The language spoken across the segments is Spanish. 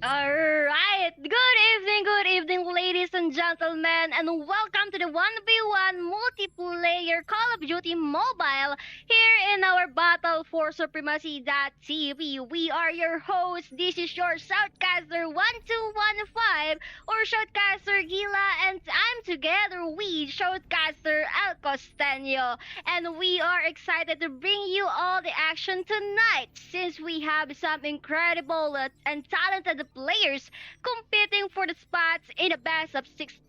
Alright, good evening, ladies and gentlemen, and welcome to the 1v1 multiplayer Call of Duty Mobile here in our BattleForSupremacy.TV. We are your hosts. This is your Shoutcaster1215 or Shoutcaster Gila, and I'm together with Shoutcaster El Costeño. And we are excited to bring you all the action tonight since we have some incredible and talented players competing for the spots in a best of 16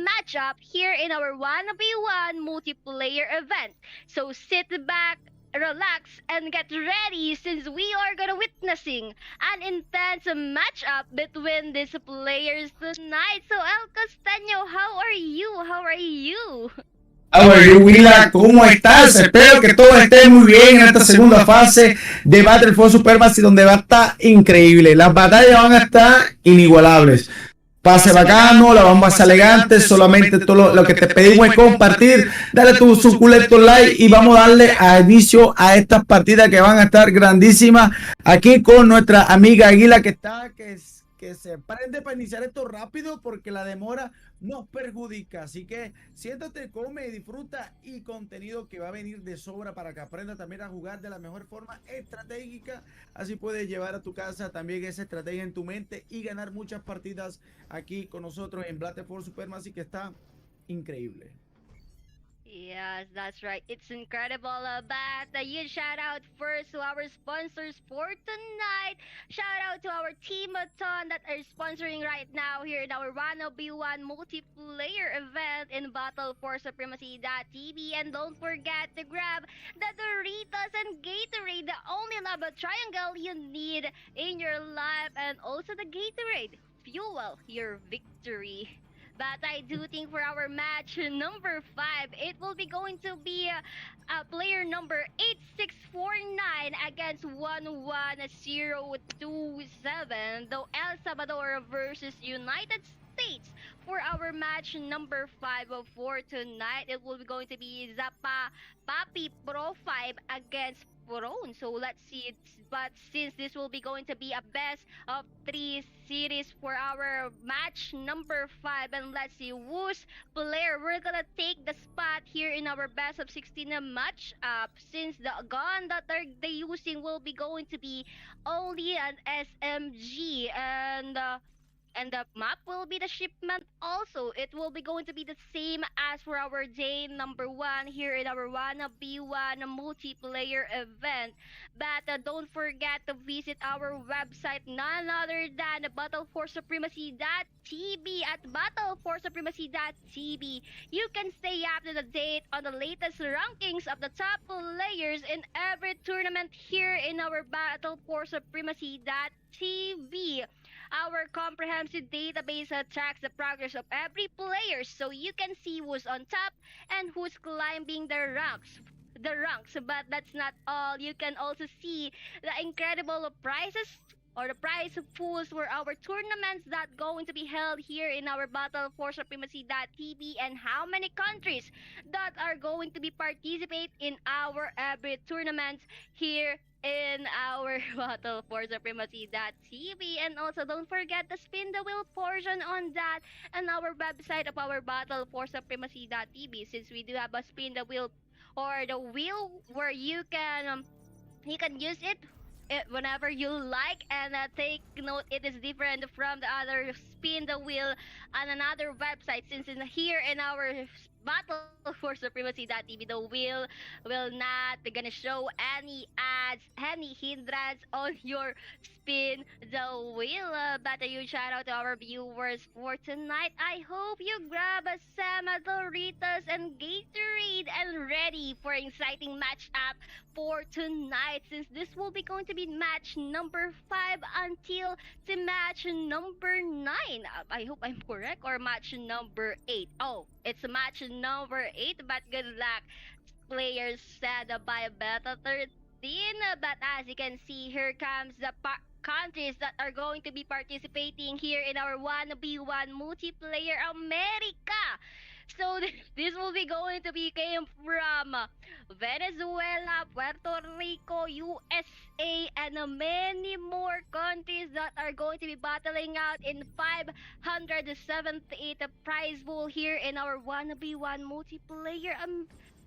matchup here in our 1v1 multiplayer event. So sit back, relax, and get ready since we are gonna witnessing an intense matchup between these players tonight. So El Costeño, how are you? How are you? How are you, Willa? ¿Cómo estás? Espero que todo esté muy bien en esta segunda fase de BattleForSupremacy, donde va a estar increíble. Las batallas van a estar inigualables. Pase bacano, la vamos a hacer elegante. Solamente todo lo que te pedimos es compartir, dale tu suculento like y vamos a darle a inicio a estas partidas que van a estar grandísimas. Aquí con nuestra amiga Aguila que se prende para iniciar esto rápido porque la demora nos perjudica. Así que siéntate, come y disfruta, y contenido que va a venir de sobra para que aprenda también a jugar de la mejor forma estratégica. Así puedes llevar a tu casa también esa estrategia en tu mente y ganar muchas partidas aquí con nosotros en BattleForSupremacy, que está increíble. Yes, that's right. It's incredible. But a huge shout out first to our sponsors for tonight. Shout out to our teamathon that are sponsoring right now here in our 1v1 multiplayer event in BattleForSupremacy.TV. And don't forget to grab the Doritos and Gatorade, the only lava triangle you need in your life, and also the Gatorade. Fuel your victory. But I do think for our match number 5, it will be going to be player number 8649 against 11027, though El Salvador versus United States. For our match number 5 for tonight, it will be going to be Zapa Papi Pro 5 against Prøne. So let's see. But since this will be going to be a best of 3 series for our match number 5, and let's see whose player we're gonna take the spot here in our best of 16 match up, since the gun that they using will be going to be only an SMG, and the map will be the shipment also. It will be going to be the same as for our day number 1 here in our 1v1 multiplayer event. But don't forget to visit our website, none other than BattleForSupremacy.TV. At BattleForSupremacy.TV, you can stay up to the date on the latest rankings of the top players in every tournament here in our BattleForSupremacy.TV. Our comprehensive database tracks the progress of every player, so you can see who's on top and who's climbing the ranks. But that's not all. You can also see the incredible prizes or the prize pools for our tournaments that going to be held here in our BattleForSupremacy.TV, and how many countries that are going to be participate in our every tournament here in our BattleForSupremacy.TV. And also don't forget to spin the wheel portion on that and our website of our BattleForSupremacy.TV, since we do have a spin the wheel, or the wheel where you can use it it whenever you like, and take note it is different from the other spin the wheel on another website, since in here in our Battle for Supremacy.TV, the wheel will not gonna show any ads, any hindrance on your spin the wheel. But a huge shout out to our viewers for tonight. I hope you grab some Doritos and Gatorade and ready for exciting matchup for tonight, since this will be going to be match number 5 until to match number 9. I hope I'm correct, or match number 8. Oh, it's match number 8, but good luck, players said by Beta 13. But as you can see, here comes the countries that are going to be participating here in our 1v1 multiplayer America. So this will be going to be came from Venezuela, Puerto Rico, USA, and many more countries that are going to be battling out in 578 prize pool here in our 1v1 multiplayer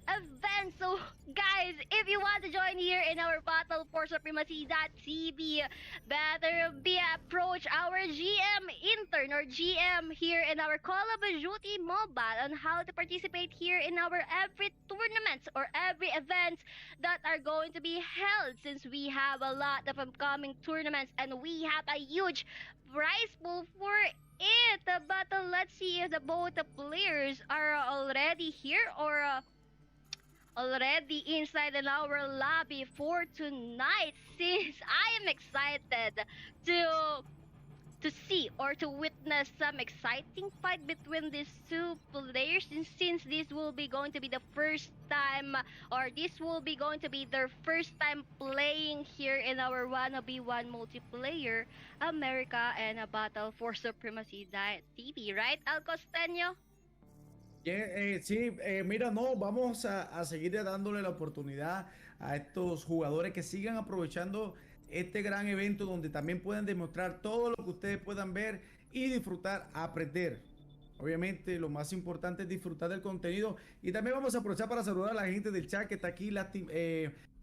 event. So guys, if you want to join here in our Battle for Supremacy.TV, better be approach our GM intern or GM here in our Call of Duty Mobile on how to participate here in our every tournaments or every events that are going to be held, since we have a lot of upcoming tournaments and we have a huge prize pool for it. But let's see if the both players are already here, or already inside in our lobby for tonight, since I am excited to see or to witness some exciting fight between these two players, since this will be going to be the first time, or this will be going to be their first time playing here in our 1v1 multiplayer America and a Battle for Supremacy.TV, right, Al Costeño? Sí, mira, no, vamos a seguir dándole la oportunidad a estos jugadores que sigan aprovechando este gran evento, donde también pueden demostrar todo lo que ustedes puedan ver y disfrutar, aprender. Obviamente lo más importante es disfrutar del contenido, y también vamos a aprovechar para saludar a la gente del chat que está aquí.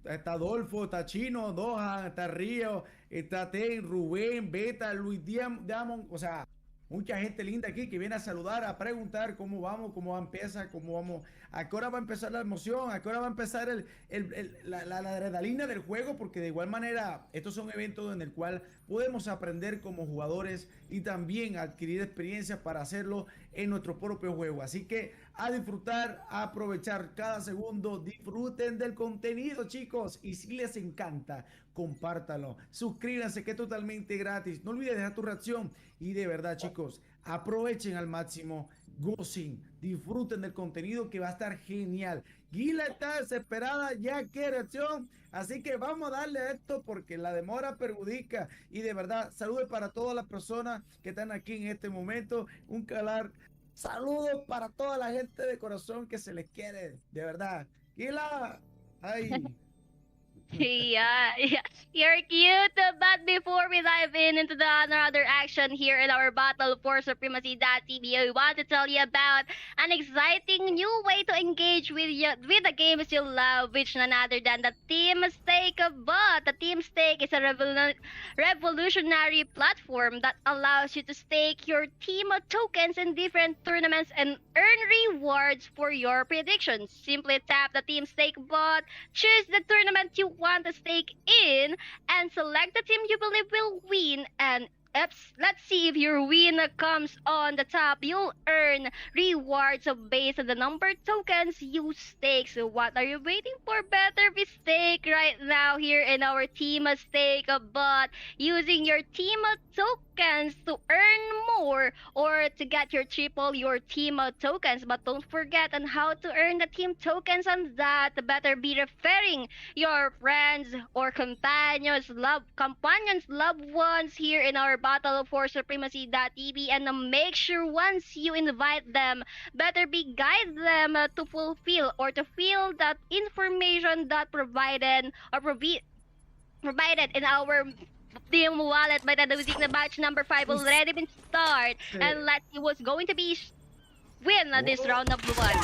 Está Adolfo, está Chino, Doha, está Río, está Ten, Rubén, Beta, Luis Diamond, o sea, mucha gente linda aquí que viene a saludar, a preguntar cómo vamos, cómo va a empezar, cómo vamos, a qué hora va a empezar la emoción, a qué hora va a empezar la adrenalina del juego, porque de igual manera estos son eventos en el cual podemos aprender como jugadores y también adquirir experiencia para hacerlo en nuestro propio juego. Así que a disfrutar, a aprovechar cada segundo, disfruten del contenido, chicos, y si les encanta, compártanlo, suscríbanse, que es totalmente gratis, no olvides dejar tu reacción, y de verdad, chicos, aprovechen al máximo, gocen, disfruten del contenido, que va a estar genial. Gila está desesperada, ya quiere reacción, así que vamos a darle a esto porque la demora perjudica. Y de verdad, saludos para todas las personas que están aquí en este momento, un calar saludos para toda la gente de corazón que se les quiere, de verdad. Gila, ay. Yeah, yeah, you're cute. But before we dive into the another action here in our Battle for Supremacy.TV, I want to tell you about an exciting new way to engage with with the games you love, which none other than the Team Stake bot. The Team Stake is a revolutionary platform that allows you to stake your team tokens in different tournaments and earn rewards for your predictions. Simply tap the Team Stake bot, choose the tournament you want to stake in, and select the team you believe will win, and let's see if your win comes on the top. You'll earn rewards based on the number of tokens you stake. So what are you waiting for? Better be stake right now here in our Team Stake bot, using your team tokens to earn more or to get your triple your team tokens. But don't forget on how to earn the team tokens on that. Better be referring your friends or companions, loved ones here in our Battle for Supremacy.TV, and make sure once you invite them, better be guide them to fulfill or to fill that information that provided in our team wallet by the music. The batch number 5 already been started, and let's see what's going to be win this round of one.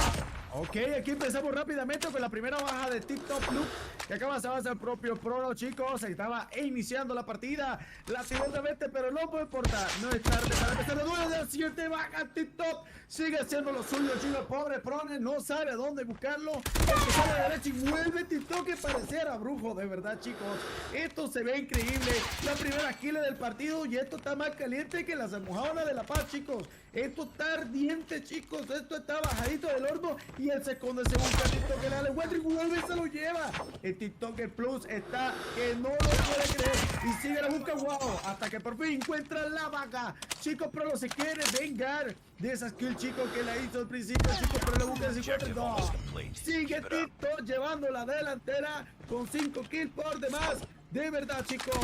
Ok, aquí empezamos rápidamente con la primera baja de TikTok Club, que acaba de avanzar el propio Prøne, chicos. Estaba iniciando la partida, la segunda vez, pero no puede importar. No es tarde para empezar de nuevo. De la siguiente baja TikTok sigue haciendo lo suyo, chicos. Pobre Prøne, no sabe a dónde buscarlo. Empezó a la derecha y vuelve TikTok que pareciera brujo, de verdad, chicos. Esto se ve increíble. La primera kill del partido y esto está más caliente que la almohadona de La Paz, chicos. Esto está ardiente, chicos. Esto está bajadito del horno. Y el segundo se busca TikTok, que le da la vuelta y vuelve y se lo lleva. El TikTok Plus está que no lo puede creer. Y sigue la busca, wow. Hasta que por fin encuentra la vaca. Chicos, pero no se quiere vengar de esas kills, chicos, que la hizo al principio, chicos, pero le busca el 52. Sigue TikTok llevando la delantera con 5 kills por demás. De verdad, chicos.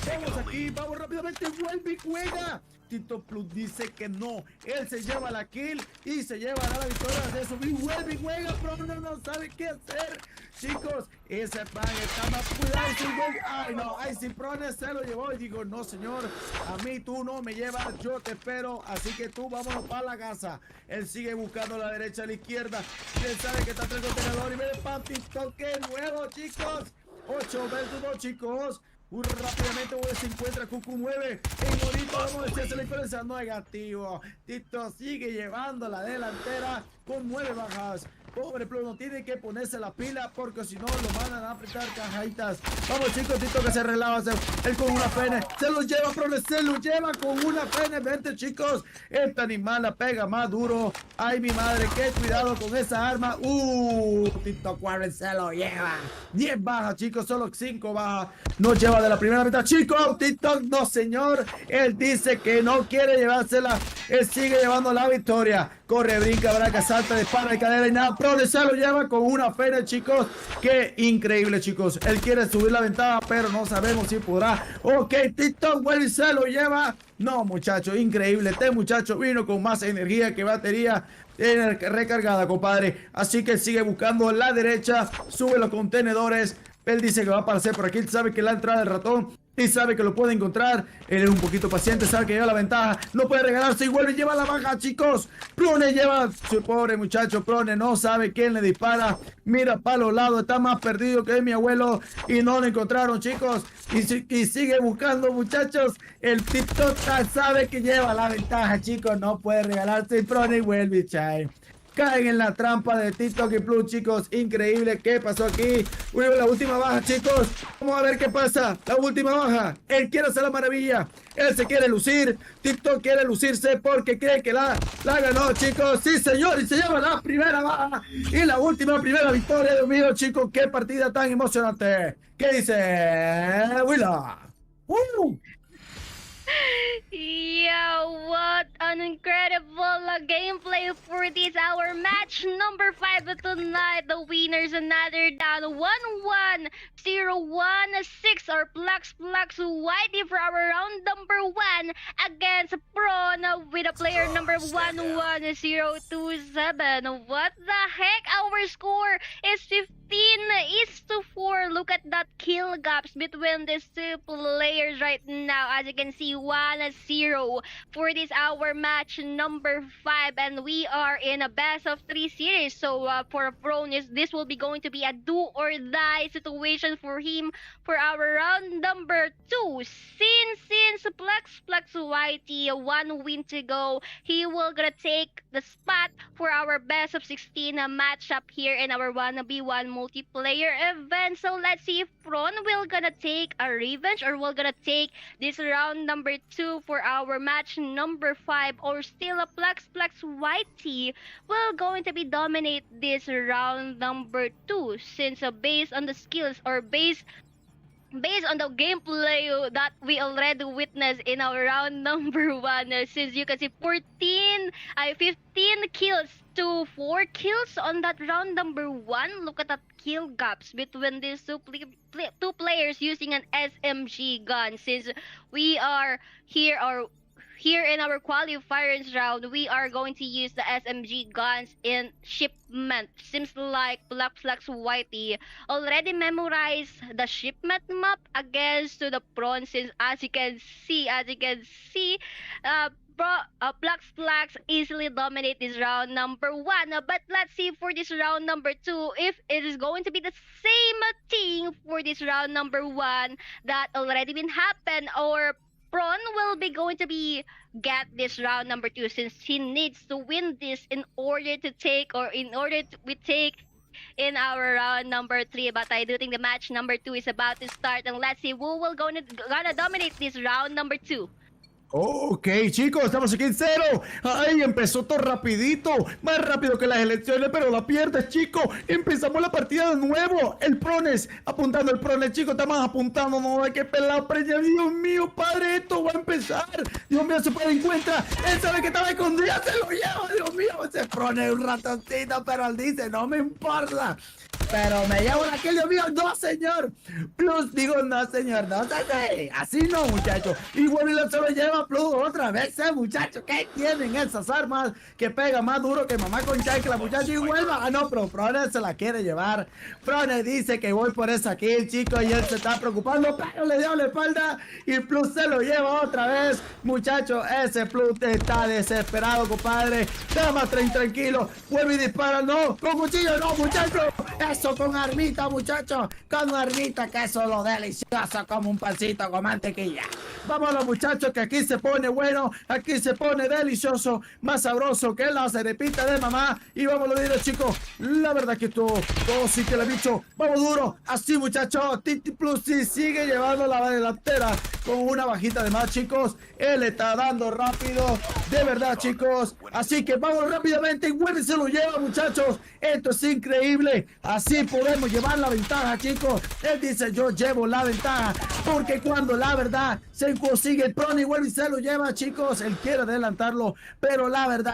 Vamos aquí, vamos rápidamente. Vuelve y juega. TikTok Plus dice que no. Él se lleva la kill y se lleva la victoria de eso. Y vuelve y juega, pero no sabe qué hacer. Chicos, ese pan está más cuidado. Ay, no. Ay, si Prøne se lo llevó y digo, no, señor. A mí tú no me llevas, yo te espero. Así que tú vámonos para la casa. Él sigue buscando la derecha, a la izquierda. Él sabe que está tres contenedores. Y ve pan TikTok, que nuevo, chicos. 8 versus 2, chicos. Rápidamente se encuentra Cucu 9. En bonito, vamos a decirse la diferencia negativo. Tito sigue llevando la delantera con 9 bajas. Pobre Prøne, tiene que ponerse la pila porque si no lo van a apretar cajaitas. Vamos, chicos, Tito que se relava. Él con una pene. Se lo lleva, Prøne, se lo lleva con una pene. Vente, chicos. Este animal la pega más duro. Ay, mi madre, qué cuidado con esa arma. Tito Quarren se lo lleva. 10 bajas, chicos, solo 5 bajas. No lleva de la primera mitad, chicos. TikTok, no, señor. Él dice que no quiere llevársela. Él sigue llevando la victoria. Corre, brinca, braca, salta, dispara de cadera y nada. Prøne se lo lleva con una pena, chicos. Qué increíble, chicos. Él quiere subir la ventaja, pero no sabemos si podrá. Ok, TikTok vuelve y se lo lleva. No, muchachos, increíble. Este muchacho vino con más energía que batería recargada, compadre. Así que sigue buscando la derecha. Sube los contenedores. Él dice que va a aparecer por aquí. Él sabe que la entrada del ratón y sabe que lo puede encontrar. Él es un poquito paciente, sabe que lleva la ventaja. No puede regalarse y vuelve y lleva la baja, chicos. Prøne lleva, su pobre muchacho. Prøne no sabe quién le dispara. Mira para los lados, está más perdido que mi abuelo. Y no lo encontraron, chicos. Y sigue buscando, muchachos. El TikTok sabe que lleva la ventaja, chicos. No puede regalarse. Y Prøne vuelve y chae. Caen en la trampa de TikTok y Plus, chicos. Increíble. ¿Qué pasó aquí? La última baja, chicos. Vamos a ver qué pasa. La última baja. Él quiere hacer la maravilla. Él se quiere lucir. TikTok quiere lucirse porque cree que la ganó, chicos. Sí, señor. Y se lleva la primera baja. Y la última primera victoria. Dios mío, chicos. Qué partida tan emocionante. ¿Qué dice Willa? Yeah, what an incredible gameplay for this our match number 5 tonight. The winners another down 1-1 0-1-6 or PluxPluxYT for our round number 1 against Prøne with a player number 11027. What the heck? Our score is 15-4. Look at that kill gaps between these two players right now. As you can see, 1-0 for this our match number 5, and we are in a best of 3 series. So for Prøne, this will be going to be a do or die situation for him for our round number 2. Since PluxPluxYT 1 win to go, he will gonna take the spot for our best of 16 matchup here in our 1v1 multiplayer event. So let's see if Prøne will gonna take a revenge or will gonna take this round number 2 for our match number 5, or still a PluxPluxYT will going to be dominate this round number 2, since based on the skills or based on the gameplay that we already witnessed in our round number 1, since you can see 15 kills to 4 kills on that round number 1. Look at that kill gaps between these two players using an SMG gun. Since we are here in our qualifiers round, we are going to use the SMG guns in shipment. Seems like PluxPluxYT already memorized the shipment map against to the Prøne, since as you can see, PluxPlux easily dominate this round number 1. But let's see for this round number 2 if it is going to be the same thing for this round number 1 that already been happened, or Prøne will be going to be get this round number 2 since he needs to win this in order to take, or in order to we take in our round number 3. But I do think the match number 2 is about to start, and let's see who will gonna dominate this round number 2. Ok, chicos, estamos aquí en 0. Ay, empezó todo rapidito. Más rápido que las elecciones, pero la pierdes, chicos. Empezamos la partida de nuevo. El Prøne, apuntando el Prøne, chicos. Estamos apuntando. No hay que pelar preña. Dios mío, padre, esto va a empezar. Dios mío, se puede encuentra. Él sabe que estaba escondido, se lo lleva. Dios mío, ese Prøne es un ratoncito, pero él dice, no me importa. Pero me llevo aquel, Dios mío, no señor. Plus, digo, no señor, no sé. Así no, muchachos. Igual y se lo lleva Plus otra vez, muchachos. ¿Qué tienen esas armas que pegan más duro que mamá con chancla, muchachos? Y vuelva. Ah, no, pero Prøne se la quiere llevar. Prøne dice que voy por esa kill, chicos, y él se está preocupando, pero le dio la espalda y Plus se lo lleva otra vez. Muchachos, ese Plus está desesperado, compadre. Nada más tranquilo. Vuelve y dispara. No, con cuchillo, no, muchachos. Eso con armita, muchachos. Con armita, que eso es lo delicioso como un pancito con mantequilla. Vámonos, muchachos, que aquí se pone bueno. Aquí se pone delicioso. Más sabroso que la cerepita de mamá. Y vamos a ver, chicos. La verdad que todo sí que le he dicho. Vamos duro. Así, muchachos. Titi Plus sí sigue llevando la delantera con una bajita de más, chicos. Él está dando rápido. De verdad, chicos. Así que vamos rápidamente. Y se lo lleva, muchachos. Esto es increíble. Así podemos llevar la ventaja, chicos. Él dice, yo llevo la ventaja. Porque cuando la verdad se consigue el Prøne, y se lo lleva, chicos. Él quiere adelantarlo, pero la verdad...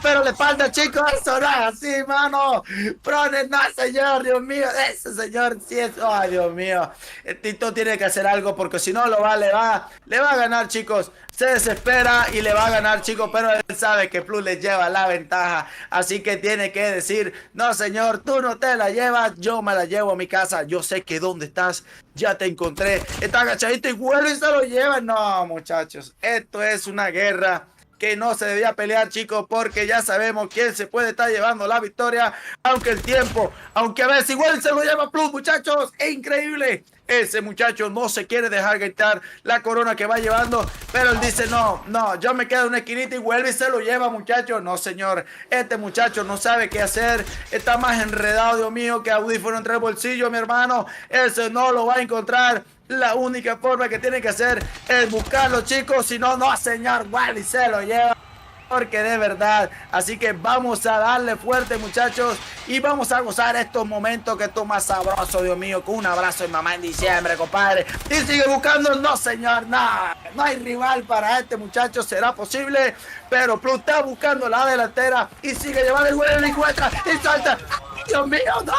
Pero le falta, chicos, eso no es así, mano. Prøne, no, señor, Dios mío, ese señor sí es, ay, Dios mío. El Tito tiene que hacer algo porque si no le va a ganar, chicos. Se desespera y le va a ganar, chicos, pero él sabe que Plus le lleva la ventaja, así que tiene que decir, no, señor, tú no te la llevas, yo me la llevo a mi casa. Yo sé que dónde estás, ya te encontré. Está agachadito y vuelve y se lo lleva. No, muchachos, esto es una guerra que no se debía pelear, chicos, porque ya sabemos quién se puede estar llevando la victoria, aunque el tiempo, aunque a veces igual se lo lleva Plus, muchachos, es increíble. Ese muchacho no se quiere dejar quitar la corona que va llevando, pero él dice, no, yo me quedo en una esquinita y vuelve y se lo lleva, muchachos. No, señor, este muchacho no sabe qué hacer, está más enredado, Dios mío, que audífono entre el bolsillo, mi hermano. Ese no lo va a encontrar. La única forma que tiene que hacer es buscarlo, chicos. Si no, no, señor, Wally se lo lleva. Porque de verdad, así que vamos a darle fuerte, muchachos, y vamos a gozar estos momentos que esto más sabroso, Dios mío, con un abrazo de mamá en diciembre, compadre. Y sigue buscando, no, señor, no hay rival para este muchacho, será posible, pero Plus está buscando la delantera y sigue llevando el vuelo, y encuentra y salta. Dios mío, no.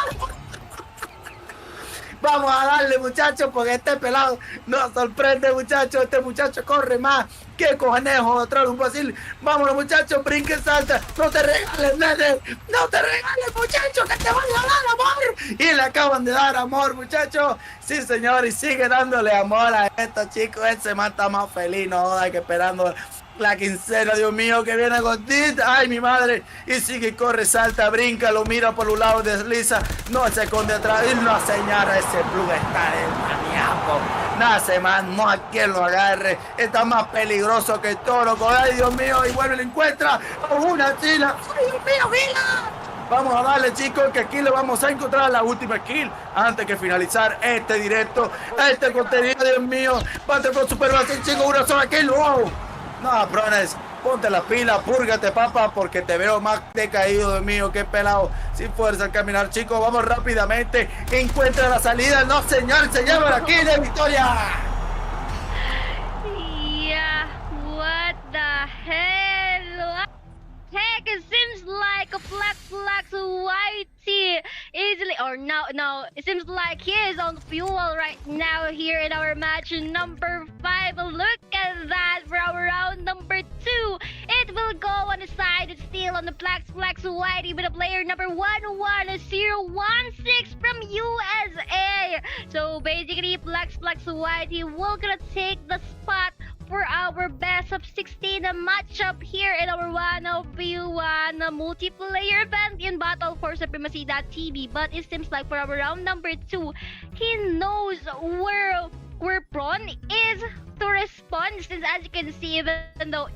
Vamos a darle, muchachos, porque este pelado nos sorprende, muchachos. Este muchacho corre más que conejo detrás de un Brasil. Vámonos, muchachos, brinque, salta. No te regales, nene. No te regales, muchachos, que te van a dar amor. Y le acaban de dar amor, muchachos. Sí, señor, y sigue dándole amor a estos chicos. Ese man está más feliz, no hay que esperando la quincena, Dios mío, que viene gordita. Ay, mi madre. Y sigue, corre, salta, brinca, lo mira por un lado, desliza. No se esconde atrás. Y no, señora, ese plug está de maníaco. Nace, man, no a quien lo agarre. Está más peligroso que el toro. Ay, Dios mío, y vuelve y lo encuentra. Una chila. Ay, Dios mío, mira. Vamos a darle, chicos, que aquí le vamos a encontrar la última kill antes que finalizar este directo, este contenido, Dios mío. BattleForSupremacy, chicos, una sola kill. Wow. No, Prøne, ponte la pila, púrgate, papá, porque te veo más decaído, Dios mío, qué pelado, sin fuerza al caminar, chicos. Vamos rápidamente, encuentra la salida. No, señor, se lleva la kill de victoria. Yeah, what the hell? Heck, it seems like a PluxPluxYT easily, or no, it seems like he is on fuel right now here in our match number 5. Look at that for our round number 2. It will go on the side. It's still on the PluxPluxYT with a player number 11016 from USA. So basically, PluxPluxYT will gonna take the spot for our best of 16 matchup here in our 1v1 multiplayer event in BattleForSupremacy.TV. But it seems like for our round number 2, he knows where Prøne is to respond. Since as you can see, even though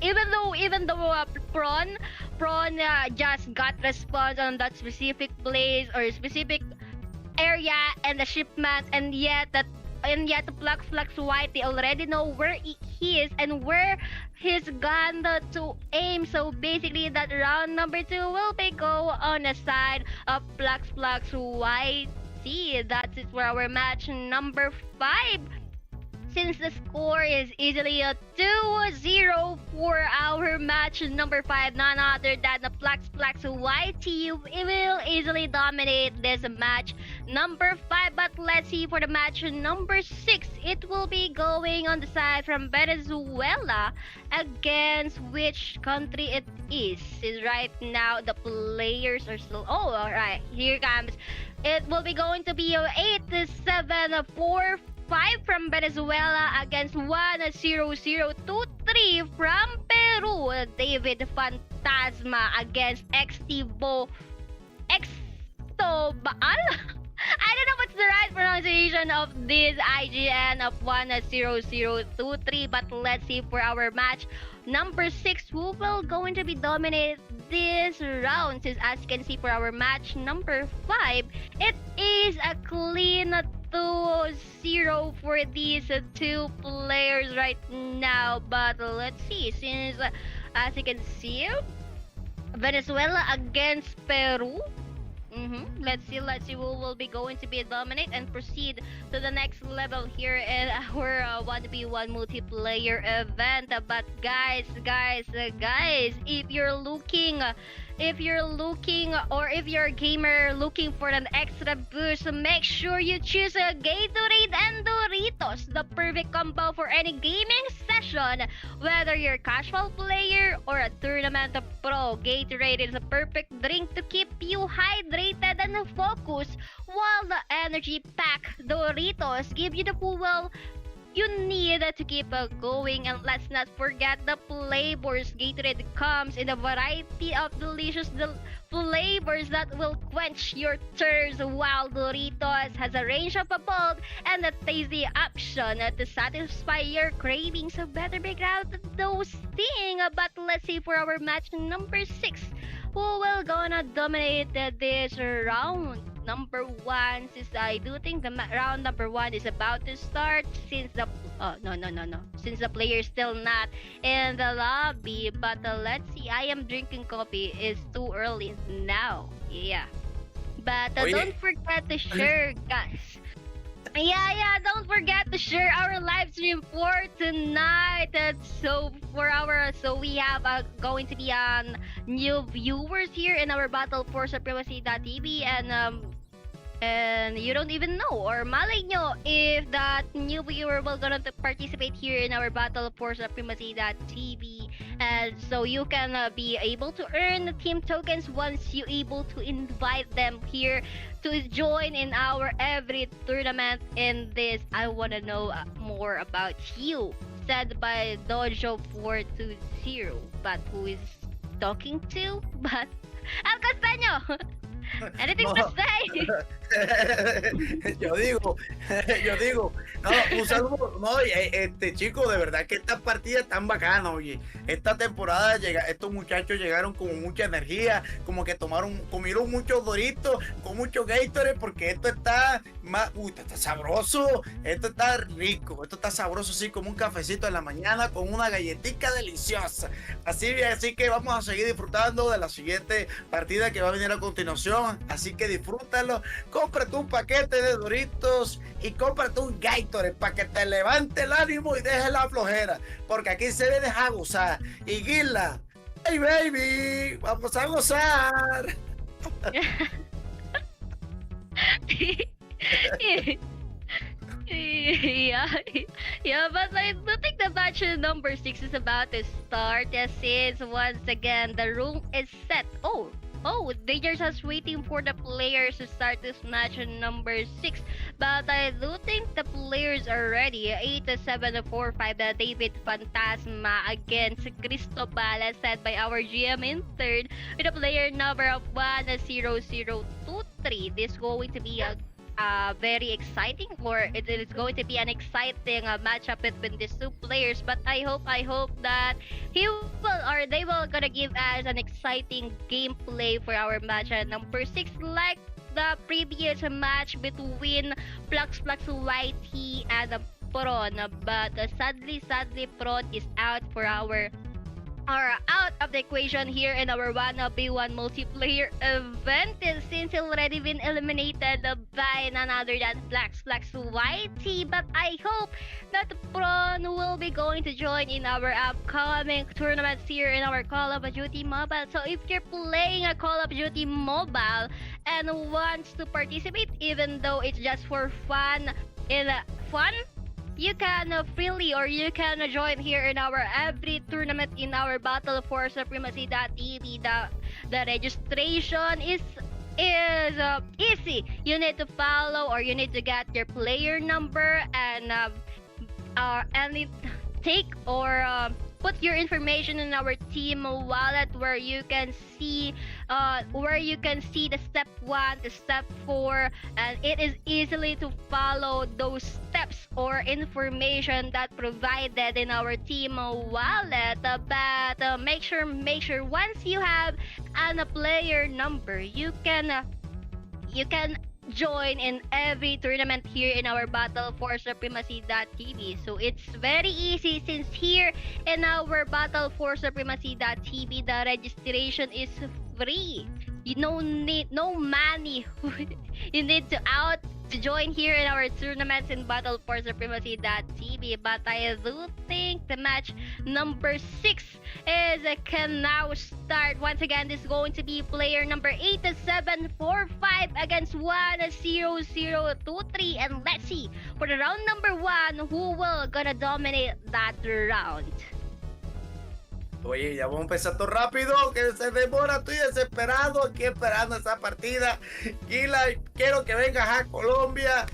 Prøne just got response on that specific place or specific area and the shipment, and yet the PluxPluxYT already know where he is and where he's gonna to aim. So basically, that round number 2 will be go on the side of PluxPluxYT. That's it for our match number 5. Since the score is easily a 2-0 for our match number 5, none other than the PluxPluxYT will easily dominate this match number 5. But let's see for the match number 6. It will be going on the side from Venezuela against which country it is. Since right now the players are still... Oh, alright, here comes. It will be going to be 8-7-4-5 from Venezuela against 1-0-0-2-3 from Peru. Davidfantasma against Extobaal. I don't know what's the right pronunciation of this IGN of 1-0-0-2-3, but let's see for our match number 6 who will going to be dominate this round. Since as you can see for our match number 5, it is a clean 2-0 for these two players right now. But let's see, since as you can see, Venezuela against Peru. Let's see who will be going to be dominate and proceed to the next level here in our 1v1 multiplayer event. But guys, if you're looking or if you're a gamer looking for an extra boost, make sure you choose a Gatorade and Doritos, the perfect combo for any gaming session. Whether you're a casual player or a tournament pro, Gatorade is a perfect drink to keep you hydrated and focused, while the energy pack Doritos give you the fuel you need to keep going. And let's not forget the flavors. Gatorade comes in a variety of delicious flavors that will quench your thirst, while Doritos has a range of a bold and a tasty option to satisfy your cravings. So better be out those things. But let's see for our match number 6 who will gonna dominate this round number 1, since I do think the round number 1 is about to start, since the since the player is still not in the lobby. But let's see, I am drinking coffee. It's too early now. Yeah, but don't forget to share, guys. Yeah, don't forget to share our live stream for tonight. So we have going to be new viewers here in our BattleForSupremacy.TV, and you don't even know, or malay nyo, if that new viewer will gonna participate here in our BattleForSupremacy.TV, and so you can be able to earn team tokens once you able to invite them here to join in our every tournament in this. I wanna know more about you, said by Dojo420, but who is talking to? But Al Castaño. Anything to say? yo digo, no, un saludo, no, chicos, de verdad que estas partidas están bacanas, oye, esta temporada estos muchachos llegaron con mucha energía, como que comieron muchos Doritos, con muchos Gatorade, porque esto está esto está sabroso, esto está rico, esto está sabroso, así como un cafecito en la mañana con una galletita deliciosa, así que vamos a seguir disfrutando de la siguiente partida que va a venir a continuación, así que disfrútalo. Cómprate un paquete de Doritos y cómprate un Gatorade para que te levante el ánimo y deje la flojera, porque aquí se le deja gozar. Y Guila, hey baby, vamos a gozar. Yeah, yeah, but I do think the match number 6 is about to start. Since once again the room is set. They just waiting for the players to start this match number 6. But I do think the players are ready. 8-7-4-5, the Davidfantasma against Cristobal, as said by our GM in third, with a player number of 1-0-0-2-3. This is going to be a very exciting, or it is going to be an exciting matchup between these two players. But I hope that they will gonna give us an exciting gameplay for our match number 6, like the previous match between PluxPluxYT and Prøne. But sadly Prøne is out for are out of the equation here in our 1v1 multiplayer event, since he's already been eliminated by none other than PluxPluxYT. But I hope that Prøne will be going to join in our upcoming tournaments here in our Call of Duty Mobile. So if you're playing a Call of Duty Mobile and wants to participate, even though it's just for fun, you can freely, or you can join here in our every tournament in our BattleForSupremacy.TV. The registration is easy. You need to follow, or you need to get your player number and take or put your information in our team wallet, where you can see the step 1 to step 4, and it is easily to follow those steps or information that provided in our team wallet. But make sure once you have a player number, you can join in every tournament here in our BattleForSupremacy.TV. So it's very easy, since here in our BattleForSupremacy.TV, the registration is free. You don't need no money. You need to join here in our tournaments in BattleForSupremacy.TV. But I do think the match number 6 can now start. Once again, this is going to be player number 8-7-4-5 against 1-0-0-2-3. And let's see, for the round number 1, who will gonna dominate that round. Oye, ya vamos a empezar todo rápido, que se demora, estoy desesperado aquí esperando esa partida. Gila, quiero que vengas a Colombia,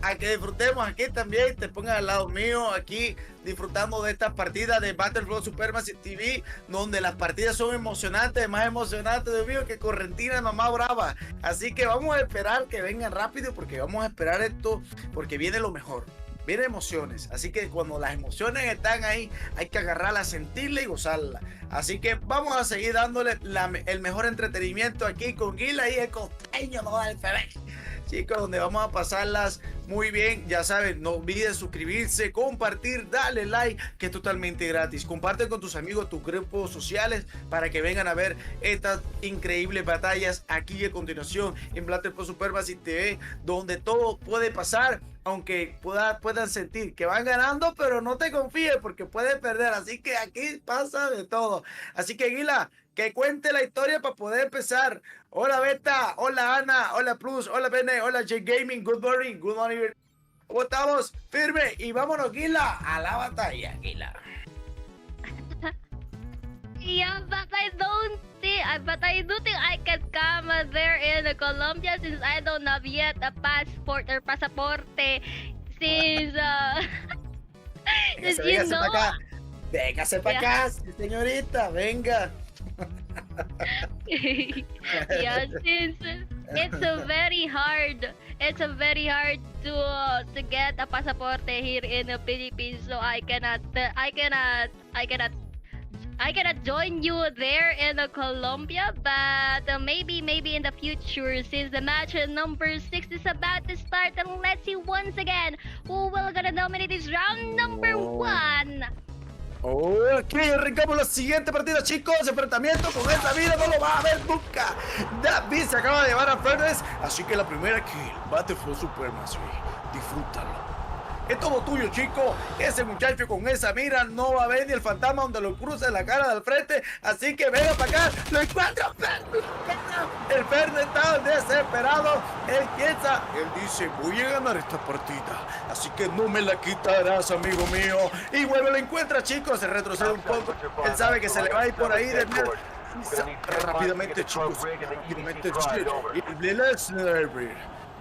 a que disfrutemos aquí también, te pongas al lado mío aquí disfrutando de estas partidas de BattleForSupremacy.TV, donde las partidas son emocionantes, más emocionantes, Dios mío, que Correntina mamá brava. Así que vamos a esperar que vengan rápido, porque vamos a esperar esto, porque viene lo mejor. Vienen emociones, así que cuando las emociones están ahí, hay que agarrarla, sentirla y gozarla. Así que vamos a seguir dándole el mejor entretenimiento aquí con Gila y el costeño, no del FB. Chicos, donde vamos a pasarlas muy bien. Ya saben, no olviden suscribirse, compartir, darle like, que es totalmente gratis. Comparte con tus amigos, tus grupos sociales, para que vengan a ver estas increíbles batallas aquí a continuación en BattleForSupremacy.TV, donde todo puede pasar, aunque puedan sentir que van ganando, pero no te confíes, porque pueden perder. Así que aquí pasa de todo. Así que Gila, que cuente la historia para poder empezar. Hola Beta, hola Ana, hola Plus, hola Bene, hola J Gaming, good morning. ¿Cómo estamos? Firme, y vámonos Gila a la batalla, Gila. Yeah, but I do think I can come there in Colombia, since I don't have yet a passport or pasaporte, since you know. Véngase para acá, señorita, venga. Yeah, since it's a very hard to get a pasaporte here in the Philippines, so I cannot join you there in Colombia. But maybe in the future, since the match number 6 is about to start, and let's see once again who will gonna dominate this round number 1. Ok, arrancamos la siguiente partida, chicos. Enfrentamiento con esta vida, no lo va a ver nunca. David se acaba de llevar a Prøne, así que la primera kill, BattleForSupremacy. Disfrútalo. es todo tuyo, chico. Ese muchacho con esa mira no va a ver ni el fantasma donde lo cruce en la cara del frente, así que venga para acá, lo encuentra. El Prøne está desesperado, él piensa, él dice, voy a ganar esta partida, así que no me la quitarás, amigo mío. Y vuelve, lo encuentra, chicos, se retrocede un poco, él sabe que se le va a ir por ahí de rápidamente, chicos,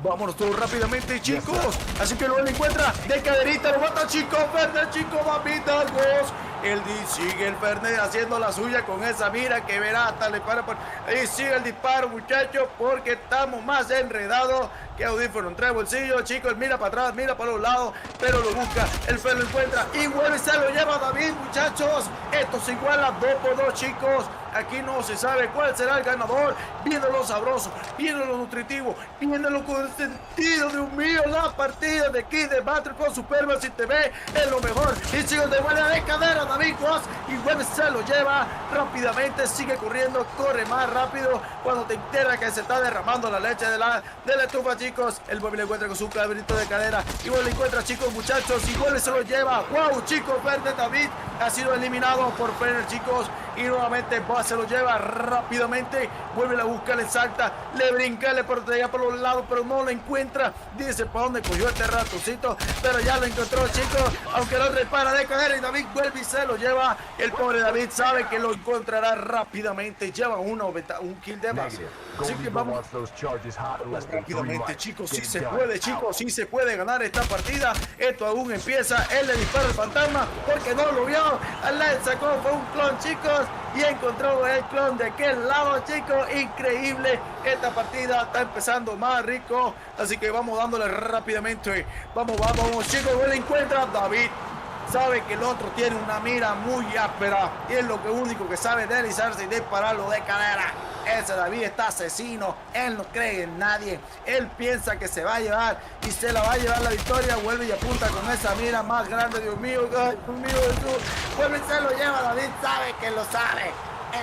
vámonos todos rápidamente, chicos. Así que luego lo encuentra de caderita, lo mata, chicos. Prøne, chicos, mamita, dos. Él sigue el Prøne haciendo la suya con esa mira que verá hasta le para por ahí. Sigue el disparo, muchachos, porque estamos más enredados que audífono entre bolsillos, chicos. Mira para atrás, mira para los lados, pero lo busca. El Prøne lo encuentra y vuelve y se lo lleva David, muchachos. Esto se iguala 2 por 2, chicos. Aquí no se sabe cuál será el ganador. Viene lo sabroso, viene lo nutritivo, viene lo con sentido, Dios mío. La partida de aquí de BattleForSupremacy.TV es lo mejor. Y sigue de buena de cadera, David Cross. Y vuelve, se lo lleva rápidamente. Sigue corriendo, corre más rápido. Cuando te enteras que se está derramando la leche de la estufa, chicos. El vuelve le encuentra con su cabrito de cadera. Y vuelve le encuentra, chicos, muchachos. Y vuelve se lo lleva. Wow, chicos, Prøne David ha sido eliminado por Prøne, chicos. Y nuevamente se lo lleva rápidamente, vuelve a buscar, le salta, le brinca, le protege por los lados, pero no lo encuentra. Dice para dónde cogió este ratoncito, pero ya lo encontró, chicos. Aunque lo repara de cadera y David vuelve y se lo lleva. El pobre David sabe que lo encontrará rápidamente. Lleva un kill de más. Así que vamos rápidamente, chicos. Sí se puede, chicos. Sí se puede ganar esta partida. Esto aún empieza. Él le dispara al fantasma porque no lo vio. Le sacó, fue un clon, chicos. Y encontró el clon de aquel lado, chicos. Increíble. Esta partida está empezando más rico. Así que vamos dándole rápidamente. Vamos, chicos. Él encuentra a David. Sabe que el otro tiene una mira muy áspera y es lo único que sabe deslizarse y dispararlo de cadera. Ese David está asesino, él no cree en nadie, él piensa que se va a llevar y se la va a llevar la victoria. Vuelve y apunta con esa mira más grande, Dios mío, ay, Dios mío, Jesús. Vuelve y se lo lleva. David sabe que lo sabe.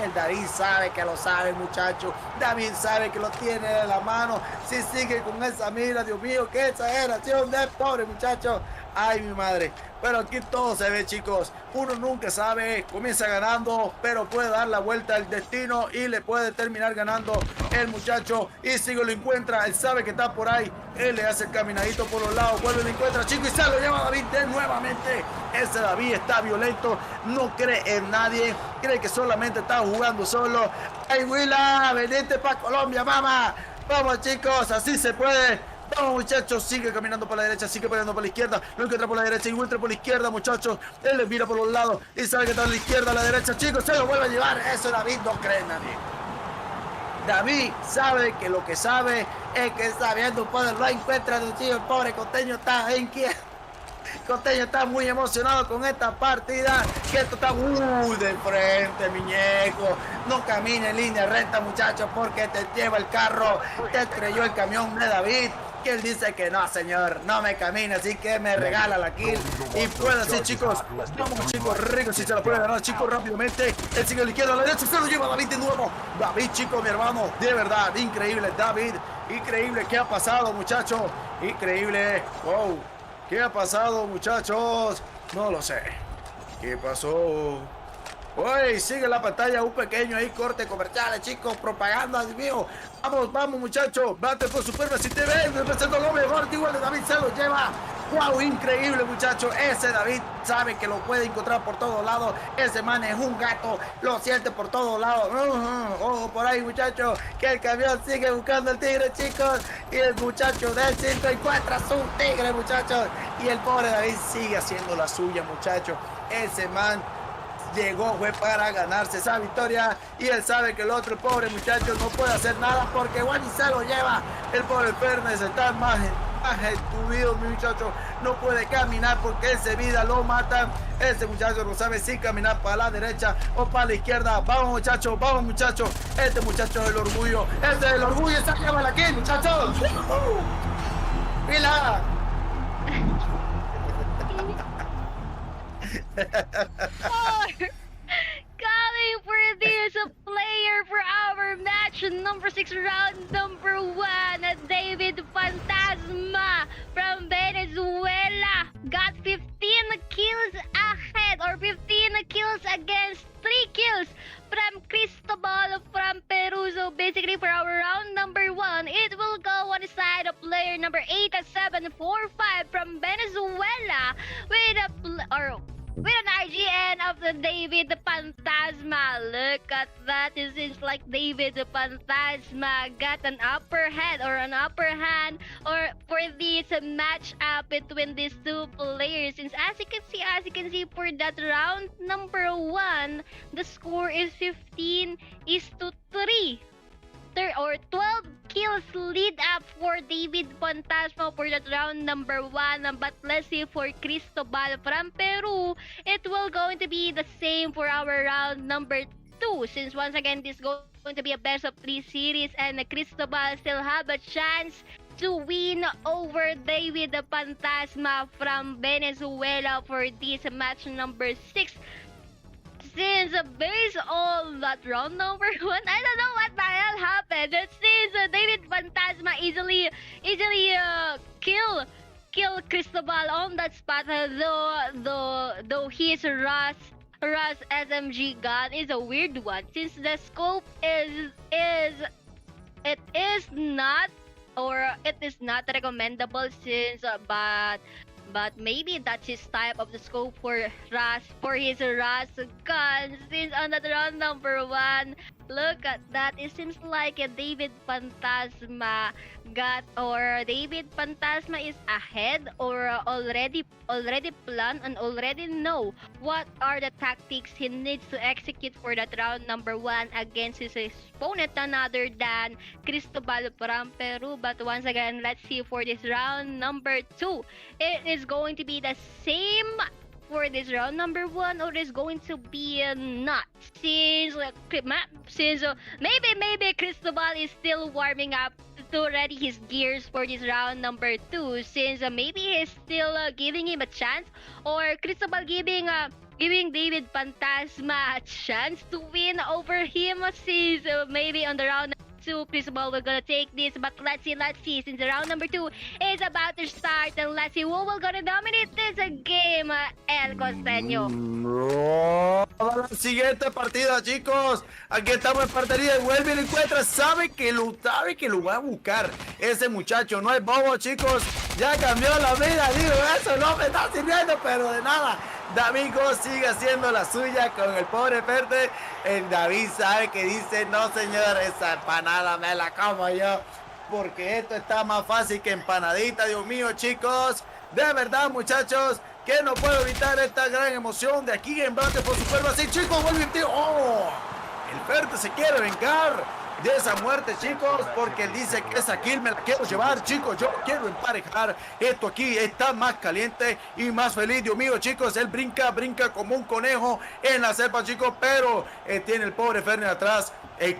El David sabe que lo sabe, muchacho. David sabe que lo tiene en la mano. Si sigue con esa mira, Dios mío, qué exageración de pobre muchacho. Ay, mi madre. Pero aquí todo se ve, chicos. Uno nunca sabe. Comienza ganando, pero puede dar la vuelta al destino y le puede terminar ganando el muchacho. Y si lo encuentra, él sabe que está por ahí. Él le hace el caminadito por los lados. Vuelve y lo encuentra, chicos, y se lo lleva a David de nuevamente. Ese David está violento. No cree en nadie. Cree que solamente está jugando solo. ¡Ay, Willa! ¡Venite para Colombia, mamá! Vamos, chicos, así se puede. Vamos, muchachos, sigue caminando por la derecha, sigue peleando por la izquierda. Lo encuentra por la derecha y vuelve por la izquierda, muchachos. Él le mira por los lados y sabe que está a la izquierda, a la derecha, chicos. Se lo vuelve a llevar. Eso David no cree en nadie. David sabe que lo que sabe es que sabiendo poder lo encuentra de un tío. El pobre costeño está inquieto. Costeño está muy emocionado con esta partida, que esto está de frente, muñeco. No camine en línea recta, muchachos, porque te lleva el carro. Te estrelló el camión de David, que él dice que no, señor, no me camine, así que me regala la kill. Y puede así, chicos. Vamos, chicos, ricos, si se lo puede ganar, chicos, rápidamente. Él sigue a la izquierda, a la derecha, se lo lleva David de nuevo. David, chicos, mi hermano, de verdad, increíble, David. Increíble, ¿qué ha pasado, muchachos? Increíble, wow. ¿Qué ha pasado, muchachos? No lo sé. ¿Qué pasó? Uy, sigue la pantalla un pequeño ahí, corte comerciales, chicos, propaganda, Dios mío. Vamos, muchachos. BattleForSupremacy.TV, representando lo mejor, igual de David se lo lleva. Wow, increíble, muchachos. Ese David sabe que lo puede encontrar por todos lados. Ese man es un gato, lo siente por todos lados. Ojo por ahí, muchachos, que el camión sigue buscando al tigre, chicos. Y el muchacho del circo encuentra su tigre, muchachos. Y el pobre David sigue haciendo la suya, muchachos. Ese man llegó, fue para ganarse esa victoria, y él sabe que el otro pobre muchacho no puede hacer nada porque bueno, y se lo lleva. El pobre Prøne está más estudido, mi muchacho, no puede caminar porque ese vida lo mata. Ese muchacho no sabe si caminar para la derecha o para la izquierda. Vamos, muchachos, este muchacho es el orgullo, este es el orgullo, esa llévala aquí, muchachos. ¡Pila! Coming for this player for our match number 6, round number 1, Davidfantasma from Venezuela. against 3 kills from Cristobal from Peru. So basically for our round number 1, it will go on the side of player number 8745 from Venezuela with an IGN of the Davidfantasma. Look at that. It seems like Davidfantasma got an upper hand or for this matchup between these two players. Since as you can see for that round number 1, the score is 15-3. Or 12 kills lead up for Davidfantasma for that round number 1. But let's see for Cristobal from Peru, it will going to be the same for our round number 2. Since once again, this is going to be a best of 3 series and Cristobal still have a chance to win over Davidfantasma from Venezuela for this match number 6. Since based on that round number 1, I don't know what the hell happened. Since Davidfantasma easily kill Cristobal on that spot, though his Ras SMG gun is a weird one. Since the scope is not recommendable since but maybe that's his type of the scope for his Ras gun. Since on that round number 1, look at that. It seems like a Davidfantasma is ahead or already planned and already know what are the tactics he needs to execute for that round number 1 against his opponent, none other than Cristobal from Peru. But once again, let's see for this round number 2. It is going to be the same for this round number 1, or is going to be not, since maybe Cristobal is still warming up to ready his gears for this round number 2, since maybe he's still giving him a chance, or Cristobal giving Davidfantasma a chance to win over him, since maybe on the round 2, Cristobal will gonna take this. But let's see, since the round number 2 is about to start, and let's see who will gonna dominate this game, El Costeño. La siguiente partida, chicos. Aquí estamos en partería y vuelve y lo encuentra. Sabe que lo va a buscar ese muchacho. No es bobo, chicos. Ya cambió la vida. Digo, eso no me está sirviendo, pero de nada. David sigue haciendo la suya con el pobre Verde. El David sabe que dice, no señor, esa empanada me la como yo, porque esto está más fácil que empanadita. Dios mío, chicos, de verdad, muchachos, que no puedo evitar esta gran emoción de aquí en BattleForSupremacy. Chicos, vuelve el tío. ¡Oh! El Verde se quiere vengar de esa muerte, chicos, porque él dice que esa kill me la quiero llevar, chicos. Yo quiero emparejar. Esto aquí está más caliente y más feliz. Dios mío, chicos, él brinca como un conejo en la cepa, chicos, pero tiene el pobre Fernet atrás.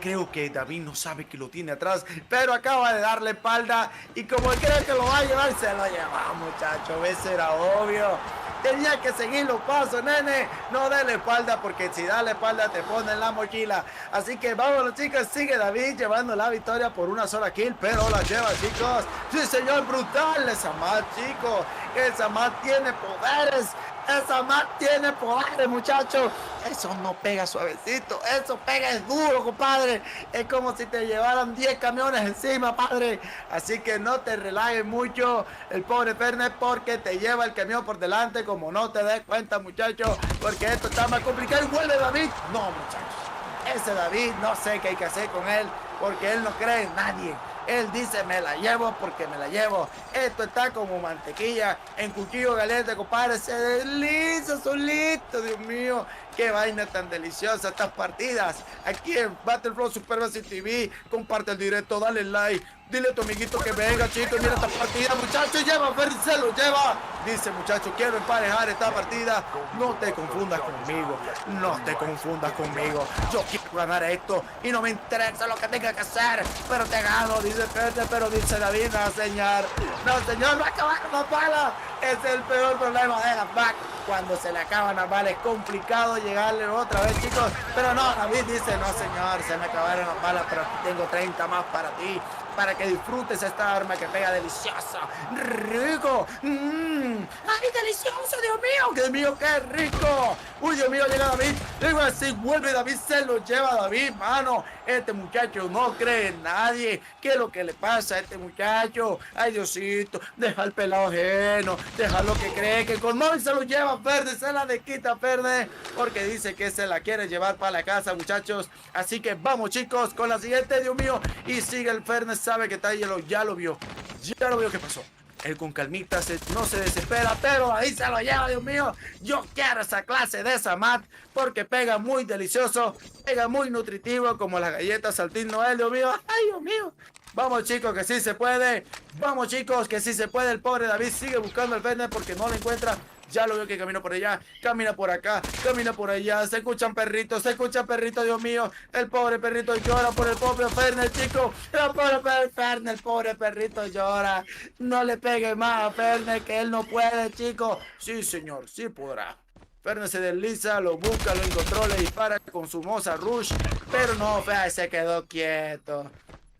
Creo que David no sabe que lo tiene atrás, pero acaba de darle espalda y como cree que lo va a llevar, se lo lleva, muchachos. Eso era obvio. Tenía que seguir los pasos, nene. No dale espalda, porque si dale espalda te pone en la mochila. Así que vámonos, chicos. Sigue David llevando la victoria por una sola kill, pero la lleva, chicos. Sí, señor, brutal. Esa más, chicos. Esa más tiene poderes. Esa más tiene poderes, muchachos. Eso no pega suavecito. Eso pega es duro, compadre. Es como si te llevaran 10 camiones encima, padre. Así que no te relajes mucho, el pobre Fernet, porque te lleva el camión por delante, como no te des cuenta, muchachos, porque esto está más complicado. Y vuelve David. No, muchachos. Ese David, no sé qué hay que hacer con él, porque él no cree en nadie. Él dice, me la llevo porque me la llevo. Esto está como mantequilla en cuchillo caliente, compadre. Se desliza solito, Dios mío. Qué vaina tan deliciosa estas partidas. Aquí en BattleForSupremacy.TV. Comparte el directo, dale like. Dile a tu amiguito que venga, chicos. Mira esta partida, muchachos. Lleva, Ferdi se lo lleva. Dice, muchachos, quiero emparejar esta partida. No te confundas conmigo. No te confundas conmigo. Yo quiero ganar esto y no me interesa lo que tenga que hacer. Pero te gano, dice Ferdi. Pero dice David, no, señor. No, señor, no acabaron las balas. Es el peor problema de las back. Cuando se le acaban las balas es complicado llegarle otra vez, chicos. Pero no, David dice, no, señor, se me acabaron las balas, pero aquí tengo 30 más para ti, para que disfrutes esta arma que pega delicioso, rico. ¡Ay, delicioso, Dios mío! ¡Dios mío, qué rico! Uy, Dios mío, llega David. Digo así, vuelve David, se lo lleva David, mano. Este muchacho no cree en nadie. ¿Qué es lo que le pasa a este muchacho? Ay, Diosito, deja el pelado ajeno, deja lo que cree que con Moy se lo lleva Verde, se la desquita Verde, porque dice que se la quiere llevar para la casa, muchachos. Así que vamos, chicos, con la siguiente, Dios mío. Y sigue el Fernet, sabe que está ahí, ya lo vio. Ya lo vio qué pasó. Él con calmita no se desespera, pero ahí se lo lleva, Dios mío. Yo quiero esa clase de esa mat porque pega muy delicioso, pega muy nutritivo como las galletas Saltín Noel, Dios mío. Ay, Dios mío. Vamos, chicos, que sí se puede. Vamos, chicos, que sí se puede. El pobre David sigue buscando el Fernet porque no lo encuentra. Ya lo veo que camina por allá, camina por acá, camina por allá. Se escuchan perritos, Dios mío. El pobre perrito llora por el pobre Fernet, chicos. El pobre Fernet, el pobre perrito llora. No le pegue más a Fernet, que él no puede, chicos. Sí, señor, sí podrá. Fernet se desliza, lo busca, lo encontró, le dispara con su moza Rush. Pero no, fea, se quedó quieto.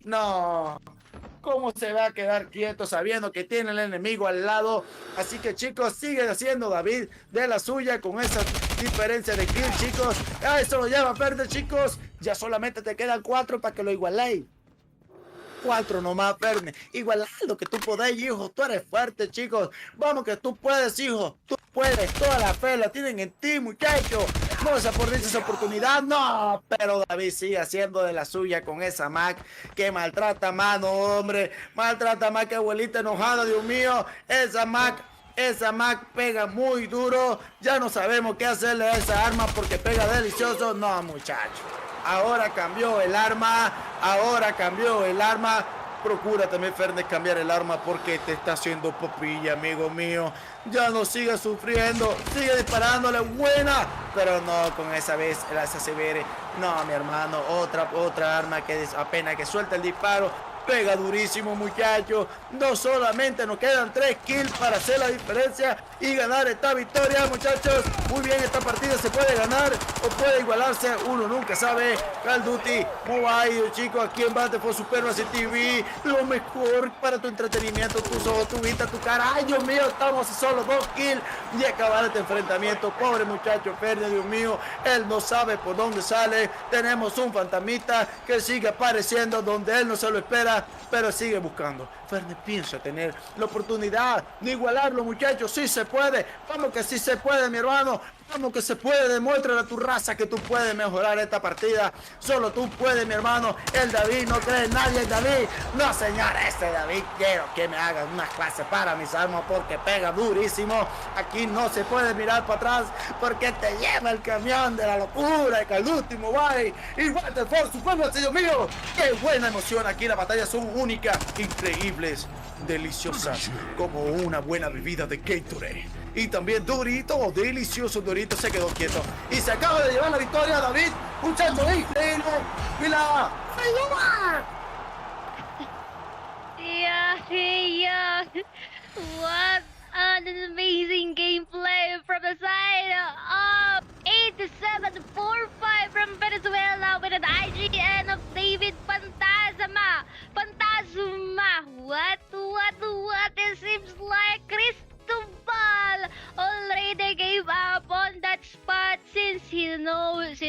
No. ¿Cómo se va a quedar quieto sabiendo que tiene el enemigo al lado? Así que, chicos, sigue haciendo David de la suya con esa diferencia de kill, chicos. Ah, eso lo lleva a perder, chicos. Ya solamente te quedan 4 para que lo igualéis. 4 nomás, Verne. Igualando que tú podés, hijo. Tú eres fuerte, chicos. Vamos que tú puedes, hijo. Tú puedes. Toda la fe la tienen en ti, muchacho. No desaproveches esa oportunidad. No, pero David sigue haciendo de la suya con esa Mac que maltrata más, no, hombre. Maltrata más que abuelita enojada, Dios mío. Esa Mac pega muy duro. Ya no sabemos qué hacerle a esa arma porque pega delicioso. No, muchacho. Ahora cambió el arma. Procura también, Fernet, cambiar el arma porque te está haciendo popilla, amigo mío. Ya no sigue sufriendo. Sigue disparándole. Buena. Pero no, con esa vez la SCBR. No, mi hermano. Otra arma que apenas que suelta el disparo. Pega durísimo, muchachos. No solamente nos quedan 3 kills para hacer la diferencia y ganar esta victoria, muchachos. Muy bien, esta partida se puede ganar o puede igualarse. Uno nunca sabe. Call of Duty Mobile, chicos, aquí en BattleForSupremacy.TV. Lo mejor para tu entretenimiento, tus ojos, tu vista, tu cara. Ay, Dios mío, estamos a solo 2 kills y acabar este enfrentamiento. Pobre muchacho Fernet, Dios mío. Él no sabe por dónde sale. Tenemos un fantasmita que sigue apareciendo donde él no se lo espera, pero sigue buscando. Fernet piensa tener la oportunidad de igualarlo, muchachos. Sí se puede. Vamos que sí se puede, mi hermano. Vamos que se puede. Demuéstrale a tu raza que tú puedes mejorar esta partida. Solo tú puedes, mi hermano. El David no cree en nadie. El David, no, señor, este David quiero que me hagan una clase para mis armas porque pega durísimo. Aquí no se puede mirar para atrás porque te lleva el camión de la locura. El último bye. Y BattleForSupremacy, Dios mío. Qué buena emoción. Aquí las batallas son únicas, increíbles, deliciosas, como una buena bebida de Gatorade. Y también Dorito, delicioso Dorito, se quedó quieto. Y se acaba de llevar la victoria, David. Muchacho, increíble. ¡Mira! Yeah. What an amazing gameplay from the side of 8745 from Venezuela with an IGN of Davidfantasma. What? It seems like Cristobal already gave up on that spot since he knows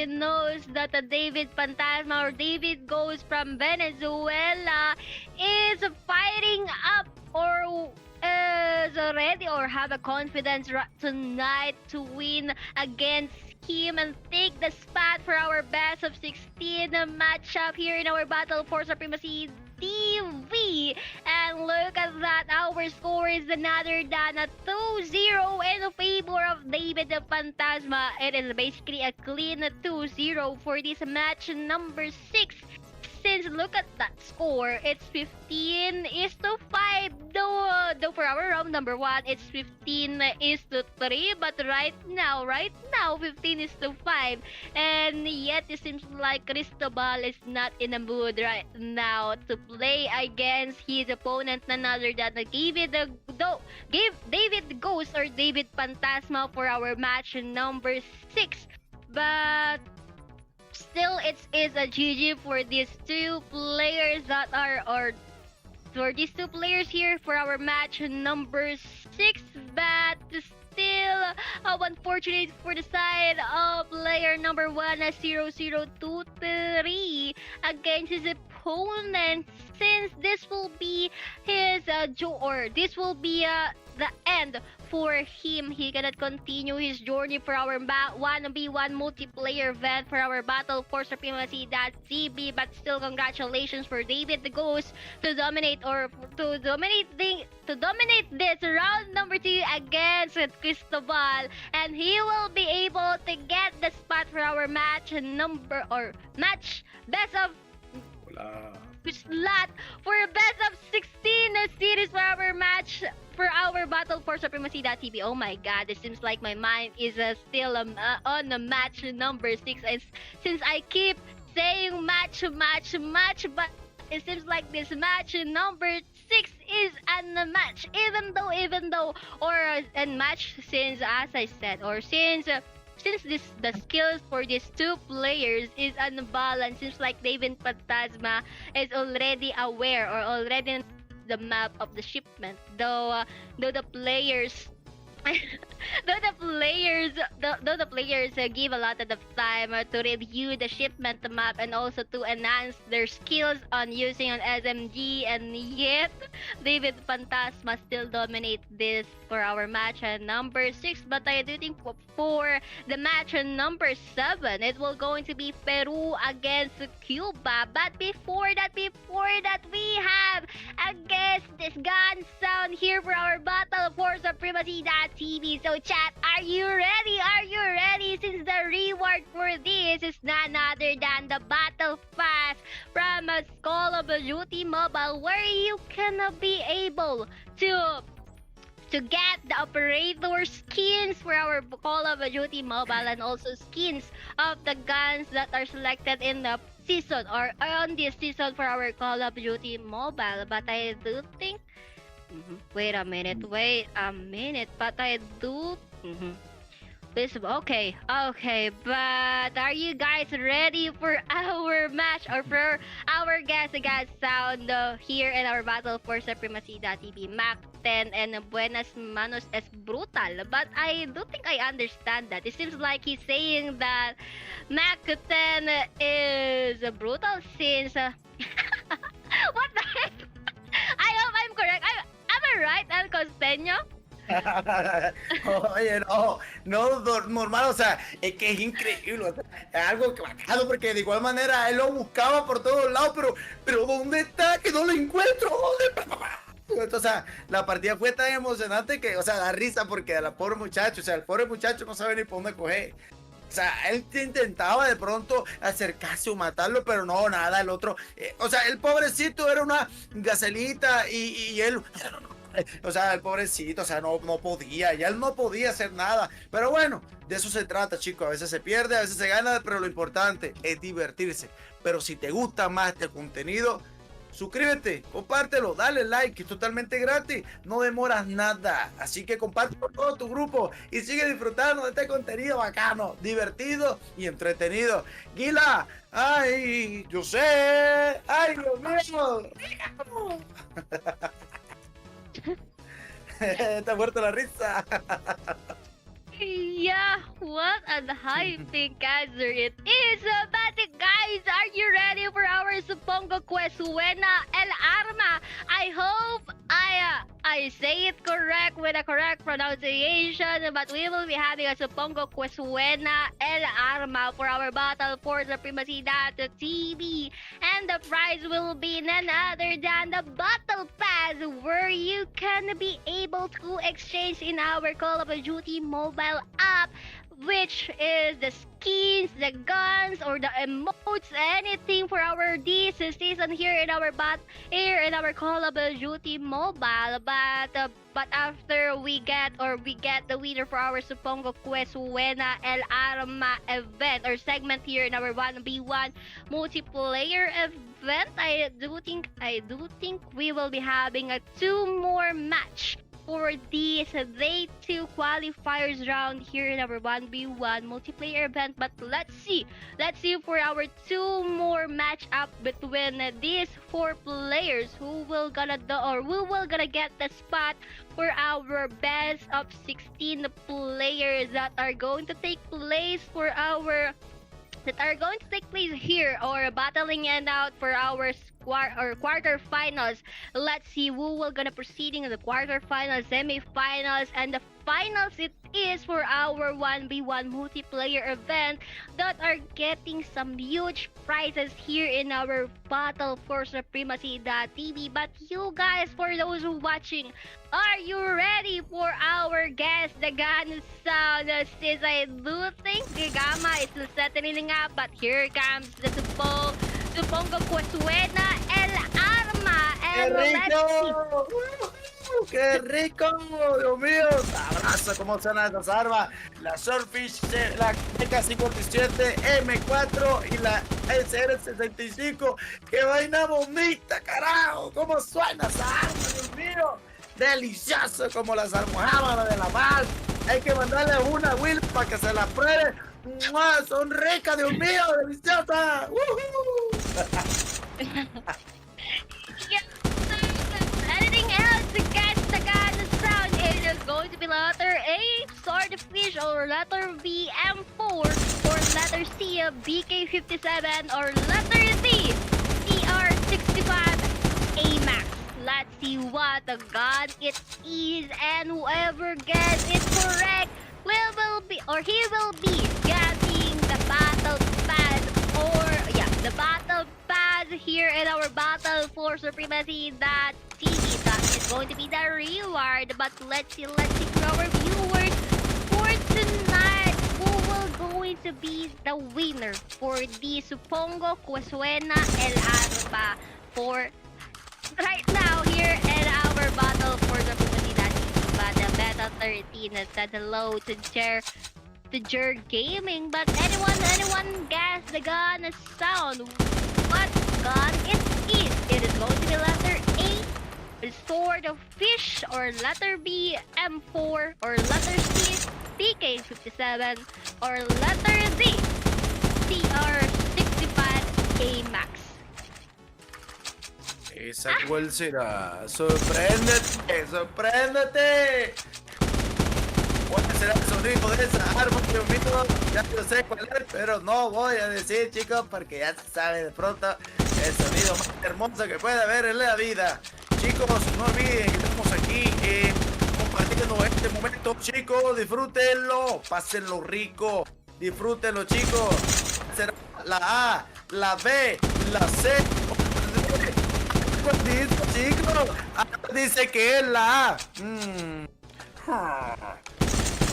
that the Davidfantasma or David Goes from Venezuela is fighting up or is ready or have a confidence tonight to win against him and take the spot for our best of 16 matchup here in our Battle for Supremacy TV. And look at that, our score is another than a 2-0 in favor of David the Fantasma. It is basically a clean 2-0 for this match number 6. Since look at that score, it's 15-5. Though for our round number 1, it's 15-3. But right now, 15-5. And yet it seems like Cristobal is not in the mood right now to play against his opponent, none other than David Ghost or Davidfantasma for our match number 6. But still, it is a GG for these two players that are, or for these two players here for our match number 6, but still unfortunate for the side of player number 1 as 0023 against his opponent, since this will be his this will be the end for him. He cannot continue his journey for our 1v1 multiplayer event for our Battle for Supremacy.TV. But still, congratulations for David the Ghost to dominate this round number 2 against Cristobal, and he will be able to get the spot for our match best of slot for best of 16 series for our match for our Battle for Supremacy.TV. Oh my god, it seems like my mind is still on the match number 6. Since I keep saying match, but it seems like this match number 6 is a match, even though, match, since, as I said, or since the skills for these two players is unbalanced. Seems like Davidfantasma is already aware or already the map of the shipment, though the players though the players give a lot of time to review the shipment map and also to enhance their skills on using an SMG, and yet Davidfantasma still dominate this for our match number 6. But I do think for the match number 7, it will going to be Peru against Cuba. But before that, we have against this gun sound here for our Battle for Supremacy.TV. So chat, are you ready? Since the reward for this is none other than the Battle Pass from Call of Duty Mobile, where you can be able to get the operator skins for our Call of Duty Mobile, and also skins of the guns that are selected in the season or on this season for our Call of Duty Mobile. But I do think wait a minute, but I do okay, but are you guys ready for our match or for our guest sound here in our Battle for Supremacy.TV? Mac 10 and Buenas Manos es brutal, but I do think I understand that. It seems like he's saying that Mac 10 is brutal since what the heck? I hope I'm correct. Am I right, El Costeño? Oye, no, normal, o sea, es que es increíble, o sea, es algo bacano, porque de igual manera él lo buscaba por todos lados, pero ¿dónde está? Que no lo encuentro, ¿dónde? O sea, la partida fue tan emocionante que, o sea, da risa porque el pobre muchacho no sabe ni por dónde coger. O sea, él intentaba de pronto acercarse o matarlo, pero no, nada, el otro, o sea, el pobrecito era una gacelita y él... O sea, el pobrecito, o sea, no podía, ya él no podía hacer nada. Pero bueno, de eso se trata, chicos. A veces se pierde, a veces se gana, pero lo importante es divertirse. Pero si te gusta más este contenido, suscríbete, compártelo, dale like, que es totalmente gratis, no demoras nada. Así que comparte con todo tu grupo y sigue disfrutando de este contenido bacano, divertido y entretenido. Guila, ay, yo sé, ay, Dios mío. Está muerto la risa. Yeah, what a hyping answer it is. But guys, are you ready for our Supongo que suena el arma? I hope I say it correct with a correct pronunciation, but we will be having a Supongo que suena el arma for our Battle for Supremacy.TV, and the prize will be none other than the Battle Pass, where you can be able to exchange in our Call of Duty mobile app, which is the skins, the guns, or the emotes, anything for our this season here in our Call of Duty mobile. But after we get the winner for our Supongo que suena el arma event or segment here in our 1v1 multiplayer event, I do think we will be having a 2 more match for this Day 2 Qualifiers round here in our 1v1 multiplayer event. But let's see for our two more matchup between these four players who will gonna get the spot for our best of 16 players that are going to take place here or battling it out for our quarterfinals. Let's see who will gonna proceeding in the quarterfinals, semifinals, and the finals. It is for our 1v1 multiplayer event that are getting some huge prizes here in our BattleForSupremacy.TV. But you guys, for those who watching, are you ready for our guest, the gun sound? Since I do think Gigama is settling up, but here comes the Supongo Cuesuena El Arma. And let's see. ¡Qué rico! ¡Dios mío! Abrazo, cómo suenan esas armas. La Swordfish, la MK57, M4 y la SR65. ¡Qué vaina bonita, carajo! ¿Cómo suena esa arma, Dios mío? Delicioso como las almohábanas de la mar. Hay que mandarle una a Will para que se la pruebe. ¡Mua! Son ricas, Dios mío, deliciosas. Anything else against the gun sound? It is going to be letter A, Swordfish, or letter B, M4, or letter C, BK57, or letter D, CR65 AMAX. Let's see what the gun it is, and whoever gets it correct he will be getting the battle pass, the battle pass here in our BattleForSupremacy.TV. That is going to be the reward. But let's see from our viewers for tonight who will going to be the winner for the Supongo Cuesuena El Arma for right now here in our BattleForSupremacy.TV. But the Beta 13 has said hello to Jer Gaming. But anyone guess the gun sound? What gun it is? It is going to be letter A, Sword of Fish, or letter B, M4, or letter C, PK57, or letter D, CR65 AMAX. ¿Esa cuál será? ¡Sorpréndete! ¿Cuál será el sonido de esa arma, Dios mío? Ya yo sé cuál es, pero no voy a decir, chicos, porque ya se sabe de pronto el sonido más hermoso que puede haber en la vida. Chicos, no olviden que estamos aquí compartiendo este momento, chicos. Disfrútenlo, pásenlo rico, disfrútenlo, chicos. Será la A, la B, la C, chicos. Dice que es la A.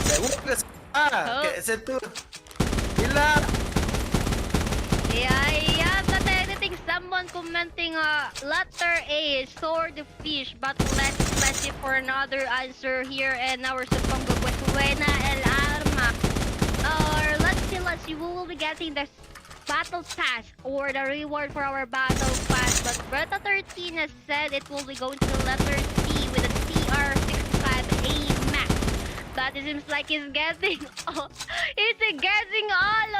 Seguro que es A, que ese es tú. Y la Yeah, but I think someone commenting letter A, Swordfish, but let's see for another answer here in our Supongo Cuesuena El Arma. Or let's see who will be getting the battle pass or the reward for our battle pass. But Beta 13 has said it will be going to letter C with a CR65A Max. That it seems like he's guessing all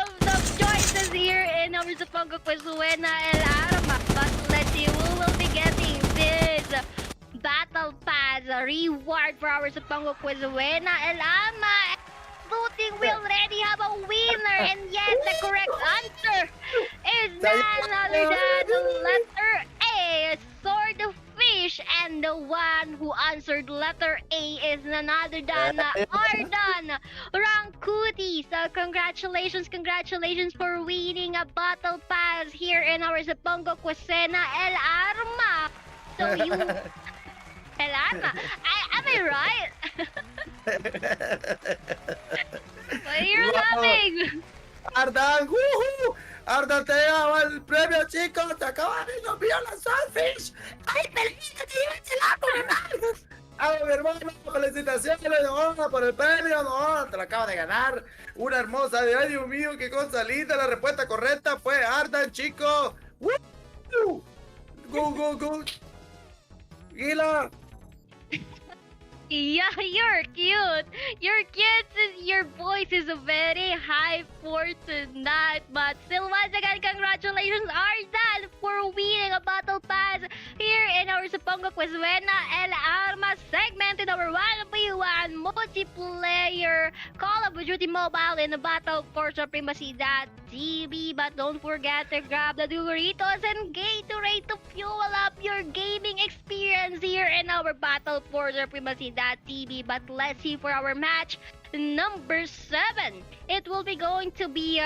of the choices here in our Supongo Cuesuena El Arma. But let's see who will be getting this battle pass reward for our Supongo Cuesuena El Arma. Do think we already have a winner, and yes, the correct answer is none other than letter A, Sword of Fish, and the one who answered letter A is none other than Ardan Rancuti. So congratulations for winning a battle pass here in our Supongo Cuesuena El Arma. So you El Arma, am I right? Why you're laughing? Ardan, Ardan te lleva el premio, chicos. Te acaba de nos vio la Swordfish. Ay, permítete, te llevas el arma, hermano. Mi hermano, felicitaciones, no, por el premio. No, te lo acaba de ganar. Una hermosa. Ay, Dios mío, qué cosa linda. La respuesta correcta fue Ardan, chicos. Go. Gila. Yeah, you're cute. You're cute. Your voice is very high for tonight. But still, once again, congratulations, Ardan, for winning a battle pass here in our Supongo Quizwena El Arma segment in our 1v1 multiplayer Call of Duty Mobile in the BattleForSupremacy.TV. But don't forget to grab the Doritos and Gatorade to fuel up your gaming experience here in our BattleForSupremacy.TV. But let's see for our match number 7. It will be going to be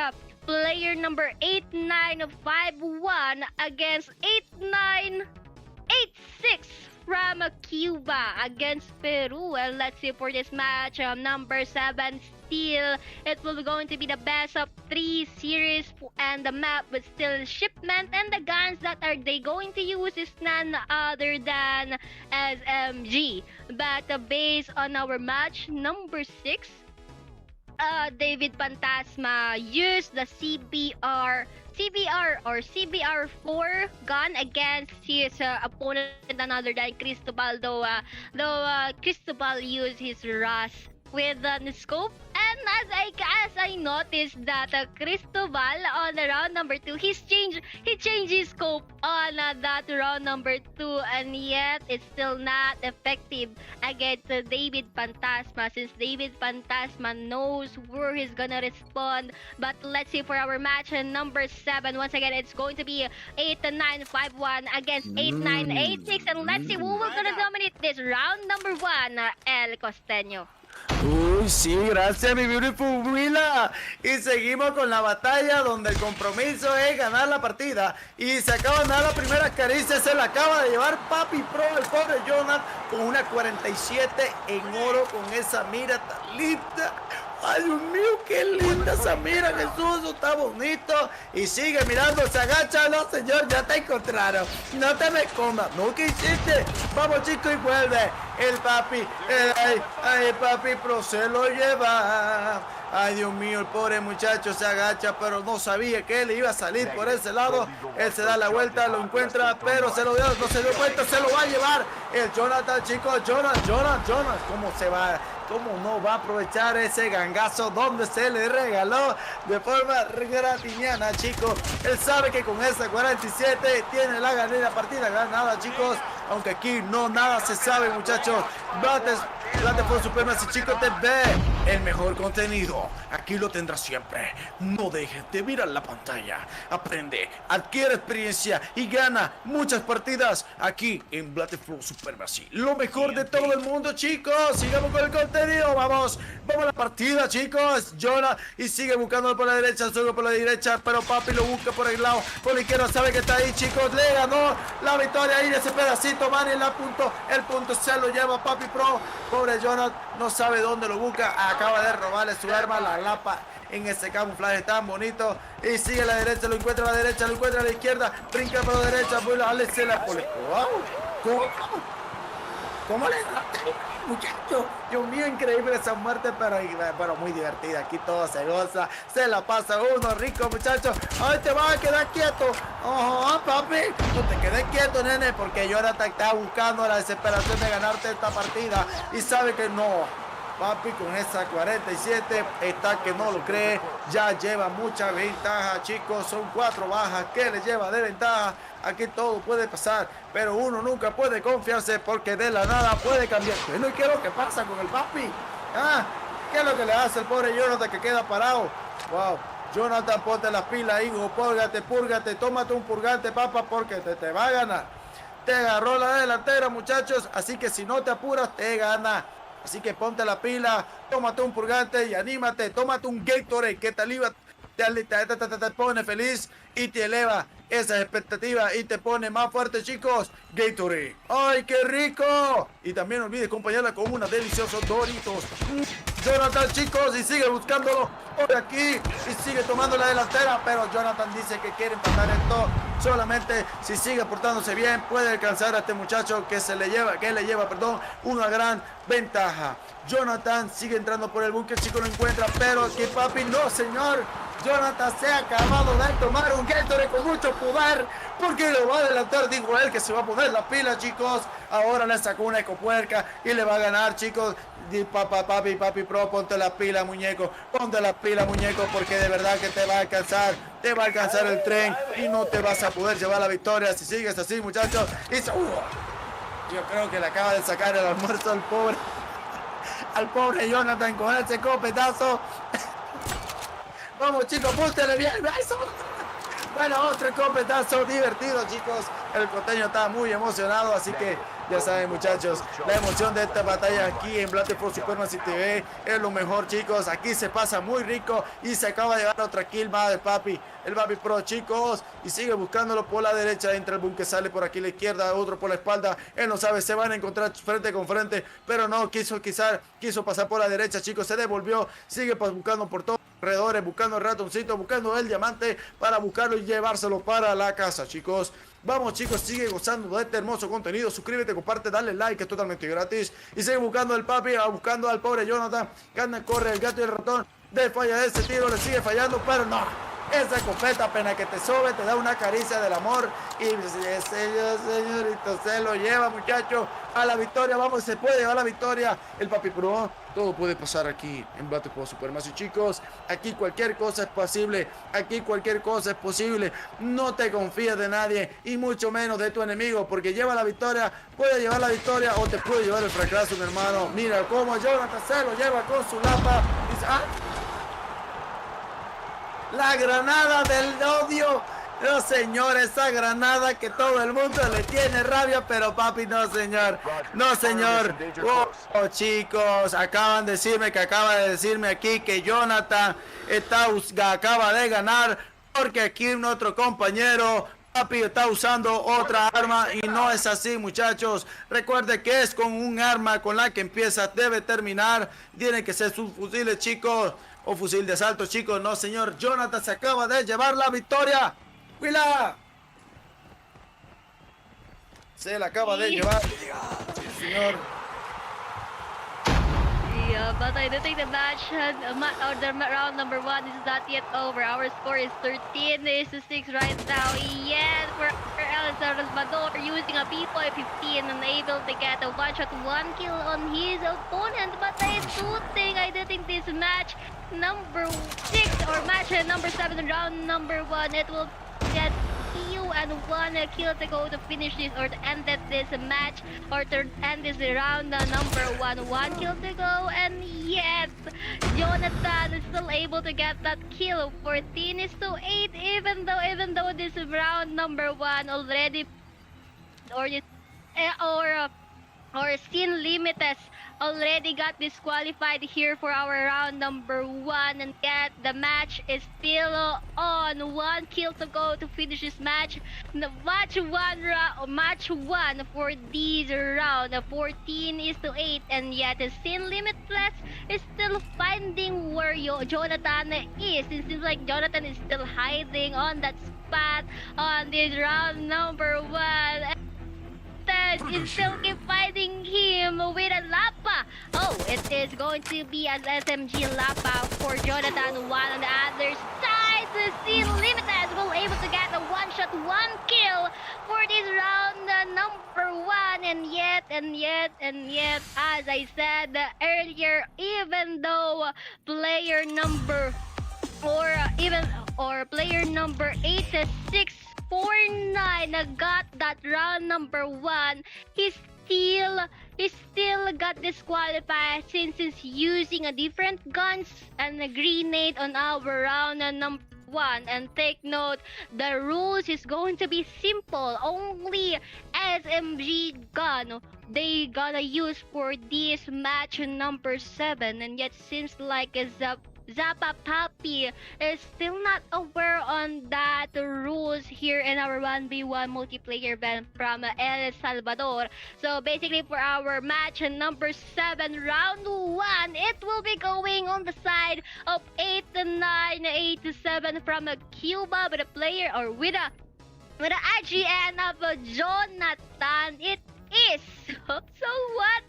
player number 8951 against 8986 from Cuba against Peru. And let's see for this match, number 7 still. It will be going to be the best of 3 series, and the map with still shipment, and the guns that are they going to use is none other than SMG. But based on our match number 6, Davidfantasma used the CBR4 gun against his opponent, another than Cristobal, though Cristobal used his Ras with the scope. And as I noticed that Cristobal on the round number 2, he changed his scope on that round number 2, and yet it's still not effective against Davidfantasma, since Davidfantasma knows where he's gonna respond. But let's see for our match number 7. Once again, it's going to be 8951 against 8986, and let's see who will gonna dominate this round number 1, El Costeño. Uy, sí, gracias mi beautiful Willa. Y seguimos con la batalla donde el compromiso es ganar la partida. Y se acaba de dar la primera caricia, se la acaba de llevar Papi Pro, el pobre Yonathan, con una 47 en oro, con esa mira tan linda. Ay, Dios mío, qué linda esa mira, Jesús, eso está bonito. Y sigue mirando, se agacha, no señor, ya te encontraron. No te me comas, no, ¿qué hiciste? Vamos chicos, y vuelve el papi, ay, Papi Pro se lo lleva. Ay, Dios mío, el pobre muchacho se agacha, pero no sabía que él iba a salir por ese lado. Él se da la vuelta, lo encuentra, pero no se dio cuenta, se lo va a llevar el Yonathan, chicos. Jonas, ¿cómo se va? ¿Cómo no va a aprovechar ese gangazo donde se le regaló de forma gratiñana, chicos? Él sabe que con esa 47 tiene la partida ganada, chicos. Aunque aquí no nada se sabe, muchachos. BattleForSupremacy, chicos, TV, el mejor contenido. Aquí lo tendrás siempre. No dejes de mirar la pantalla. Aprende, adquiere experiencia y gana muchas partidas aquí en BattleForSupremacy. Lo mejor de todo el mundo, chicos. Sigamos con el contenido. Vamos a la partida, chicos. Jonah y sigue buscándolo por la derecha, solo por la derecha, pero Papi lo busca por el lado, por la izquierda, sabe que está ahí, chicos. Le ganó la victoria ahí de ese pedacito, man, y el punto se lo lleva Papi Pro. Pobre Jonathan, no sabe dónde lo busca. Acaba de robarle su arma, la lapa en ese camuflaje tan bonito. Y sigue a la derecha, lo encuentra a la derecha, lo encuentra a la izquierda, brinca por la derecha, se la pone. ¿Cómo le da? Muchacho, Dios mío, increíble esa muerte, pero muy divertida. Aquí todo se goza, se la pasa uno rico, muchachos. Ay, te vas a quedar quieto. Ajá, papi, no te quedes quieto, nene, porque Yonathan está buscando la desesperación de ganarte esta partida y sabe que no. Papi con esa 47 está que no lo cree, ya lleva mucha ventaja, chicos. Son 4 bajas que le lleva de ventaja. Aquí todo puede pasar, pero uno nunca puede confiarse porque de la nada puede cambiar. Bueno, ¿y qué es lo que pasa con el Papi? ¿Qué es lo que le hace el pobre Yonathan que queda parado? Wow, Yonathan, ponte las pilas, hijo, púrgate, tómate un purgante, papá, porque te va a ganar. Te agarró la delantera, muchachos, así que si no te apuras, te gana. Así que ponte la pila, tómate un purgante y anímate, tómate un Gatorade que te pone feliz y te eleva esas expectativas y te pone más fuerte, chicos. Gatorade, ¡ay, qué rico! Y también no olvides acompañarla con unos deliciosos Doritos. Yonathan, chicos, y sigue buscándolo por aquí y sigue tomando la delantera, pero Yonathan dice que quiere empatar esto. Solamente si sigue portándose bien puede alcanzar a este muchacho que le lleva una gran ventaja. Yonathan sigue entrando por el búnker, chico, lo encuentra, pero aquí Papi no, señor. Yonathan se ha acabado de tomar un Gatorade con mucho poder, porque lo va a adelantar, dijo él, que se va a poner la pila, chicos. Ahora le sacó una ecopuerca y le va a ganar, chicos. Papi Pro, ponte la pila, muñeco, ponte la pila, muñeco, porque de verdad que te va a alcanzar el tren y no te vas a poder llevar la victoria si sigues así, muchachos. Yo creo que le acaba de sacar el almuerzo al pobre Yonathan con ese copetazo. Vamos, chicos, póntele bien eso. Bueno, otro copetazo divertido, chicos. El costeño está muy emocionado, así que ya saben, muchachos, la emoción de esta batalla aquí en BattleForSupremacy.TV es lo mejor, chicos. Aquí se pasa muy rico y se acaba de llevar otra kill más de Papi, el Papi Pro, chicos. Y sigue buscándolo por la derecha, entra el boom que sale por aquí a la izquierda, otro por la espalda. Él no sabe, se van a encontrar frente con frente, pero no, quiso pasar por la derecha, chicos. Se devolvió, sigue buscando por todos alrededores, buscando el ratoncito, buscando el diamante para buscarlo y llevárselo para la casa, chicos. Vamos, chicos, sigue gozando de este hermoso contenido. Suscríbete, comparte, dale like, es totalmente gratis. Y sigue buscando al Papi, buscando al pobre Yonathan, que anda, corre el gato y el ratón. De falla ese tiro, le sigue fallando, pero no. Esa escopeta apenas que te sobe, te da una caricia del amor. Y señorito, se lo lleva, muchacho, a la victoria. Vamos, se puede llevar la victoria. El Papi Pro, todo puede pasar aquí en BattleForSupremacy, chicos. Aquí cualquier cosa es posible. Aquí cualquier cosa es posible. No te confíes de nadie y mucho menos de tu enemigo, porque lleva la victoria, puede llevar la victoria o te puede llevar el fracaso, mi hermano. Mira cómo Yonathan se lo lleva con su lapa. Dice, la granada del odio. No, señor, esa granada que todo el mundo le tiene rabia, pero Papi, no, señor. No, señor. Oh, chicos, acaba de decirme aquí que Yonathan acaba de ganar, porque aquí nuestro compañero Papi está usando otra arma y no es así, muchachos. Recuerde que es con un arma con la que empieza, debe terminar. Tiene que ser sus fusiles, chicos, o fusil de asalto, chicos. No, señor, Yonathan se acaba de llevar la victoria. ¡Willa! Se la acaba de llevar. Sí, señor. Yeah, but I do think the match or the round number 1 is not yet over. Our score is 13-6 right now. Yet for El Salvador using a P.15 and able to get a one-shot, one kill on his opponent. But I do think this match number 6 or match number 7, round number 1, it will get you and one kill to go to finish this or to end this match or to end this round number 1 kill to go. And yet Yonathan is still able to get that kill. 14-8, even though this round number 1 already or Sin Límites already got disqualified here for our round number 1, and yet the match is still on. 1 kill to go to finish this match. The match 1 for this round, 14-8, and yet Sin Limitless is still finding where Yonathan is. It seems like Yonathan is still hiding on that spot on this round number 1. Is still keep fighting him with a Lapa. Oh, it is going to be an SMG Lapa for Yonathan. One on the other side. The Sin Limited will able to get a one-shot, one kill for this round number 1. And yet, as I said earlier, even though player number player number 86 49 got that round number 1, he still got disqualified since he's using a different guns and a grenade on our round number 1. And take note, the rules is going to be simple. Only SMG gun they gonna use for this match number 7. And yet seems like Zappa Papi is still not aware on that rules here in our 1v1 multiplayer ban from El Salvador. So basically for our match number 7, round 1, it will be going on the side of 8-9, 8-7 from Cuba with a player or with a IGN of Yonathan. It is. So what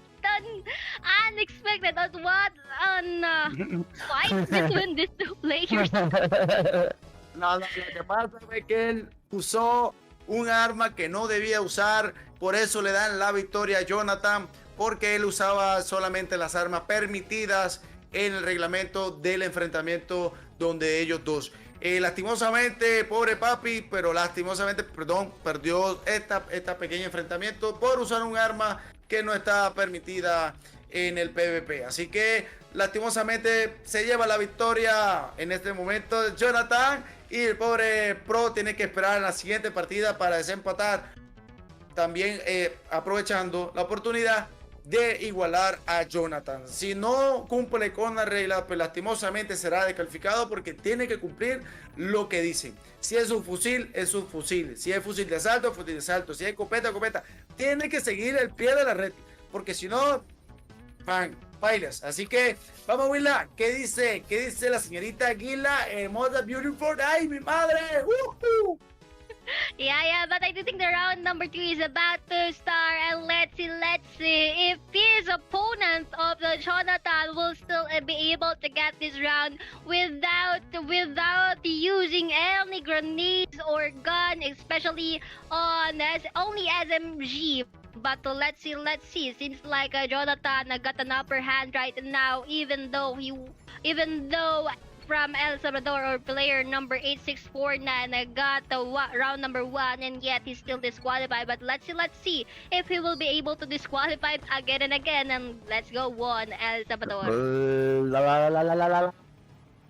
unexpected as what fight between these two players. No, lo que pasa fue que él usó un arma que no debía usar, por eso le dan la victoria a Yonathan, porque él usaba solamente las armas permitidas en el reglamento del enfrentamiento donde ellos dos. Lastimosamente, pobre papi, pero lastimosamente, perdón, perdió esta pequeña enfrentamiento por usar un arma que no está permitida en el PvP. Así que lastimosamente se lleva la victoria en este momento Yonathan, y el pobre Pro tiene que esperar a la siguiente partida para desempatar, también aprovechando la oportunidad de igualar a Yonathan. Si no cumple con la regla, pues lastimosamente será descalificado, porque tiene que cumplir lo que dicen. Si es un fusil, es un fusil. Si es fusil de asalto, fusil de asalto. Si es escopeta, escopeta. Tiene que seguir el pie de la red, porque si no, bailas. Así que vamos, Willa. ¿Qué dice la señorita Gila? Hermosa, beautiful. ¡Ay, mi madre! Yeah, but I do think the round number 2 is about to start, and let's see if his opponent of the Jonathan will still be able to get this round without using any grenades or gun, especially on only SMG. But let's see. Seems like Jonathan got an upper hand right now, even though from El Salvador, or player number 8649 got round number 1, and yet he's still disqualified. But let's see if he will be able to disqualify again and again. And let's go on, El Salvador.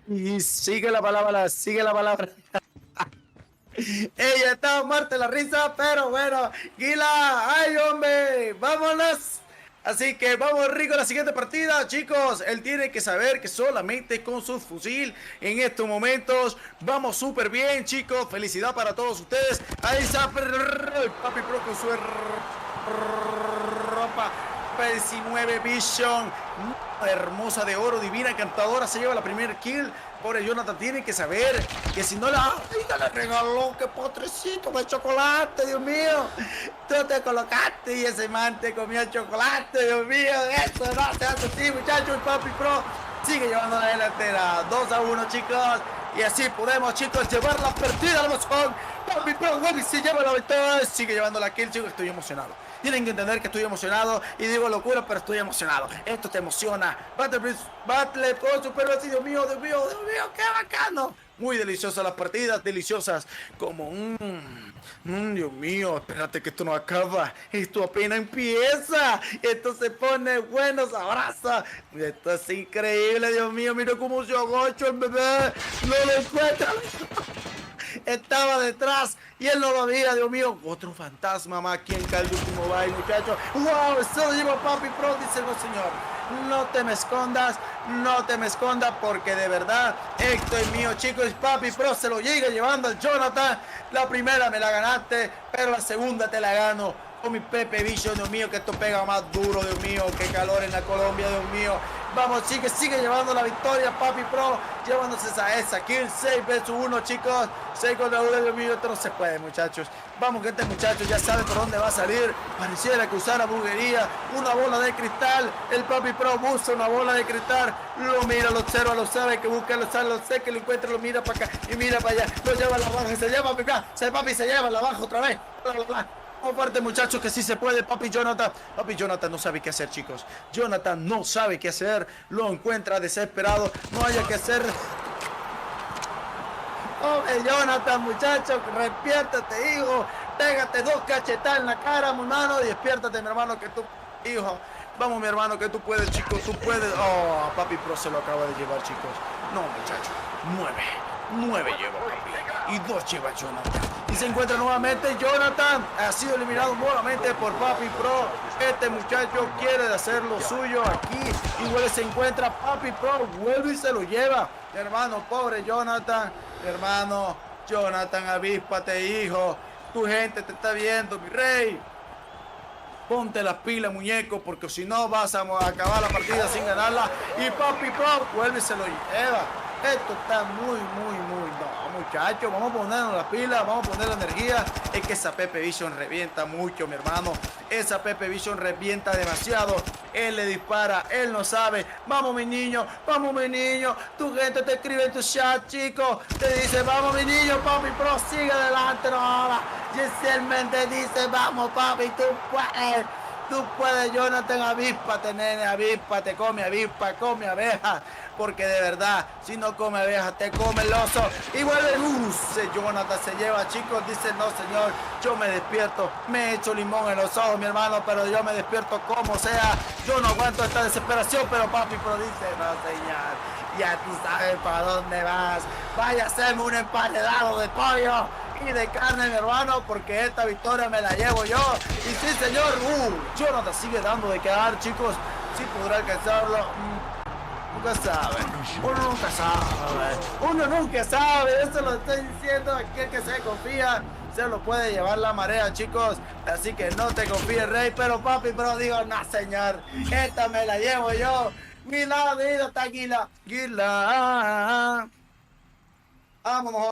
Y sigue la palabra. Ella estaba muerta la risa, pero bueno, Gila, ay hombre, vámonos. Así que vamos rico a la siguiente partida, chicos. Él tiene que saber que solamente con su fusil en estos momentos vamos súper bien, chicos. Felicidad para todos ustedes. Ahí está Papi Pro con su ropa 19 Vision, hermosa, de oro, divina, encantadora. Se lleva la primer kill. Pobre Yonathan tiene que saber que si no la... ¡Ay, le regaló! ¡Qué potrecito de chocolate, Dios mío! Tú te colocaste y ese man te comió el chocolate, Dios mío. Eso no se hace así, muchachos. El Papi Pro sigue llevando la delantera. 2-1, chicos. Y así podemos, chicos, llevar la partida al bosón. Papi Pro se lleva la victoria. Sigue llevando la kill, chicos. Estoy emocionado. Tienen que entender que estoy emocionado y digo locura, pero estoy emocionado. Esto te emociona. BattleForSupremacy, Dios mío, qué bacano. Muy deliciosas las partidas, deliciosas como Dios mío, espérate que esto no acaba. Esto apenas empieza. Esto se pone bueno, sabroso. Esto es increíble, Dios mío. Mira cómo se agacha el bebé. No lo encuentra. Estaba detrás y él no lo veía, Dios mío. Otro fantasma más aquí en Call of Duty Mobile, muchachos. ¡Wow! Eso lo lleva Papi Pro, dice el señor. No te me escondas, porque de verdad esto es mío, chicos. Papi Pro se lo llega llevando al Jonathan. La primera me la ganaste, pero la segunda te la gano con mi Pepe Vision, Dios mío, que esto pega más duro, Dios mío. Qué calor en la Colombia, Dios mío. Vamos, sigue llevando la victoria, Papi Pro, llevándose esa kill. 6 vs 1, chicos. 6 contra 1, Dios mío. Esto no se puede, muchachos. Vamos, que este muchacho ya sabe por dónde va a salir. Pareciera que usara brujería. Una bola de cristal. El Papi Pro usa una bola de cristal. Lo mira, lo observa, lo sabe que busca, lo sabe, lo sé que lo encuentra, lo mira para acá y mira para allá. Lo lleva a la baja, se lleva para acá. Papi se lleva a la baja otra vez. Aparte, muchachos, que sí se puede. Papi Jonathan no sabe qué hacer, chicos. Jonathan no sabe qué hacer. Lo encuentra desesperado. No haya que hacer. Jonathan, muchachos, despiértate, hijo. Pégate 2 cachetadas en la cara, mi hermano. Y despiértate, mi hermano, que tú, hijo. Vamos, mi hermano, que tú puedes, chicos. Tú puedes. Oh, Papi Pro se lo acaba de llevar, chicos. No, muchachos. 9 lleva Papi. Y 2 lleva Jonathan. Y se encuentra nuevamente Yonathan. Ha sido eliminado nuevamente por Papi Pro. Este muchacho quiere hacer lo suyo aquí. Igual se encuentra Papi Pro. Vuelve y se lo lleva. Hermano, pobre Yonathan. Hermano, Yonathan, avíspate, hijo. Tu gente te está viendo, mi rey. Ponte las pilas, muñeco, porque si no vas a acabar la partida sin ganarla. Y Papi Pro vuelve y se lo lleva. Esto está muy. No, muchachos, vamos a ponernos las pilas, vamos a poner la energía. Es que esa Pepe Vision revienta mucho, mi hermano. esa Pepe Vision revienta demasiado. Él le dispara, él no sabe. Vamos mi niño, tu gente te escribe en tu chat, chicos, te dice vamos mi niño, papi pro, sigue adelante, no ahora. Giselle Méndez dice vamos papi, tú puedes, Jonathan, avíspate, nene, avíspate, come abeja, porque de verdad, si no come abeja, te come el oso. Y vuelve, Jonathan se lleva, chicos, dice, no señor, yo me despierto, me echo limón en los ojos, mi hermano, pero yo me despierto como sea, yo no aguanto esta desesperación, pero papi, pero dice, no señor, ya tú sabes para dónde vas, vaya a hacerme un emparedado de pollo y de carne, mi hermano, porque esta victoria me la llevo yo. Y sí, señor, Jonathan sigue dando de quedar, chicos. Sí podrá alcanzarlo. Nunca sabe. Uno nunca sabe. Eso lo estoy diciendo. Aquel que se confía se lo puede llevar la marea, chicos. Así que no te confíes, Rey. Pero papi, pero digo, no, señor. Esta me la llevo yo. Mi lado está Guila. Vámonos.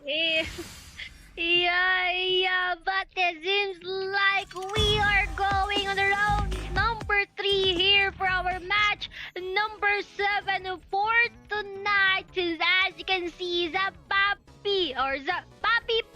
Yeah, but it seems like we are going on the round number 3 here for our match number 7 for tonight. As you can see, Zapapi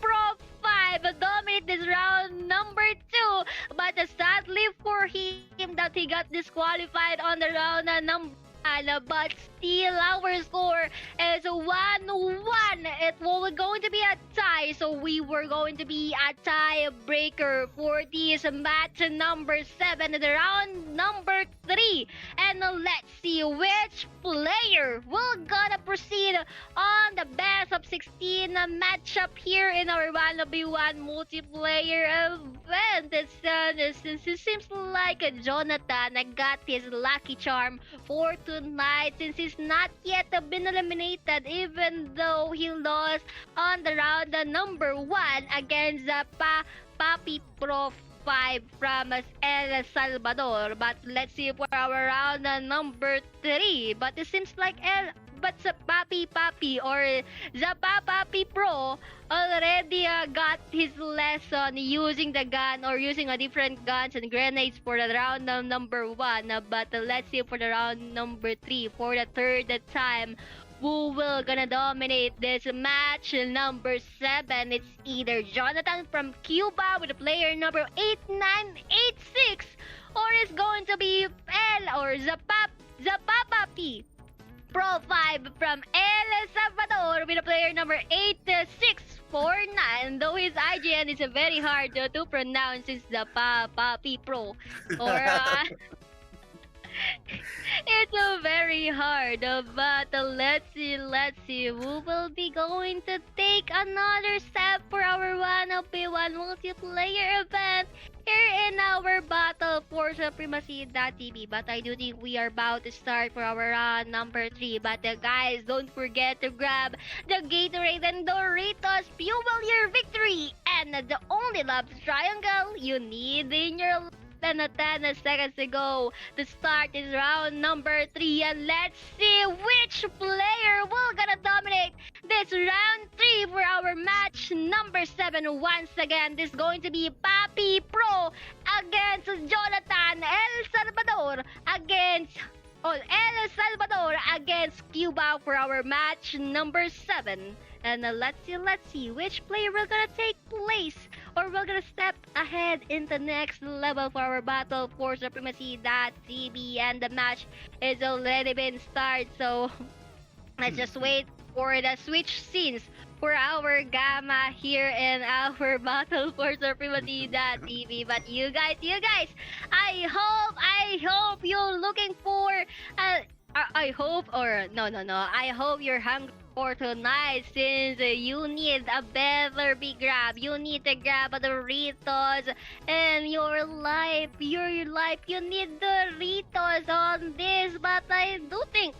Pro 5 dominate this round number 2, but sadly for him that he got disqualified on the round number 1, but still our score is 1-1. It was going to be a tie, so we were going to be a tiebreaker for this match number 7 in the round number 3. And let's see which player will gonna proceed on the best of 16 matchup here in our 1v1 multiplayer event. It seems like Jonathan got his lucky charm for tonight, since he's not yet been eliminated, even though he lost on the round number 1 against Papi Pro 5 from El Salvador. But let's see for our round number 3. But it seems like Papi or Papi Pro already got his lesson using the gun or using a different guns and grenades for the round number 1. But let's see for the round number 3 for the third time. Who will gonna dominate this match number 7? It's either Jonathan from Cuba with player number 8986, or it's going to be El or Zapapapi Pro 5 from El Salvador with a player number 8649. Though his IGN is very hard to pronounce, it's the Papi Pro. Or it's very hard, but let's see who will be going to take another step for our 1v1 multiplayer event here in our BattleForSupremacy.TV. But I do think we are about to start for our round number 3. But guys, don't forget to grab the Gatorade and Doritos, fuel your victory, and the only love triangle you need in your life. 10 seconds to go to start this round number 3, and let's see which player will gonna dominate this round 3 for our match number 7. Once again, this is going to be Papi Pro against Jonathan El Salvador against Cuba for our match number 7. And let's see which player will gonna take place, or we're gonna step ahead in the next level for our BattleForSupremacy.TV. And the match is already been started, so let's just wait for the switch scenes for our Gamma here in our BattleForSupremacy.TV. But you guys, I hope you're looking for I hope you're hungry for tonight, since you need a better big grab. You need to grab the Doritos and your life, you need the Doritos on this. But I do think,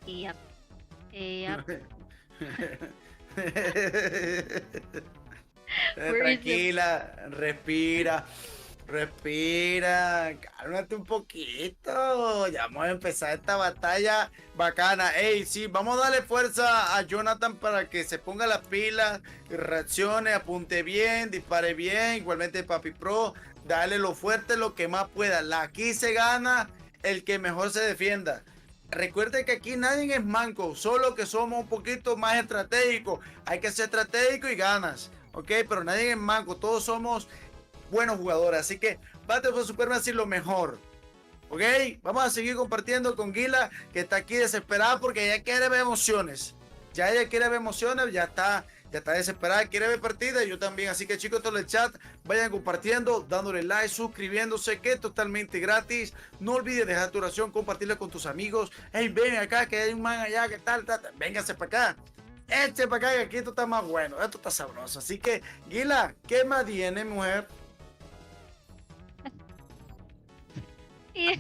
yep. Tranquila, respira. Respira, cálmate un poquito. Ya vamos a empezar esta batalla bacana. Ey, sí, vamos a darle fuerza a Jonathan para que se ponga las pilas, reaccione, apunte bien, dispare bien. Igualmente, Papi Pro, dale lo fuerte, lo que más pueda. Aquí se gana el que mejor se defienda. Recuerde que aquí nadie es manco, solo que somos un poquito más estratégicos. Hay que ser estratégico y ganas, ¿ok? Pero nadie es manco, todos somos buenos jugadores. Así que BattleForSupremacy lo mejor, ¿ok? Vamos a seguir compartiendo con Gila, que está aquí desesperada porque ella quiere ver emociones. Ya ella quiere ver emociones, ya está desesperada, quiere ver partida, yo también. Así que chicos, todo el chat, vayan compartiendo, dándole like, suscribiéndose, que es totalmente gratis. No olvides dejar tu oración, compartirla con tus amigos. Hey, ven acá, que hay un man allá, que tal. Véngase para acá. Eche para acá, que aquí esto está más bueno, esto está sabroso. Así que, Gila, ¿qué más tiene, mujer? Yeah.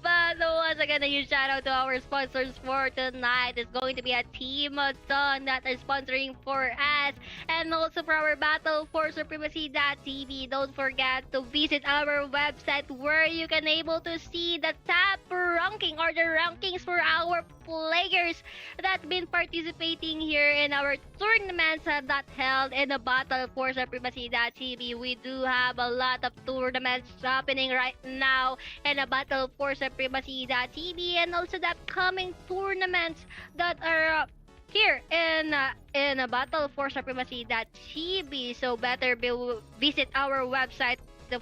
But once again, a huge shout out to our sponsors for tonight. It's going to be a team of Sun that are sponsoring for us, and also for our BattleForSupremacy.TV. Don't forget to visit our website where you can able to see the top ranking or the rankings for our players that been participating here in our tournaments that held in the BattleForSupremacy.TV. We do have a lot of tournaments happening right now in the BattleForSupremacy.TV, and also the upcoming tournaments that are here in BattleForSupremacy.TV. So better visit our website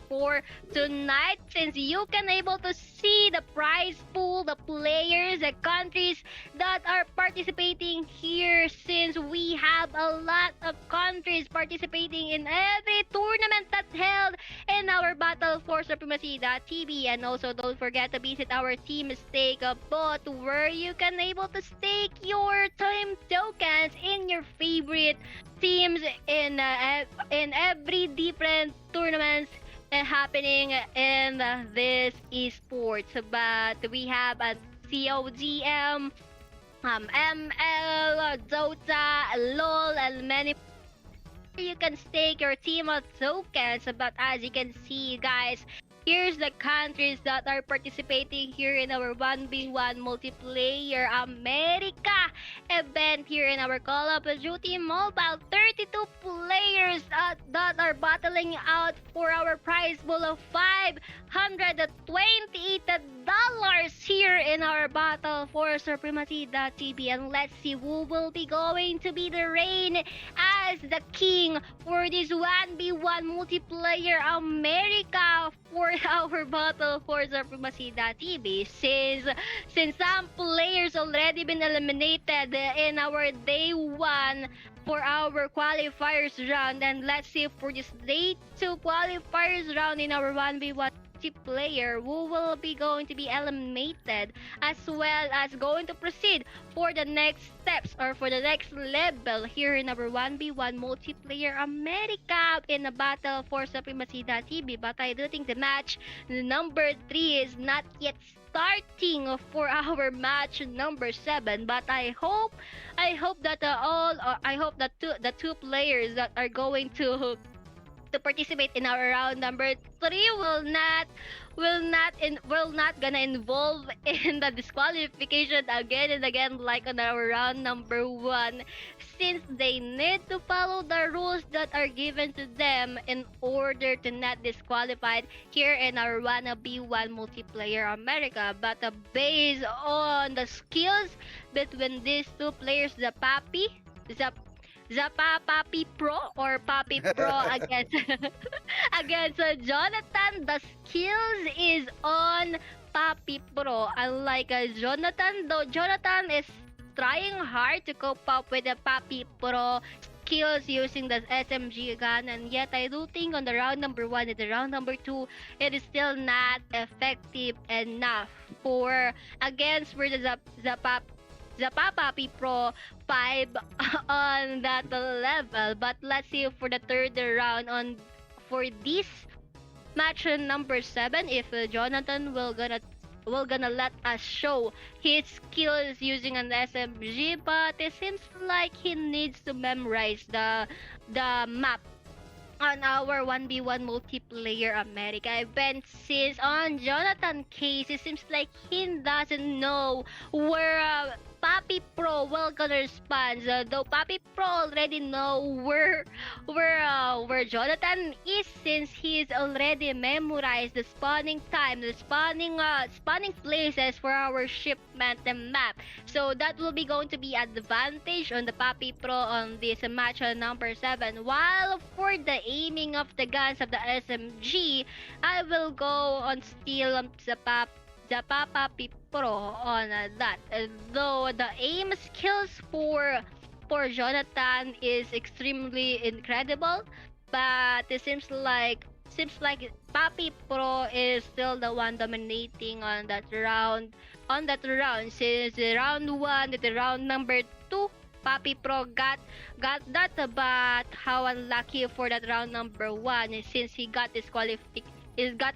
for tonight, since you can able to see the prize pool, the players, the countries that are participating here, since we have a lot of countries participating in every tournament that held in our BattleForSupremacy.TV. And also don't forget to visit our team stake bot, where you can able to stake your time tokens in your favorite teams in every different tournaments happening in this esports. But we have a COGM, ML, Dota, LOL, and many. You can stake your team of tokens. But as you can see, guys, here's the countries that are participating here in our 1v1 multiplayer America event here in our Call of Duty Mobile. 32 players that are battling out for our prize pool of $528 here in our BattleForSupremacy.TV. And let's see who will be going to be the reign as the king for this 1v1 multiplayer America for our BattleForSupremacy.TV, since some players already been eliminated in our day one for our qualifiers round. And let's see for this day 2 qualifiers round in our 1v1 multiplayer who will be going to be eliminated, as well as going to proceed for the next steps or for the next level here in our 1v1 multiplayer America in the BattleForSupremacy.TV. But I do think the match number 3 is not yet starting for our match number 7. But I hope that the two players that are going to participate in our round number 3 will not gonna involve in the disqualification again and again like on our round number 1, since they need to follow the rules that are given to them in order to not disqualified here in our 1v1 multiplayer America. But based on the skills between these two players, the Papi Pro or Papi Pro against Jonathan, the skills is on Papi Pro. Unlike Jonathan, though Jonathan is trying hard to cope up with the Papi Pro skills using the SMG gun, and yet I do think on the round number 1 and the round number 2, it is still not effective enough for against for the Papi Pro 5 on that level. But let's see for the third round for this match number 7 if Jonathan will will gonna let us show his skills using an SMG, but it seems like he needs to memorize the map on our 1v1 multiplayer America event. Since on Jonathan case, it seems like he doesn't know where Papi Pro will gonna respond. Though Papi Pro already know where Jonathan is, since he's already memorized the spawning time, the spawning places for our shipment and map. So that will be going to be advantage on the Papi Pro on this match number 7. While for the aiming of the guns of the SMG, I will go on steal the Papi Pro on that. Though the aim skills for Jonathan is extremely incredible, but it seems like Papi Pro is still the one dominating on that round. Since round 1 to the round number 2, Papi Pro got that, but how unlucky for that round number 1, since he got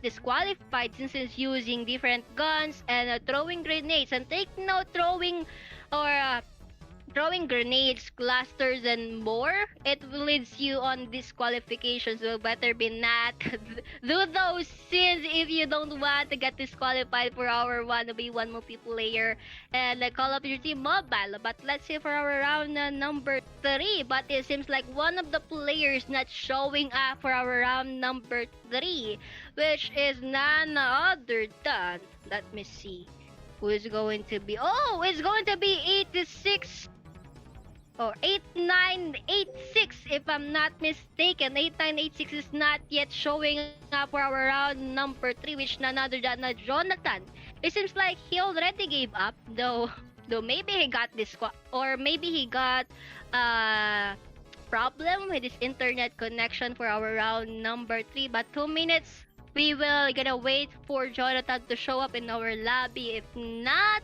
disqualified since he's using different guns and throwing grenades. And take note, throwing grenades, clusters, and more, it leads you on disqualification. So better be not do those sins if you don't want to get disqualified for our 1v1 multiplayer and Call of Duty Mobile. But let's see for our round number 3. But it seems like one of the players not showing up for our round number 3, which is none other than, let me see, who is going to be. Oh, it's going to be 86 or 8986 if I'm not mistaken. 8986 is not yet showing up for our round number 3, which none other than Jonathan. It seems like he already gave up, though maybe he got this, or maybe he got problem with his internet connection for our round number 3. But 2 minutes, we will gonna wait for Jonathan to show up in our lobby. If not,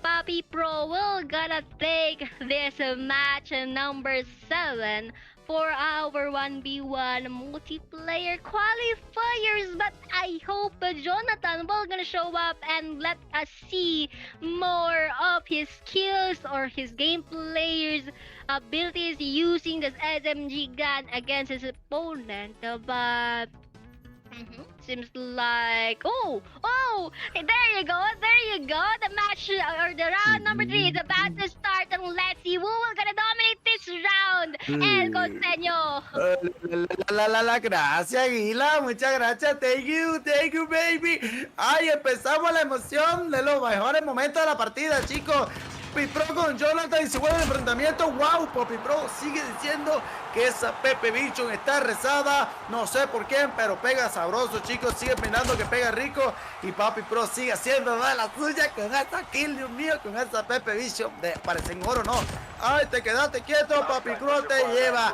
Papi Pro will gonna take this match number 7 for our 1v1 multiplayer qualifiers. But I hope Jonathan will gonna show up and let us see more of his skills or his gameplayers abilities using this SMG gun against his opponent. But seems like there you go. The match or the round number 3 is about to start, and let's see who will gonna dominate this round. El Costeño. Gracias, Aguila, muchas gracias, thank you, baby. Ay, empezamos la emoción de los mejores momentos de la partida, chicos. Papi Pro con Jonathan y se vuelve el enfrentamiento. Wow, Papi Pro sigue diciendo que esa Pepe Bichon está rezada. No sé por qué, pero pega sabroso, chicos. Sigue peinando que pega rico. Y Papi Pro sigue haciendo de la suya con esa kill, Dios mío, con esa Pepe Bichon. Parecen oro, ¿no? Ay, te quedaste quieto, Papi Pro te lleva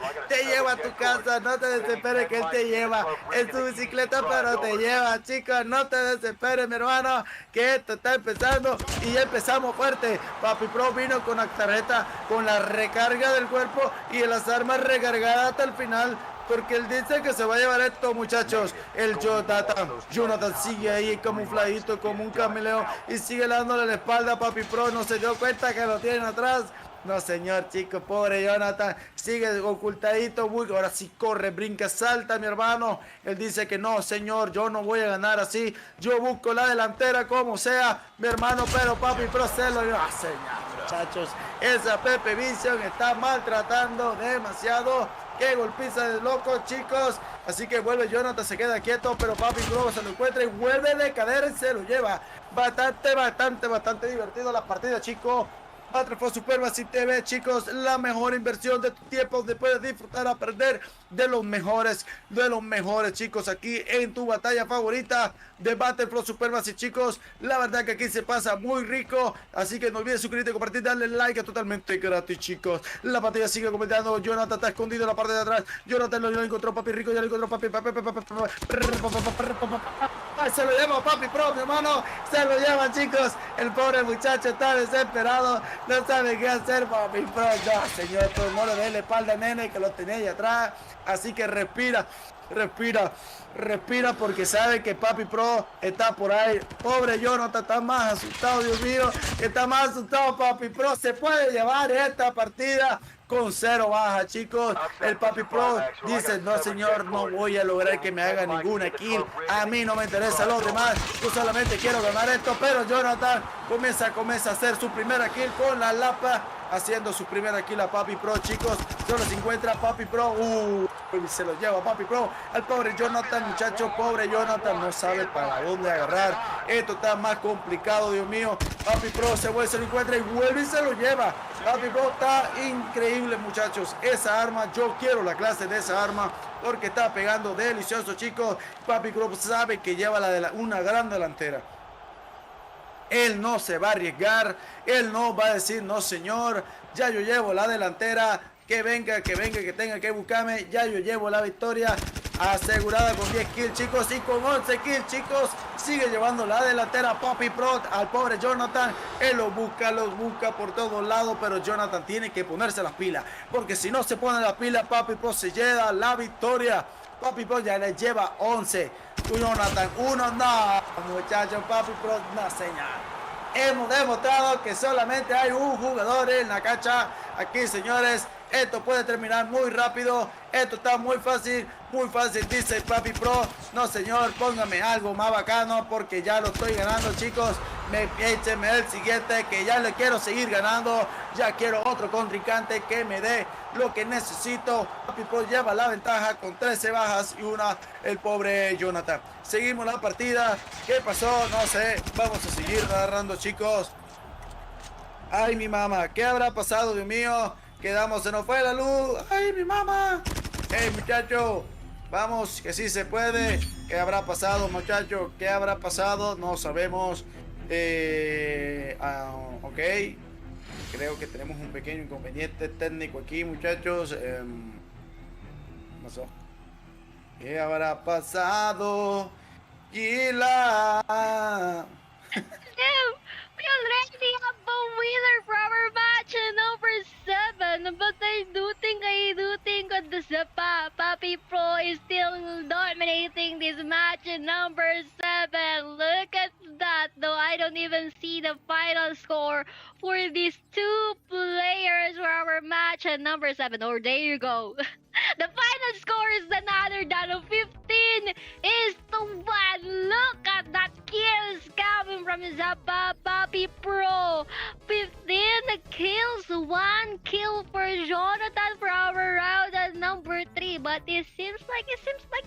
a tu casa. No te desesperes que él te lleva en su bicicleta, pero te lleva, chicos. No te desesperes, mi hermano, que esto está empezando y ya empezamos fuerte. Papi Pro vino con la tarjeta, con la recarga del cuerpo y las armas recargadas hasta el final, porque él dice que se va a llevar esto, muchachos. El Yonathan sigue ahí camufladito como un camaleón y sigue dándole la espalda a Papi Pro. No se dio cuenta que lo tienen atrás. No, señor, chicos, pobre Yonathan, sigue ocultadito, ahora sí corre, brinca, salta, mi hermano. Él dice que no, señor, yo no voy a ganar así, yo busco la delantera como sea, mi hermano, pero Papi Pro se lo dio. Ah, señor, muchachos, esa Pepe Vision está maltratando demasiado. Qué golpiza de loco, chicos. Así que vuelve Yonathan, se queda quieto, pero Papi Pro se lo encuentra y vuelve de caer y se lo lleva. Bastante divertido la partida, chicos. BattleForSupremacy.TV, chicos, la mejor inversión de tu tiempo, de puedes disfrutar, aprender de los mejores, chicos, aquí en tu batalla favorita de BattleForSupremacy, chicos. La verdad que aquí se pasa muy rico, así que no olvides suscribirte, compartir, darle like, es totalmente gratis, chicos. La batalla sigue comentando. Jonathan está escondido en la parte de atrás. Jonathan lo encontró, Papi Rico, ya lo encontró, Papi. Se lo lleva Papi Pro, mi hermano, se lo lleva, chicos. El pobre muchacho está desesperado, no sabe qué hacer, Papi Pro. No, señor, pues no le dé la espalda, nene, que lo tenía ahí atrás. Así que respira. respira porque sabe que Papi Pro está por ahí. Pobre Yonathan, está más asustado, Dios mío, está más asustado. Papi Pro se puede llevar esta partida con 0 bajas, chicos. El Papi Pro dice, no señor, no voy a lograr que me haga ninguna kill. A mí no me interesa los demás, yo solamente quiero ganar esto. Pero Yonathan comienza a hacer su primera kill con la lapa, haciendo su primera kill a Papi Pro, chicos. Solo se encuentra Papi Pro. Se lo lleva Papi Pro al pobre Yonathan, muchachos. Pobre Yonathan, no sabe para dónde agarrar. Esto está más complicado, Dios mío. Papi Pro se lo encuentra y vuelve y se lo lleva. Papi Pro está increíble, muchachos. Esa arma, yo quiero la clase de esa arma porque está pegando delicioso, chicos. Papi Pro sabe que lleva una gran delantera. Él no se va a arriesgar, él no va a decir, no señor, ya yo llevo la delantera, que venga, que tenga que buscarme, ya yo llevo la victoria asegurada con 10 kills, chicos, y con 11 kills, chicos, sigue llevando la delantera Papi Pro al pobre Yonathan. Él los busca por todos lados, pero Yonathan tiene que ponerse las pilas, porque si no se pone las pilas, Papi Pro se lleva la victoria. Papi Pro ya le lleva 11. Yonathan, 1, no, muchachos, Papi Pro, no señal. Hemos demostrado que solamente hay un jugador en la cancha. Aquí, señores, esto puede terminar muy rápido. Esto está muy fácil, dice Papi Pro. No, señor, póngame algo más bacano porque ya lo estoy ganando, chicos. Écheme el siguiente que ya le quiero seguir ganando. Ya quiero otro contrincante que me dé lo que necesito. Papi Pro lleva la ventaja con 13 bajas y una el pobre Yonathan. Seguimos la partida. ¿Qué pasó? No sé. Vamos a seguir narrando, chicos. Ay, mi mamá. ¿Qué habrá pasado, Dios mío? Quedamos, se nos fue la luz. Ay, mi mamá. Hey, muchachos. Vamos, que sí se puede. ¿Qué habrá pasado, muchachos? ¿Qué habrá pasado? No sabemos. Ok. Creo que tenemos un pequeño inconveniente técnico aquí, muchachos. ¿Qué pasó? ¿Qué habrá pasado? Gila. We already have a winner for our match number 7, but I do think that the Papi Pro is still dominating this match number 7. Look at that, though I don't even see the final score for these two players for our match number 7. Or there you go. The final score is another than 15 is to 1. Look at that kills coming from Zappa Papi Pro. 15 kills, 1 kill for Yonathan for our round at number 3. But it seems like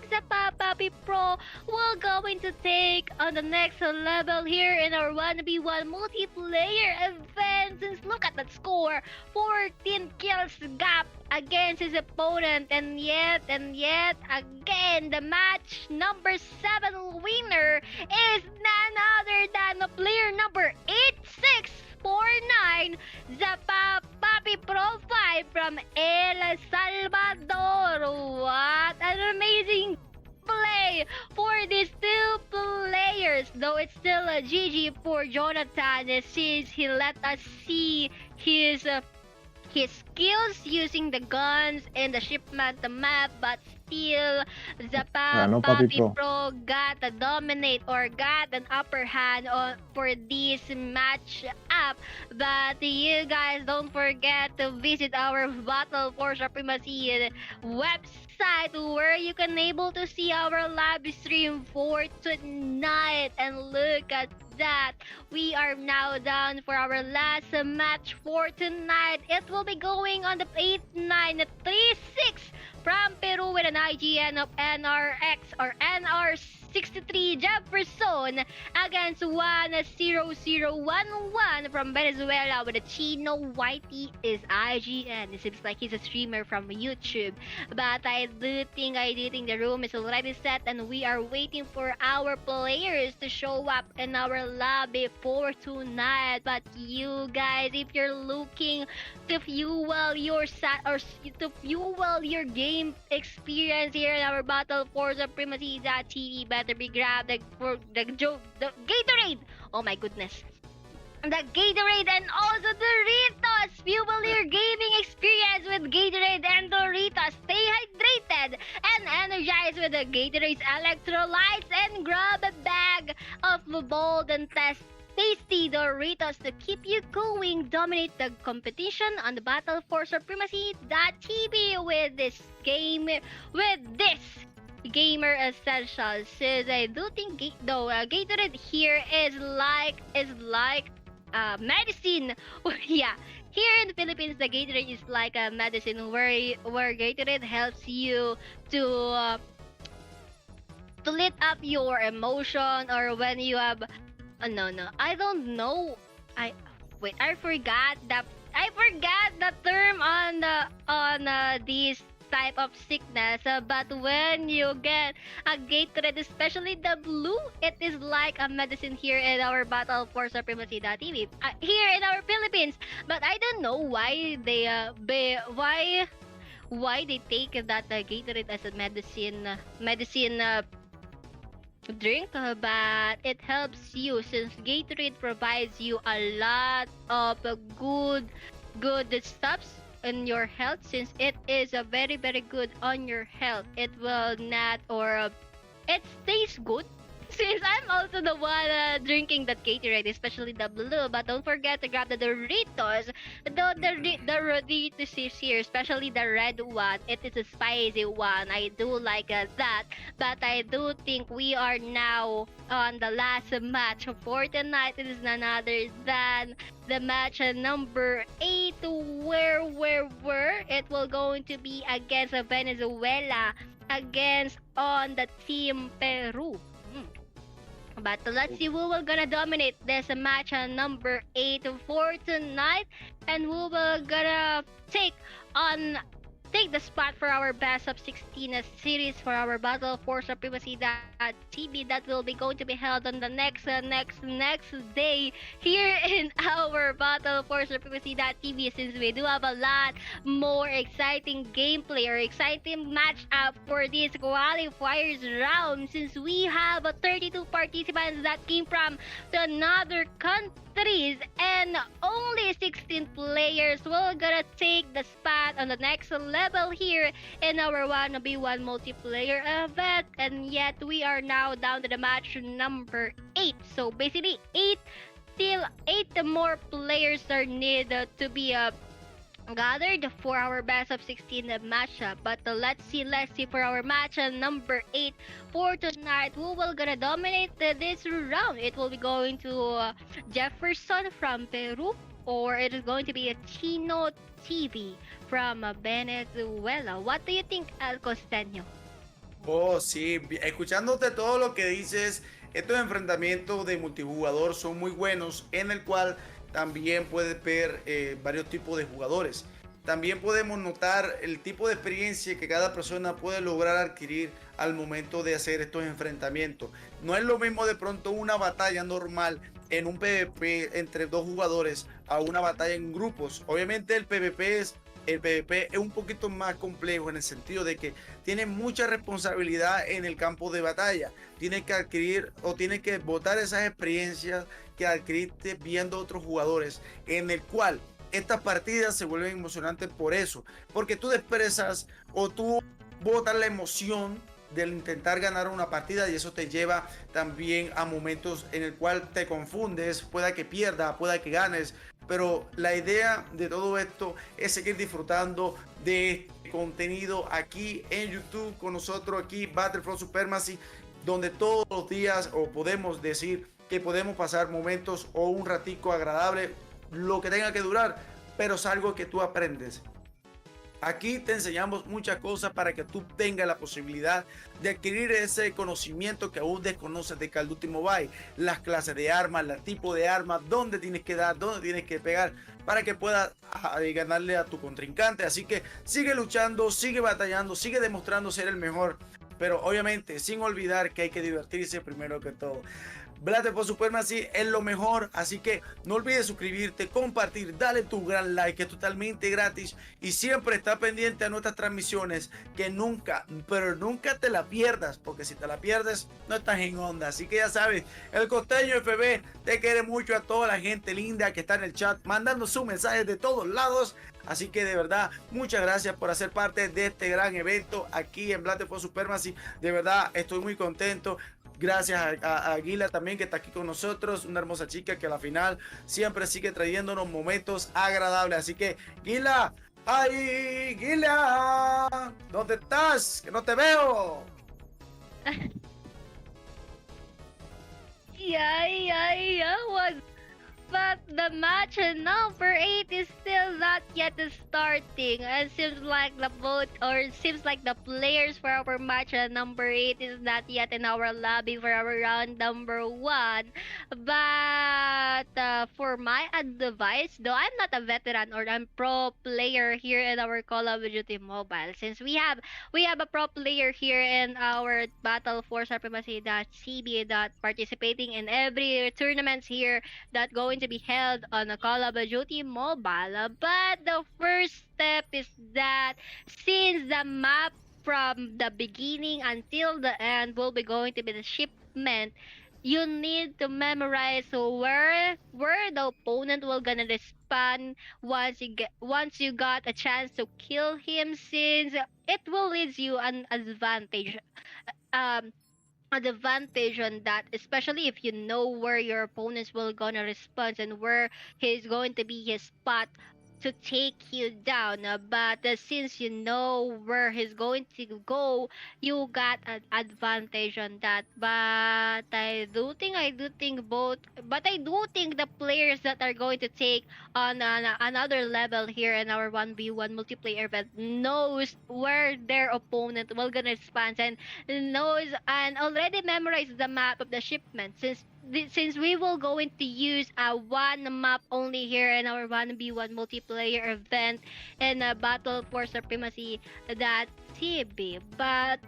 Zappa Papi Pro will going to take on the next level here in our 1v1 multiplayer event. Since look at that score, 14 kills gap against his opponent, and yet again the match number 7 winner is none other than player number 8649 Zappa Papi Pro 5 from El Salvador. What an amazing play for these two players, though it's still a GG for Yonathan since he let us see his skills using the guns and the shipment map, but still Zappa Papi Pro got a dominate or got an upper hand for this match up. But you guys don't forget to visit our Battle for Supremacy website where you can able to see our live stream for tonight. And look at that, we are now down for our last match for tonight. It will be going on the 8936 from Peru with an IGN of NRX or NR63 Jefferson against 10011 from Venezuela with a ChinoYT is IGN. It seems like he's a streamer from YouTube, but I do think the room is already set and we are waiting for our players to show up in our lobby for tonight. But you guys, if you're looking to fuel your game experience here in our BattleForSupremacy.TV, better be grab the Gatorade. Oh my goodness. The Gatorade and also Doritos. Fuel your gaming experience with Gatorade and Doritos. Stay hydrated and energized with the Gatorade's electrolytes and grab a bag of bold and tasty Doritos to keep you going. Dominate the competition on the BattleForSupremacy.TV with this gamer essentials. Since I do think Gatorade here is like medicine. Yeah, here in the Philippines, the Gatorade is like a medicine where Gatorade helps you to lit up your emotion, or when you have no, I don't know. I forgot the term on this type of sickness, but when you get a Gatorade, especially the blue, it is like a medicine here in our BattleForSupremacy.TV, here in our Philippines. But I don't know why they why they take that Gatorade as a medicine drink, but it helps you since Gatorade provides you a lot of good stuffs in your health. Since it is a very good on your health, it will not, or it stays good. Since I'm also the one drinking that Gatorade, especially the blue, but don't forget to grab the Doritos. The Doritos is here, especially the red one. It is a spicy one. I do like that, but I do think we are now on the last match for tonight. It is none other than the match number 8, where it will going to be against Venezuela, against on the team Peru. But let's see who will gonna dominate this match number 8 for tonight, and who will gonna take the spot for our best of 16 series for our BattleForSupremacy.TV that will be going to be held on the next day here in our BattleForSupremacy.TV, since we do have a lot more exciting gameplay or exciting matchup for this qualifiers round, since we have 32 participants that came from another countries, and only 16 players will gonna take the spot on the next level here in our 1v1 multiplayer event. And yet we are now down to the match number 8. So basically 8 more players are needed to be gathered for our best of 16 matchup. But let's see for our match number 8 for tonight, who will gonna dominate this round. It will be going to Jefferson from Peru, or it is going to be a ChinoTV from Venezuela. What do you think, El Costeño? Oh, sí, escuchándote todo lo que dices, estos enfrentamientos de multijugador son muy buenos, en el cual también puedes ver varios tipos de jugadores. También podemos notar el tipo de experiencia que cada persona puede lograr adquirir al momento de hacer estos enfrentamientos. No es lo mismo de pronto una batalla normal en un PvP entre dos jugadores a una batalla en grupos. Obviamente el PvP es un poquito más complejo, en el sentido de que tiene mucha responsabilidad en el campo de batalla. Tienes que adquirir o tienes que botar esas experiencias que adquiriste viendo otros jugadores, en el cual estas partidas se vuelven emocionantes por eso, porque tú te expresas o tú botas la emoción del intentar ganar una partida, y eso te lleva también a momentos en el cual te confundes, pueda que pierdas, pueda que ganes, pero la idea de todo esto es seguir disfrutando de este contenido aquí en YouTube con nosotros, aquí BattleForSupremacy, donde todos los días, o podemos decir que podemos pasar momentos o un ratico agradable, lo que tenga que durar, pero es algo que tú aprendes. Aquí te enseñamos muchas cosas para que tú tengas la posibilidad de adquirir ese conocimiento que aún desconoces de Call of Duty Mobile, las clases de armas, el tipo de armas, dónde tienes que dar, dónde tienes que pegar, para que puedas ganarle a tu contrincante. Así que sigue luchando, sigue batallando, sigue demostrando ser el mejor, pero obviamente sin olvidar que hay que divertirse primero que todo. BattleForSupremacy es lo mejor, así que no olvides suscribirte, compartir, dale tu gran like, que es totalmente gratis, y siempre está pendiente a nuestras transmisiones, que nunca, pero nunca te la pierdas, porque si te la pierdes no estás en onda. Así que ya sabes, el Costeño FB te quiere mucho, a toda la gente linda que está en el chat mandando sus mensajes de todos lados. Así que de verdad, muchas gracias por hacer parte de este gran evento aquí en BattleForSupremacy. De verdad, estoy muy contento. Gracias a Guila también, que está aquí con nosotros, una hermosa chica que a la final siempre sigue trayéndonos momentos agradables. Así que Guila, ¡ay, Guila! ¿Dónde estás? Que no te veo. Yeah, but the match number 8 is still not yet starting. It seems like the vote, or it seems like the players for our match number 8 is not yet in our lobby for our round number 1. But for my advice, though I'm not a veteran or I'm pro player here in our Call of Duty Mobile, since we have a pro player here in our BattleForSupremacy.TV that participating in every tournaments here that going to be held on a Call of Duty Mobile. But the first step is that since the map from the beginning until the end will be going to be the shipment, you need to memorize where the opponent will gonna respawn once you got a chance to kill him, since it will lead you an advantage. Advantage on that, especially if you know where your opponents will gonna respond and where he's going to be his spot to take you down. But since you know where he's going to go, you got an advantage on that. But I do think the players that are going to take on another level here in our 1v1 multiplayer event knows where their opponent will gonna respond, and knows and already memorized the map of the shipment, since we will going to use a one map only here in our 1v1 multiplayer event in a Battle for Supremacy that TB. But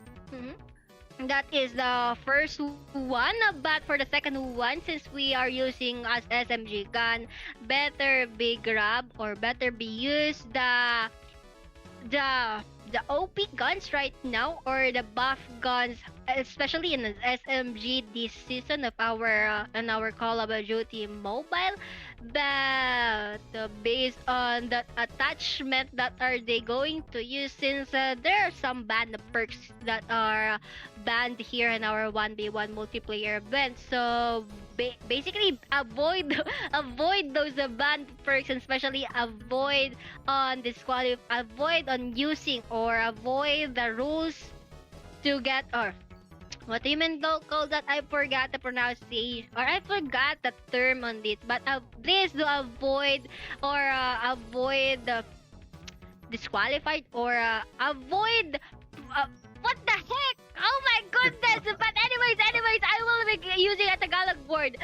that is the first one. But for the second one, since we are using as SMG gun, better be grab or better be use the OP guns right now, or the buff guns, especially in the SMG this season of our on our Call of Duty Mobile. But based on that attachment that are they going to use, since there are some banned perks that are banned here in our 1v1 multiplayer event, so basically avoid those banned perks, and especially avoid on using or avoid the rules to get, or what do you mean call that? I forgot the pronunciation, or I forgot the term on it. But please do avoid avoid the disqualified, or avoid what the heck? Oh my goodness! But anyways, I will be using a Tagalog word.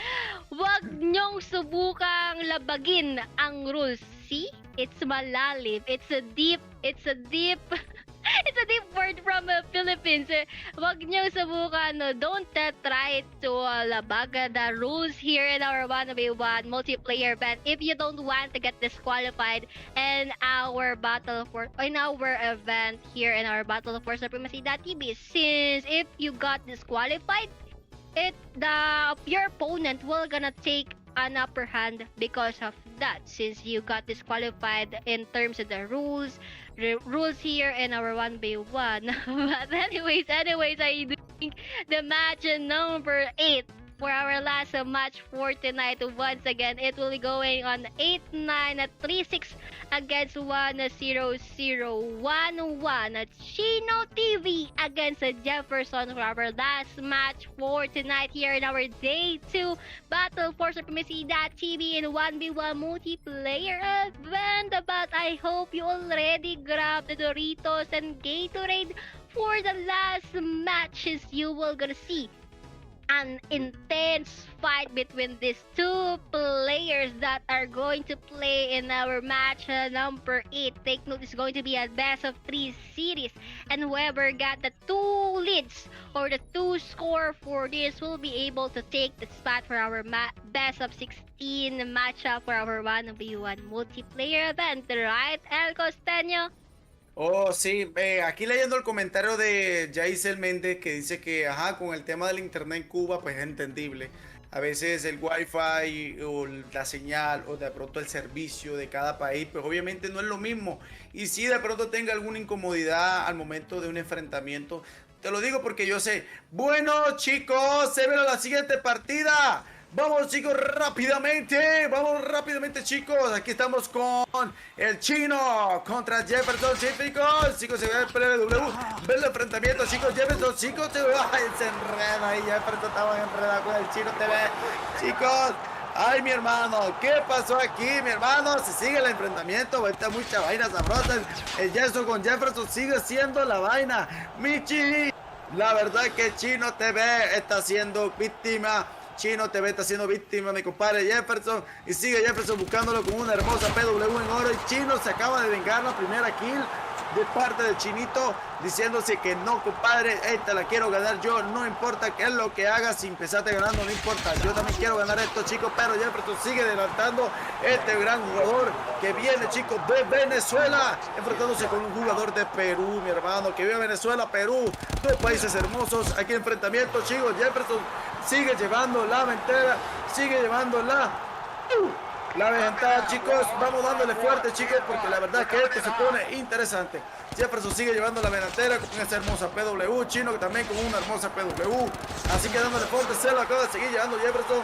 Wag nyong subukang labagin ang rules. See? It's malalim. It's a deep it's a deep word from the Philippines. Wag niyo subukan, no? Don't try to labag the rules here in our 1v1 multiplayer event if you don't want to get disqualified in our event here in our Battle for Supremacy.TV. Since if you got disqualified, your opponent will gonna take an upper hand because of that, since you got disqualified in terms of the rules here in our 1v1. But anyways, I do think the match number 8 for our last match for tonight, once again, it will be going on 8-9 at 3-6 against 1-0-0-1-1 at ChinoTV against Jefferson for our last match for tonight here in our day 2 Battle for Supremacy.TV in 1v1 multiplayer event. But I hope you already grabbed the Doritos and Gatorade for the last matches you will gonna see an intense fight between these two players that are going to play in our match number 8. Take note, it's going to be a best of 3 series, and whoever got the 2 leads or the 2 score for this will be able to take the spot for our best of 16 matchup for our 1v1 multiplayer event, right, El Costeño? Oh, sí, aquí leyendo el comentario de Jaisel Méndez que dice que, ajá, con el tema del internet en Cuba, pues es entendible. A veces el wifi o la señal o de pronto el servicio de cada país, pues obviamente no es lo mismo. Y si de pronto tenga alguna incomodidad al momento de un enfrentamiento, te lo digo porque yo sé. Bueno, chicos, se ve la siguiente partida. Vamos, chicos, rápidamente. Vamos rápidamente, chicos. Aquí estamos con el chino contra Jefferson, chicos. Chicos, se ve el PW. Ven el enfrentamiento, chicos. Jefferson, chicos. Ay, se enreda ahí. Jefferson estaba enredado con el ChinoTV. Chicos. Ay, mi hermano, ¿qué pasó aquí, mi hermano? Se sigue el enfrentamiento, está mucha vaina sabrosa. El Jefferson con Jefferson sigue siendo la vaina. Michi, la verdad que ChinoTV está siendo víctima. ChinoTV está siendo víctima, mi compadre Jefferson. Y sigue Jefferson buscándolo con una hermosa PW en oro. Y Chino se acaba de vengar la primera kill de parte del Chinito, diciéndose que no, compadre, esta la quiero ganar yo, no importa qué es lo que hagas, si empezaste ganando, no importa, yo también quiero ganar esto, chicos. Pero Jefferson sigue adelantando este gran jugador que viene, chicos, de Venezuela, enfrentándose con un jugador de Perú, mi hermano, que vive Venezuela, Perú, 2 países hermosos. Aquí enfrentamiento, chicos. Jefferson sigue llevando la ventaja, sigue llevando la ventaja, chicos. Vamos dándole fuerte, chicos, porque la verdad es que esto se pone interesante. Jefferson sigue llevando la delantera con esa hermosa PW. Chino también con una hermosa PW. Así que dándole fuerte, se lo acaba de seguir llevando Jefferson.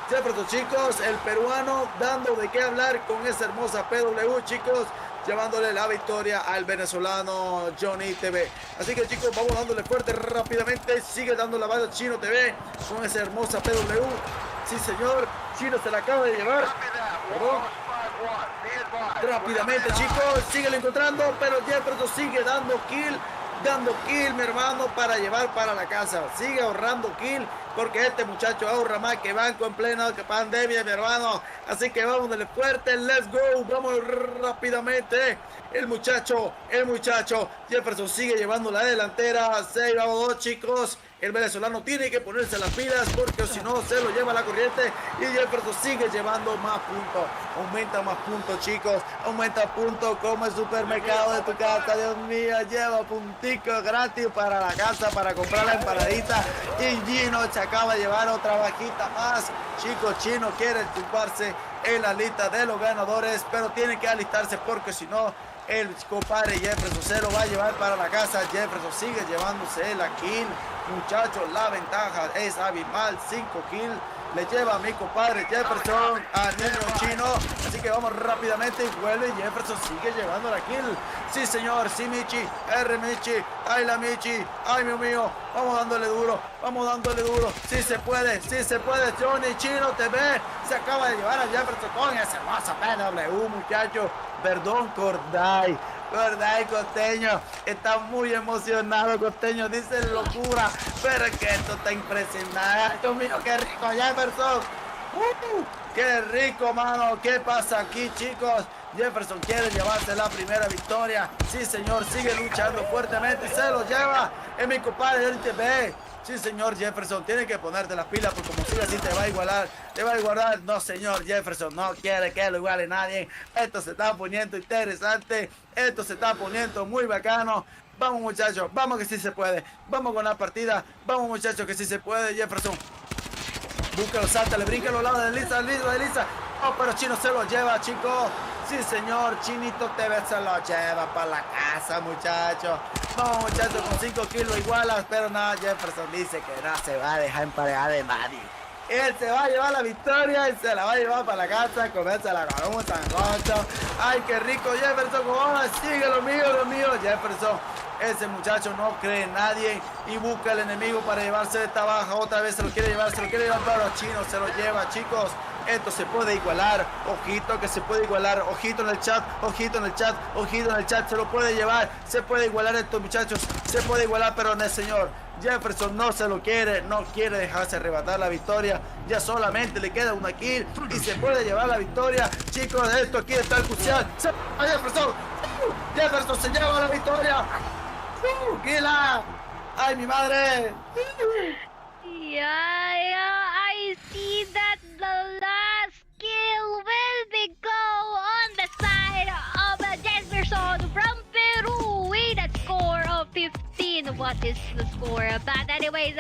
Jefferson, chicos, el peruano dando de qué hablar con esa hermosa PW, chicos, llevándole la victoria al venezolano ChinoTV. Así que, chicos, vamos dándole fuerte rápidamente. Sigue dando la bala ChinoTV con esa hermosa PW. Sí, señor. Chino se la acaba de llevar. Rápidamente, chicos. Síguelo encontrando, pero Jefferson sigue dando kill, mi hermano, para llevar para la casa. Sigue ahorrando kill, porque este muchacho ahorra más que banco en plena pandemia, mi hermano. Así que vamos dale fuerte, let's go. Vamos rápidamente. El muchacho, Jefferson sigue llevando la delantera. 6-2, chicos. El venezolano tiene que ponerse las pilas, porque si no se lo lleva la corriente. Y Jefferson sigue llevando más puntos. Aumenta más puntos, chicos. Aumenta puntos como el supermercado de tu casa. Dios mío, lleva punticos gratis para la casa, para comprar la empanadita. Y Gino se acaba de llevar otra vaquita más. Chicos, Chino quiere chuparse en la lista de los ganadores, pero tiene que alistarse, porque si no, el compadre Jefferson se lo va a llevar para la casa. Jefferson sigue llevándose la kill. Muchachos, la ventaja es abismal. 5 kills le lleva a mi compadre Jefferson al niño chino. Así que vamos rápidamente y vuelve. Jefferson sigue llevando la kill. Sí, señor. Sí, Michi. Michi. Ay, la Michi. Ay, mío. Vamos dándole duro. Sí se puede. Johnny ChinoTV se acaba de llevar a Jefferson con esa hermosa PW, muchachos. Perdón, Corday, Costeño, está muy emocionado, Costeño, dice locura, pero es que esto está impresionante. Dios mío, qué rico, Jefferson. Qué rico, mano. ¿Qué pasa aquí, chicos? Jefferson quiere llevarse la primera victoria. Sí, señor, sigue luchando fuertemente y se lo lleva. Es mi compadre del TV. Sí, señor Jefferson, tiene que ponerte las pilas, porque como sigue así te va a igualar. No, señor Jefferson, no quiere que lo iguale nadie. Esto se está poniendo interesante, esto se está poniendo muy bacano. Vamos, muchachos, vamos que sí se puede. Vamos con la partida, vamos, muchachos, que sí se puede. Jefferson, búscalo, sáltale, brinca a los lados de Lisa. Oh, pero Chino se lo lleva, chicos. Sí, señor, ChinoTV se lo lleva para la casa, muchachos. Vamos, muchachos, con 5 kilos igualas, pero nada, Jefferson dice que no se va a dejar emparejar de nadie. Él se va a llevar la victoria y se la va a llevar para la casa, comérsela con un sancocho. Ay, qué rico, Jefferson, como sigue lo mío, Jefferson. Ese muchacho no cree en nadie y busca al enemigo para llevarse esta baja. Otra vez se lo quiere llevar, pero Chino se lo lleva, chicos. Esto se puede igualar, ojito que se puede igualar, ojito en el chat, se lo puede llevar, se puede igualar esto, muchachos. se puede igualar, pero no, señor. Jefferson no se lo quiere, no quiere dejarse arrebatar la victoria. Ya solamente le queda una kill y se puede llevar la victoria. Chicos, esto aquí está el crucial. Jefferson, Jefferson se lleva la victoria. ¡Killa! ¡Ay, mi madre! Yeah, I see that the last kill will be go on the side of Jefferson from Peru with a score of 15. What is the score? But anyways,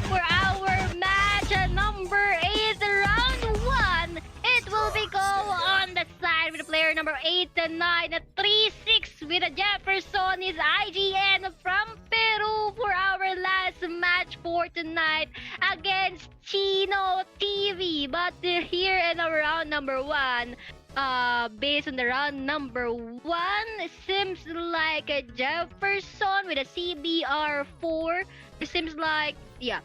for our match number 8, round 1, it will be go on the side with player number 8 and 9, 3-6 with a Jefferson is IGN from Peru for our last match for tonight against ChinoTV. But here in our round number 1, based on the round number 1, seems like a Jefferson with a CBR4. It seems like, yeah,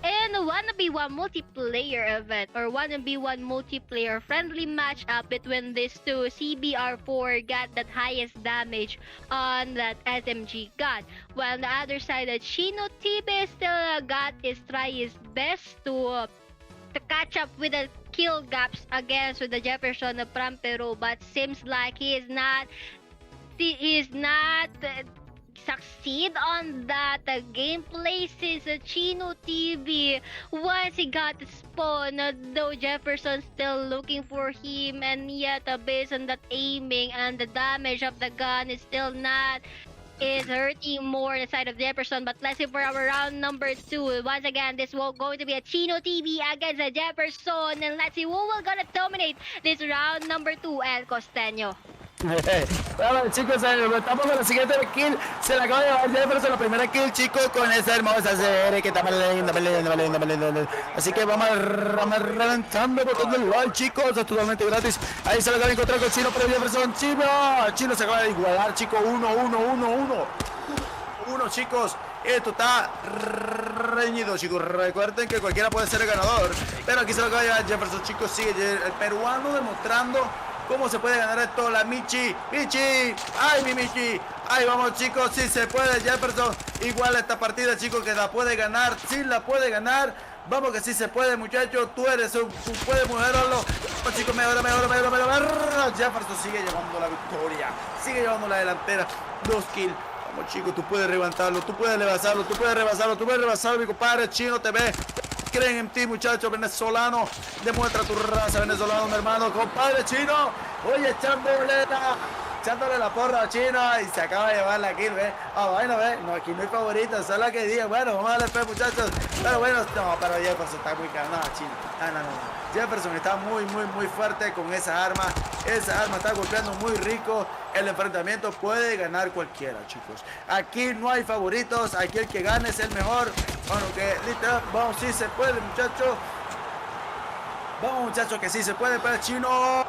and 1v1 multiplayer event or 1v1 multiplayer friendly matchup between these two. CBR4 got that highest damage on that SMG gun, while on the other side, ChinoTV still try his best to catch up with the kill gaps against with the Jefferson from Peru, but seems like he is not succeed on that gameplay since ChinoTV once he got spawn, though Jefferson still looking for him, and yet based on that aiming and the damage of the gun is hurting more the side of Jefferson. But let's see for our round number 2. Once again, this will going to be a ChinoTV against a Jefferson, and let's see who will gonna dominate this round number 2. El Costeño. Bueno, chicos, estamos con la siguiente kill. Se la acaba de llevar Jefferson, la primera kill, chicos, con esa hermosa serie que está más linda. Así que vamos reventando el botón del like, chicos, es totalmente gratis. Ahí se lo acaba de encontrar con Chino, pero Jefferson, Chino se acaba de igualar, chicos, 1, chicos. Esto está reñido, chicos. Recuerden que cualquiera puede ser el ganador, pero aquí se lo acaba de llevar Jefferson, chicos. Sigue el peruano demostrando cómo se puede ganar esto. La Michi, ay, mi Michi. Ahí vamos, chicos, sí se puede. Jefferson igual esta partida, chicos, que la puede ganar, sí la puede ganar. Vamos que sí se puede, muchachos. Tú puedes mejorarlo. Vamos, chicos, mejora. Jefferson sigue llevando la victoria, sigue llevando la delantera. 2 kills. Vamos, chicos, tú puedes levantarlo, tú puedes rebasarlo, mi compadre. ChinoTV creen en ti, muchachos. Venezolano, demuestra tu raza, venezolano, mi hermano, compadre Chino. Oye, echándole la porra a Chino y se acaba de llevar la kill, ¿ves? Bueno, ¿ves? No, aquí no hay favorita, solo la que diga. Bueno, vamos a darle fe, muchachos. Pero bueno, no, pero Jefferson está muy caro. No, Chino. No. Jefferson está muy fuerte con esa arma. Esa arma está golpeando muy rico. El enfrentamiento puede ganar cualquiera, chicos. Aquí no hay favoritos. Aquí el que gane es el mejor. Bueno, que literal, vamos, sí se puede, muchachos. Vamos, muchachos, que sí se puede para el Chino.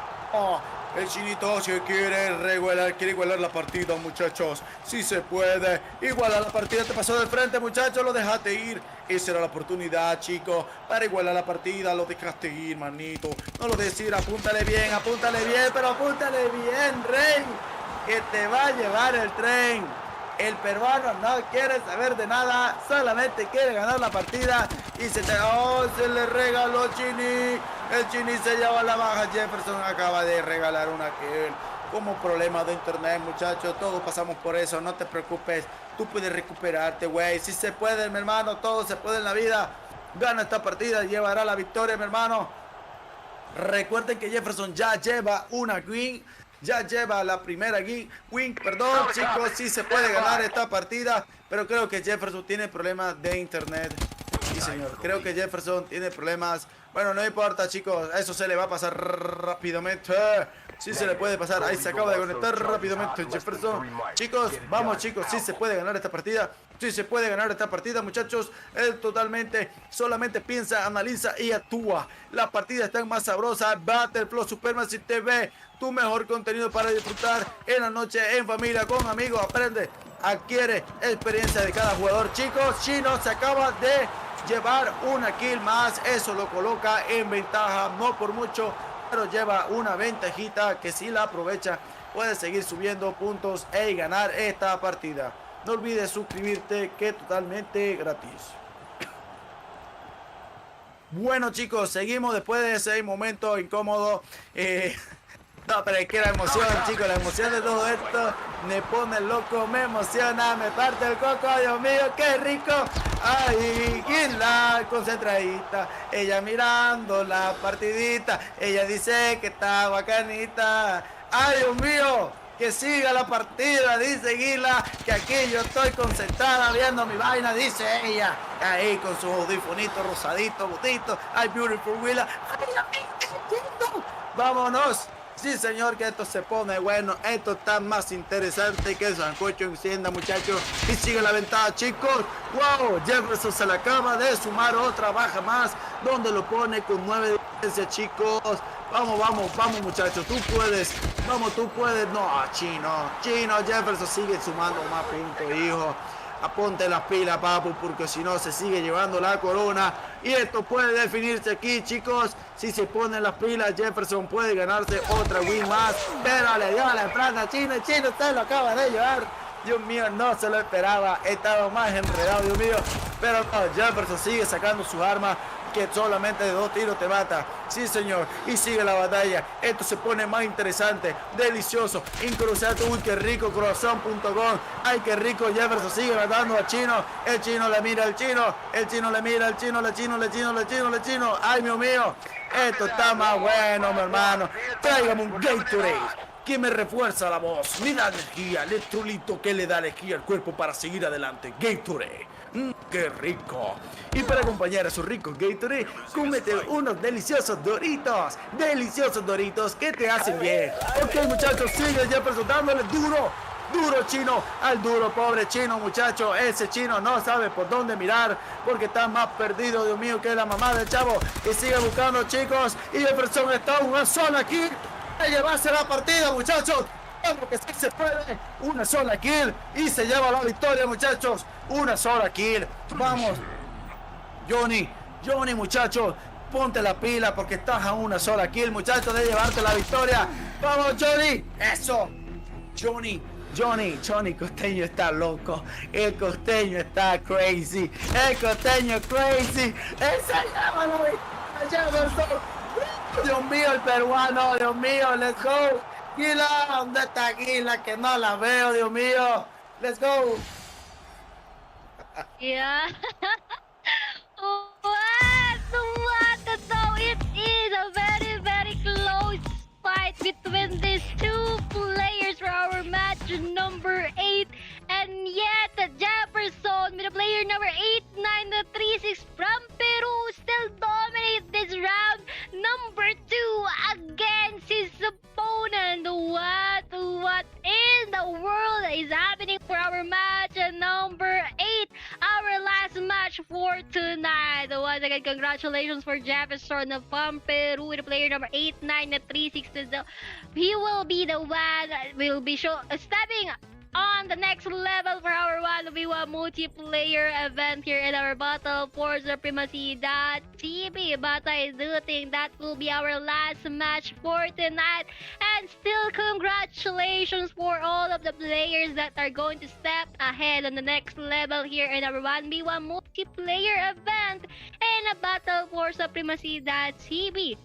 El Chinito se quiere igualar la partida, muchachos. Sí se puede. Igualar la partida. Te pasó de frente, muchachos. Lo dejaste ir. Esa era la oportunidad, chicos, para igualar la partida. Lo dejaste ir, manito. No lo dejes ir. Apúntale bien, pero apúntale bien, Rey, que te va a llevar el tren. El peruano no quiere saber de nada, solamente quiere ganar la partida y se le regaló Chini. El Chini se lleva la baja. Jefferson acaba de regalar una kill. Como problemas de internet, muchachos, todos pasamos por eso, no te preocupes, tú puedes recuperarte, güey. Si se puede, mi hermano, todo se puede en la vida. Gana esta partida y llevará la victoria, mi hermano. Recuerden que Jefferson ya lleva una win. Ya lleva la primera win, perdón, chicos, sí se puede ganar esta partida, pero creo que Jefferson tiene problemas de internet. Sí, señor, creo que Jefferson tiene problemas. Bueno, no importa, chicos, eso se le va a pasar rápidamente. Sí se le puede pasar, ahí se acaba de conectar rápidamente Jefferson. Chicos, vamos, chicos, sí se puede ganar esta partida. Sí se puede ganar esta partida, muchachos. Él totalmente, solamente piensa, analiza y actúa. La partida está más sabrosa. BattleForSupremacy.TV, tu mejor contenido para disfrutar en la noche, en familia, con amigos. Aprende, adquiere experiencia de cada jugador. Chicos, Chino se acaba de llevar una kill más. Eso lo coloca en ventaja, no por mucho, pero lleva una ventajita que si la aprovecha puede seguir subiendo puntos y ganar esta partida. No olvides suscribirte, que es totalmente gratis. Bueno, chicos, seguimos después de ese momento incómodo. No, pero es que la emoción, chicos, la emoción de todo esto me pone loco, me emociona, me parte el coco, Dios mío, qué rico. Ay, la concentradita, ella mirando la partidita, ella dice que está bacanita. Ay, Dios mío, que siga la partida, dice Guila, que aquí yo estoy concentrada viendo mi vaina, dice ella. Ahí con su audífonito rosadito, botito. Ay, beautiful Guila. Ay, amigo, vámonos. Sí, señor, que esto se pone bueno. Esto está más interesante que el sancocho encienda, muchachos. Y sigue la ventaja, chicos. Wow, Jefferson se le acaba de sumar otra baja más, donde lo pone con 9 de diferencia, chicos. Vamos, vamos, vamos, muchachos. Tú puedes. Vamos, tú puedes. No, Chino. Jefferson sigue sumando más puntos, hijo. Aponte las pilas, papu, porque si no se sigue llevando la corona. Y esto puede definirse aquí, chicos. Si se ponen las pilas, Jefferson puede ganarse otra win más. Pero le dio la plata, Chino. Chino, usted lo acaba de llevar. Dios mío, no se lo esperaba. Estaba más enredado, Dios mío. Pero no, Jefferson sigue sacando sus armas, que solamente de 2 tiros te mata. Sí, señor. Y sigue la batalla. Esto se pone más interesante. Delicioso. Incruzate. Uy, qué rico. Corazón.com. Ay, qué rico. Jefferson sigue matando al chino. El chino le mira al chino. El chino le mira al chino. Le chino. Ay, Dios mío. Esto está más bueno, mi hermano. Tráigame un Gatorade que me refuerza la voz. Mira energía. Electrolito que le da energía al cuerpo para seguir adelante. Gatorade. ¡Qué rico! Y para acompañar a su rico Gatorade, cómete unos deliciosos Doritos. Deliciosos Doritos que te hacen bien. Ok, muchachos, sigue Jefferson dándole duro. Duro, chino. Al duro, pobre chino, muchacho. Ese chino no sabe por dónde mirar, porque está más perdido, Dios mío, que la mamá del chavo. Y sigue buscando, chicos. Y Jefferson está una sola aquí. A llevarse la partida, muchachos. Que sí se puede. Una sola kill y se lleva la victoria, muchachos. Una sola kill. Vamos, Johnny, muchachos, ponte la pila porque estás a una sola kill, muchachos, de llevarte la victoria. Vamos, Johnny. Eso, Johnny, Costeño está loco. El Costeño está crazy. El Costeño crazy. Esa llama la Jefferson. Dios mío, el peruano. Dios mío, let's go. Guila, ¿dónde está Guila? Que no la veo, Dios mío. Let's go. Yeah. What? Though it is a very, very close fight between these two players for our match number 8. And yet, Jefferson with the player number 89336 from Peru still dominate this round number 2 against his opponent. What in the world is happening for our match number 8? Our last match for tonight. Once again, congratulations for Jefferson from Peru with the player number 89336. He will be the one will be stepping on the next level for our 1v1 multiplayer event here in our BattleForSupremacy.TV. But I do think that will be our last match for tonight. And still, congratulations for all of the players that are going to step ahead on the next level here in our 1v1 multiplayer event in BattleForSupremacy.TV.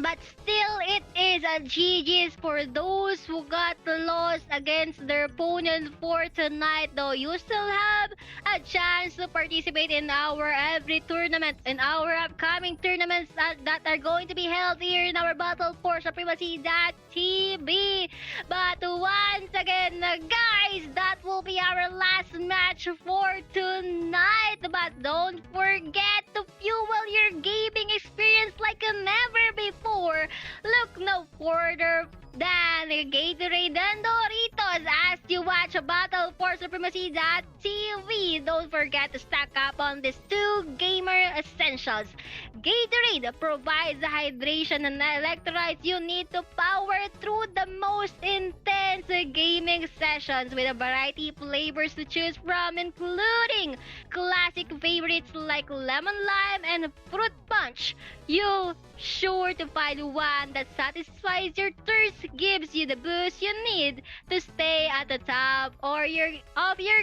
But still, it is a GG's for those who got lost against their opponent for tonight. Though you still have a chance to participate in our every tournament, in our upcoming tournaments that are going to be held here in our BattleForSupremacy.TV. But once again, guys, that will be our last match for tonight. But don't forget to fuel your gaming experience like never before. Look no further than Gatorade and Doritos as you watch BattleForSupremacy.TV. Don't forget to stock up on these 2 gamer essentials. Gatorade provides the hydration and electrolytes you need to power through the most intense gaming sessions with a variety of flavors to choose from, including classic favorites like lemon lime and fruit punch. You'll sure to find one that satisfies your thirst, gives you the boost you need to stay at the top of your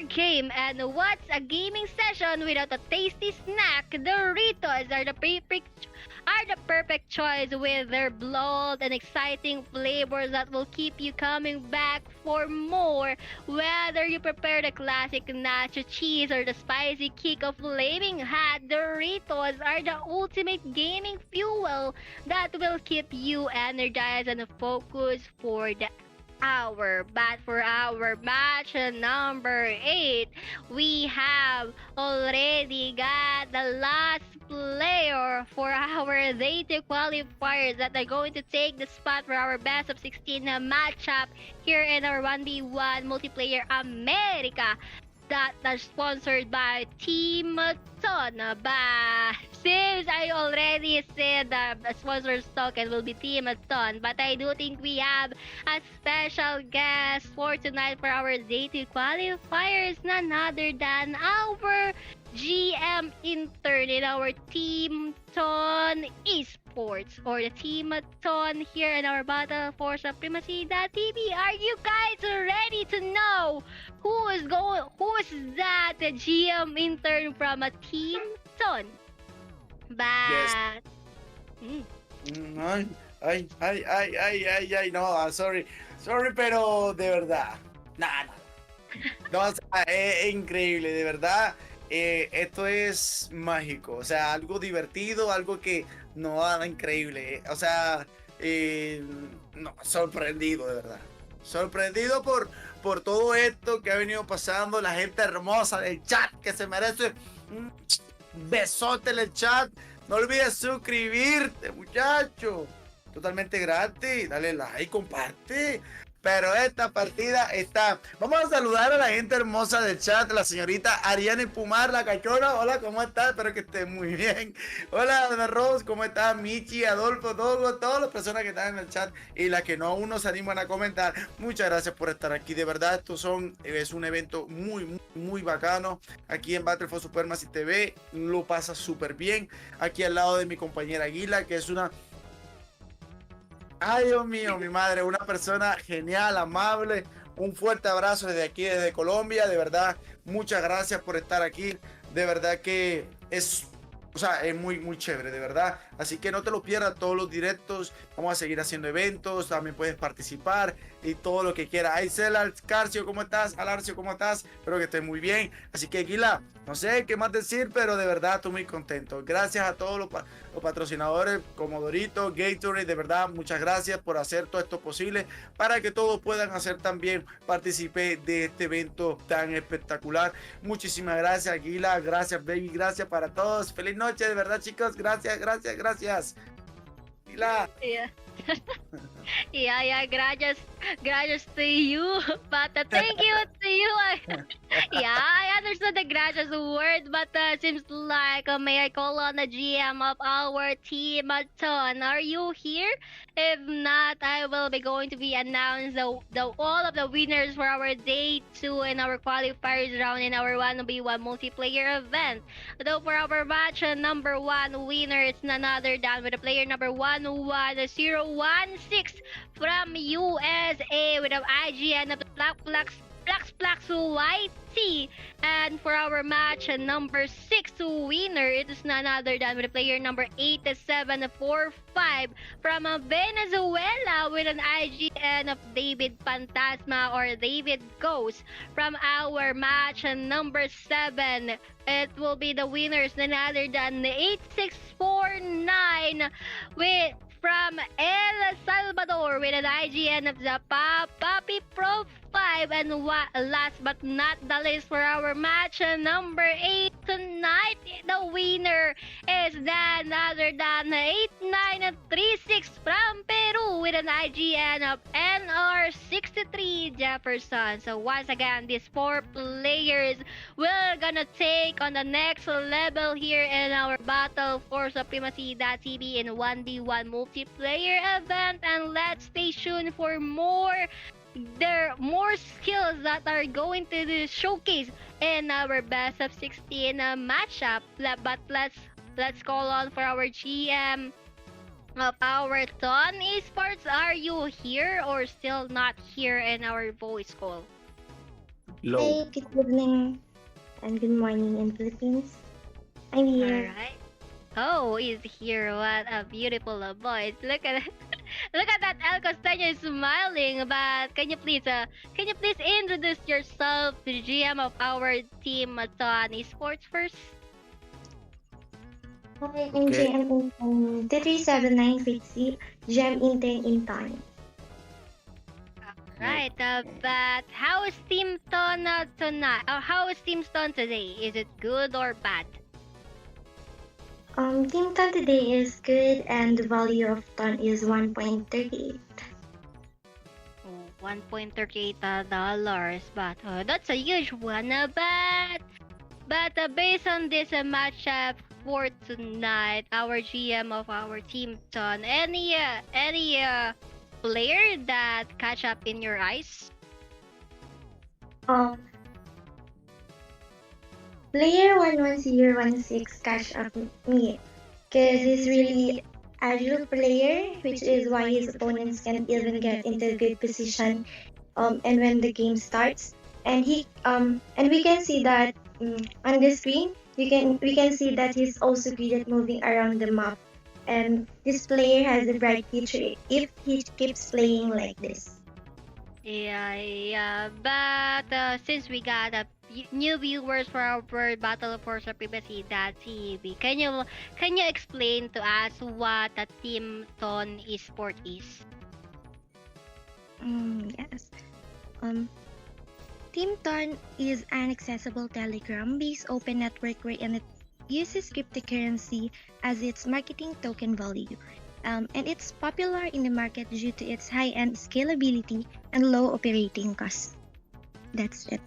game. And what's a gaming session without a tasty snack? Doritos are the perfect choice with their bold and exciting flavors that will keep you coming back for more. Whether you prepare the classic nacho cheese or the spicy kick of flaming hot, Doritos are the ultimate gaming fuel that will keep you energized and focused for the hour. But for our match number 8, we have already got the last player for our day 2 qualifiers that are going to take the spot for our best of 16 matchup here in our 1v1 multiplayer America that are sponsored by Team Ton. But since I already said the sponsor's token will be Team Ton, but I do think we have a special guest for tonight for our day 2 qualifiers, none other than our GM intern in our Team Ton Esports, or the Team Ton here in our BattleForSupremacy.TV. Are you guys ready to know who is that GM intern from a Team Ton? But Ay, no, sorry, pero de verdad, nada. No, o sea, es increíble, de verdad. Esto es mágico, o sea, algo divertido, algo que no nada increíble. O sea, no, sorprendido, de verdad. Sorprendido por todo esto que ha venido pasando, la gente hermosa del chat que se merece un besote en el chat. No olvides suscribirte, muchacho. Totalmente gratis. Dale like, comparte. Pero esta partida está. Vamos a saludar a la gente hermosa del chat. La señorita Ariane Pumar, la cachona. Hola, ¿cómo estás? Espero que estés muy bien. Hola, Ana Rose, ¿cómo estás? Michi, Adolfo, todas las personas que están en el chat y las que no aún no se animan a comentar. Muchas gracias por estar aquí. De verdad, es un evento muy bacano. Aquí en BattleForSupremacy.TV lo pasa súper bien. Aquí al lado de mi compañera Aguila, que es una... Ay, Dios mío, mi madre, una persona genial, amable. Un fuerte abrazo desde aquí, desde Colombia. De verdad, muchas gracias por estar aquí. De verdad que es muy chévere, de verdad. Así que no te lo pierdas, todos los directos. Vamos a seguir haciendo eventos. También puedes participar y todo lo que quieras. Aisel Alcarcio, ¿cómo estás? Alarcio, ¿cómo estás? Espero que estés muy bien. Así que, Aguila, no sé qué más decir, pero de verdad estoy muy contento. Gracias a todos los patrocinadores como Dorito, Gatorade. De verdad, muchas gracias por hacer todo esto posible para que todos puedan hacer también participar de este evento tan espectacular. Muchísimas gracias, Aguila. Gracias, baby. Gracias para todos. Feliz noche, de verdad, chicos. Gracias. Aguila. Yeah, gracias to you. But thank you to you. Yeah, I understood the gracias word, but seems like may I call on the GM of our team, Ton? Are you here? If not, I will be going to be announced all of the winners for our day 2 and our qualifiers round in our 1v1 multiplayer event. Though for our match number 1 winner, it's none other than with the player number 11016 from USA with the IGN of the PluxPluxYT. And for our match number 6 winner, it is none other than with the player number 8745 from Venezuela with an IGN of Davidfantasma or David Ghost. From our match number 7, it will be the winners none other than 8649 from El Salvador with an IGN of the Papi Pro 5. And last but not the least, for our match number 8 tonight, the winner is none other than 8936 from Peru with an IGN of NR63 Jefferson. So once again, these 4 players we're gonna take on the next level here in our BattleForSupremacy.TV in 1v1 multiplayer event. And let's stay tuned for more their more skills that are going to showcase in our best of 16 matchup. But let's call on for our GM of our Ton Esports. Are you here or still not here in our voice call? Low. Hi, good evening and good morning in Philippines. I'm here. Alright. Oh, he's here. What a beautiful voice. Look at look at that. El Costeño is smiling. But can you please introduce yourself to the GM of our team, Ton Esports first? Hi, I'm Okay. JM Intern 337950, JM Intern in time. Right, but how is Team Ton tonight? How is Team Ton today? Is it good or bad? Team Ton today is good and the value of Ton is 1.38. Oh, $1.38, but that's a huge one. But based on this matchup for tonight, our GM of our Team Ton, any player that catch up in your eyes? Player 11016 catch up me because he's really agile player, which is why his opponents can't even get into a good position and when the game starts. And we can see that on the screen we can see that he's also good at moving around the map. And this player has a bright future if he keeps playing like this. Yeah. But since we got new viewers for our BattleForSupremacy.TV, can you explain to us what a Team Ton Esport is? Yes. Team Ton is an accessible Telegram-based open network wherein it uses cryptocurrency as its marketing token value. And it's popular in the market due to its high-end scalability and low operating costs. That's it.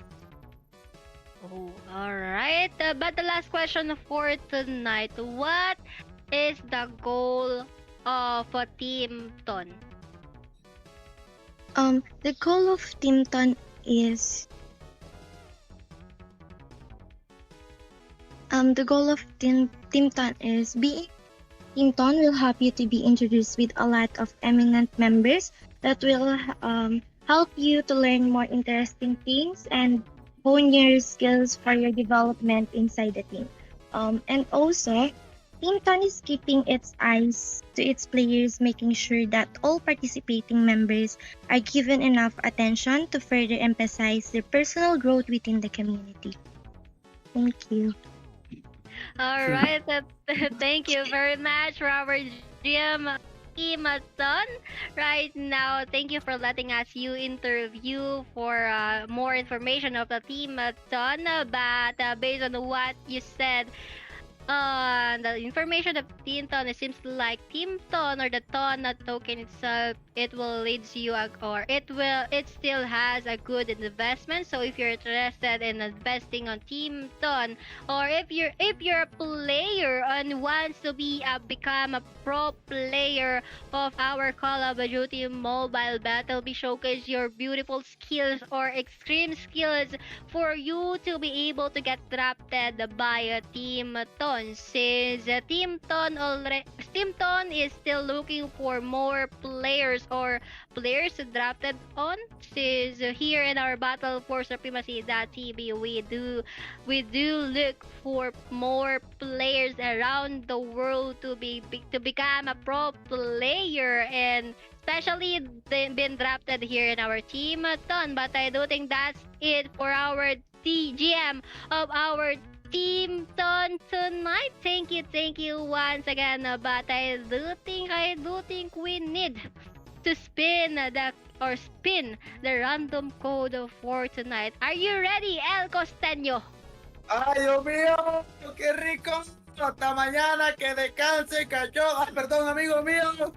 Oh, alright. But the last question for tonight, what is the goal of Team Ton? The goal of Team Ton is Team Ton is being Team Ton will help you to be introduced with a lot of eminent members that will help you to learn more interesting things and hone your skills for your development inside the team. And also, Team Ton is keeping its eyes to its players, making sure that all participating members are given enough attention to further emphasize their personal growth within the community. Thank you. All right. Thank you very much for our GM Team Ton. Right now, thank you for letting us interview for more information of the Team Ton. But based on what you said, the information of Team Ton, it seems like Team Ton or the Ton token itself, it will leads you it still has a good investment. So if you're interested in investing on Team Ton, or if you're a player and wants to become a pro player of our Call of Duty mobile battle, be showcase your beautiful skills or extreme skills for you to be able to get drafted by Team Ton. Since Team Ton is still looking for more players or players drafted on. Since here in our BattleForSupremacy.TV, we do look for more players around the world to become a pro player, and especially been drafted here in our Team Ton. But I do think that's it for our GM of our Team Ton tonight. Thank you once again. But I do think we need to spin the random code for tonight. Are you ready, El Costeño? ¡Ay, Dios mío! ¡Qué rico! Hasta mañana, que descanse, cachorro. Ay, perdón, amigo mío.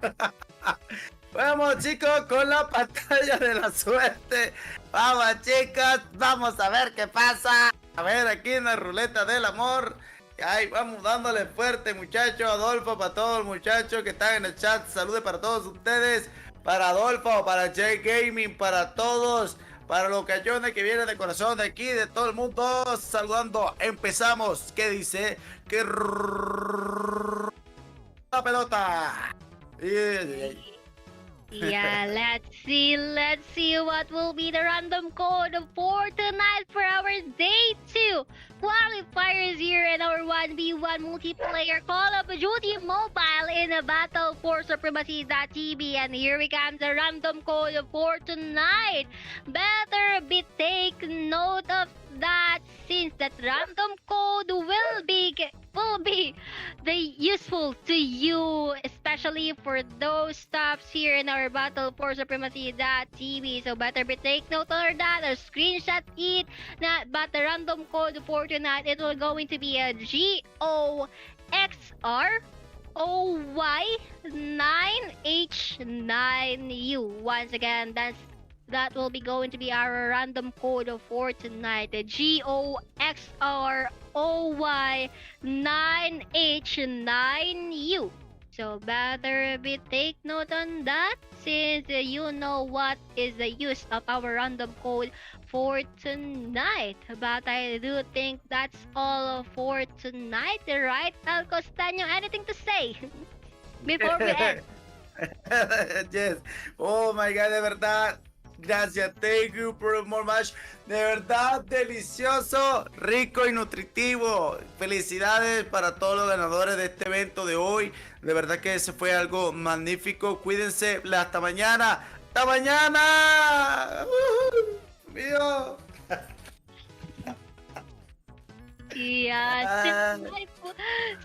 Vamos, chicos, con la pantalla de la suerte. Vamos, chicos, vamos a ver qué pasa. A ver, aquí en la ruleta del amor. Ay, vamos dándole fuerte, muchachos. Adolfo, para todos los muchachos que están en el chat. Saludos para todos ustedes. Para Adolfo, para J Gaming, para todos. para los cañones que vienen de corazón de aquí, de todo el mundo, saludando. Empezamos. ¿Qué dice? Que la pelota. Yeah, let's see what will be the random code for tonight for our day 2 qualifiers here in our 1v1 multiplayer Call of Duty Mobile in a BattleForSupremacy.TV. And here we come, the random code for tonight. Better be take note of that, since that random code will be the useful to you, especially for those stops here in our BattleForSupremacy.TV. So better be take note of that or screenshot it. But the random code for tonight, it will going to be a GOXROY9H9U. Once again, that will be going to be our random code for tonight. The GOXROY9H9U. So better be take note on that, since you know what is the use of our random code for tonight. But I do think that's all for tonight, right? Al Costaño, anything to say before we end? Yes. Oh my God, de verdad. Gracias, thank you very much. De verdad, delicioso, rico y nutritivo. Felicidades para todos los ganadores de este evento de hoy. De verdad que ese fue algo magnífico. Cuídense. Hasta mañana. ¡Hasta mañana! ¡Mío! Yeah,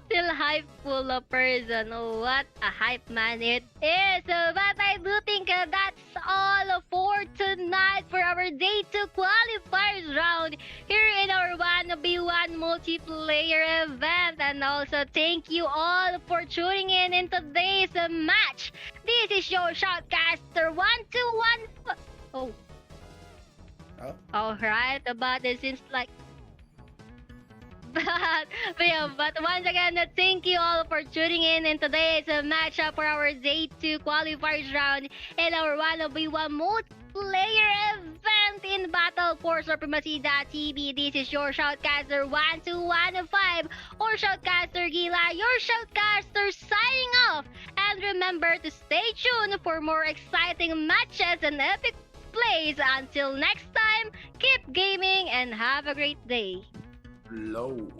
still hypeful of person. Oh, what a hype man it is. But I do think that's all for tonight for our day 2 qualifiers round here in our 1v1 multiplayer event. And also thank you all for tuning in today's match. This is your Shoutcaster 121. Oh. Alright, but it seems like but once again, thank you all for tuning in today's matchup for our day 2 qualifiers round in our 1v1 multiplayer event in BattleForSupremacy.TV. This is your Shoutcaster 1215 or Shoutcaster Gila, your Shoutcaster signing off. And remember to stay tuned for more exciting matches and epic plays. Until next time, keep gaming and have a great day. Low.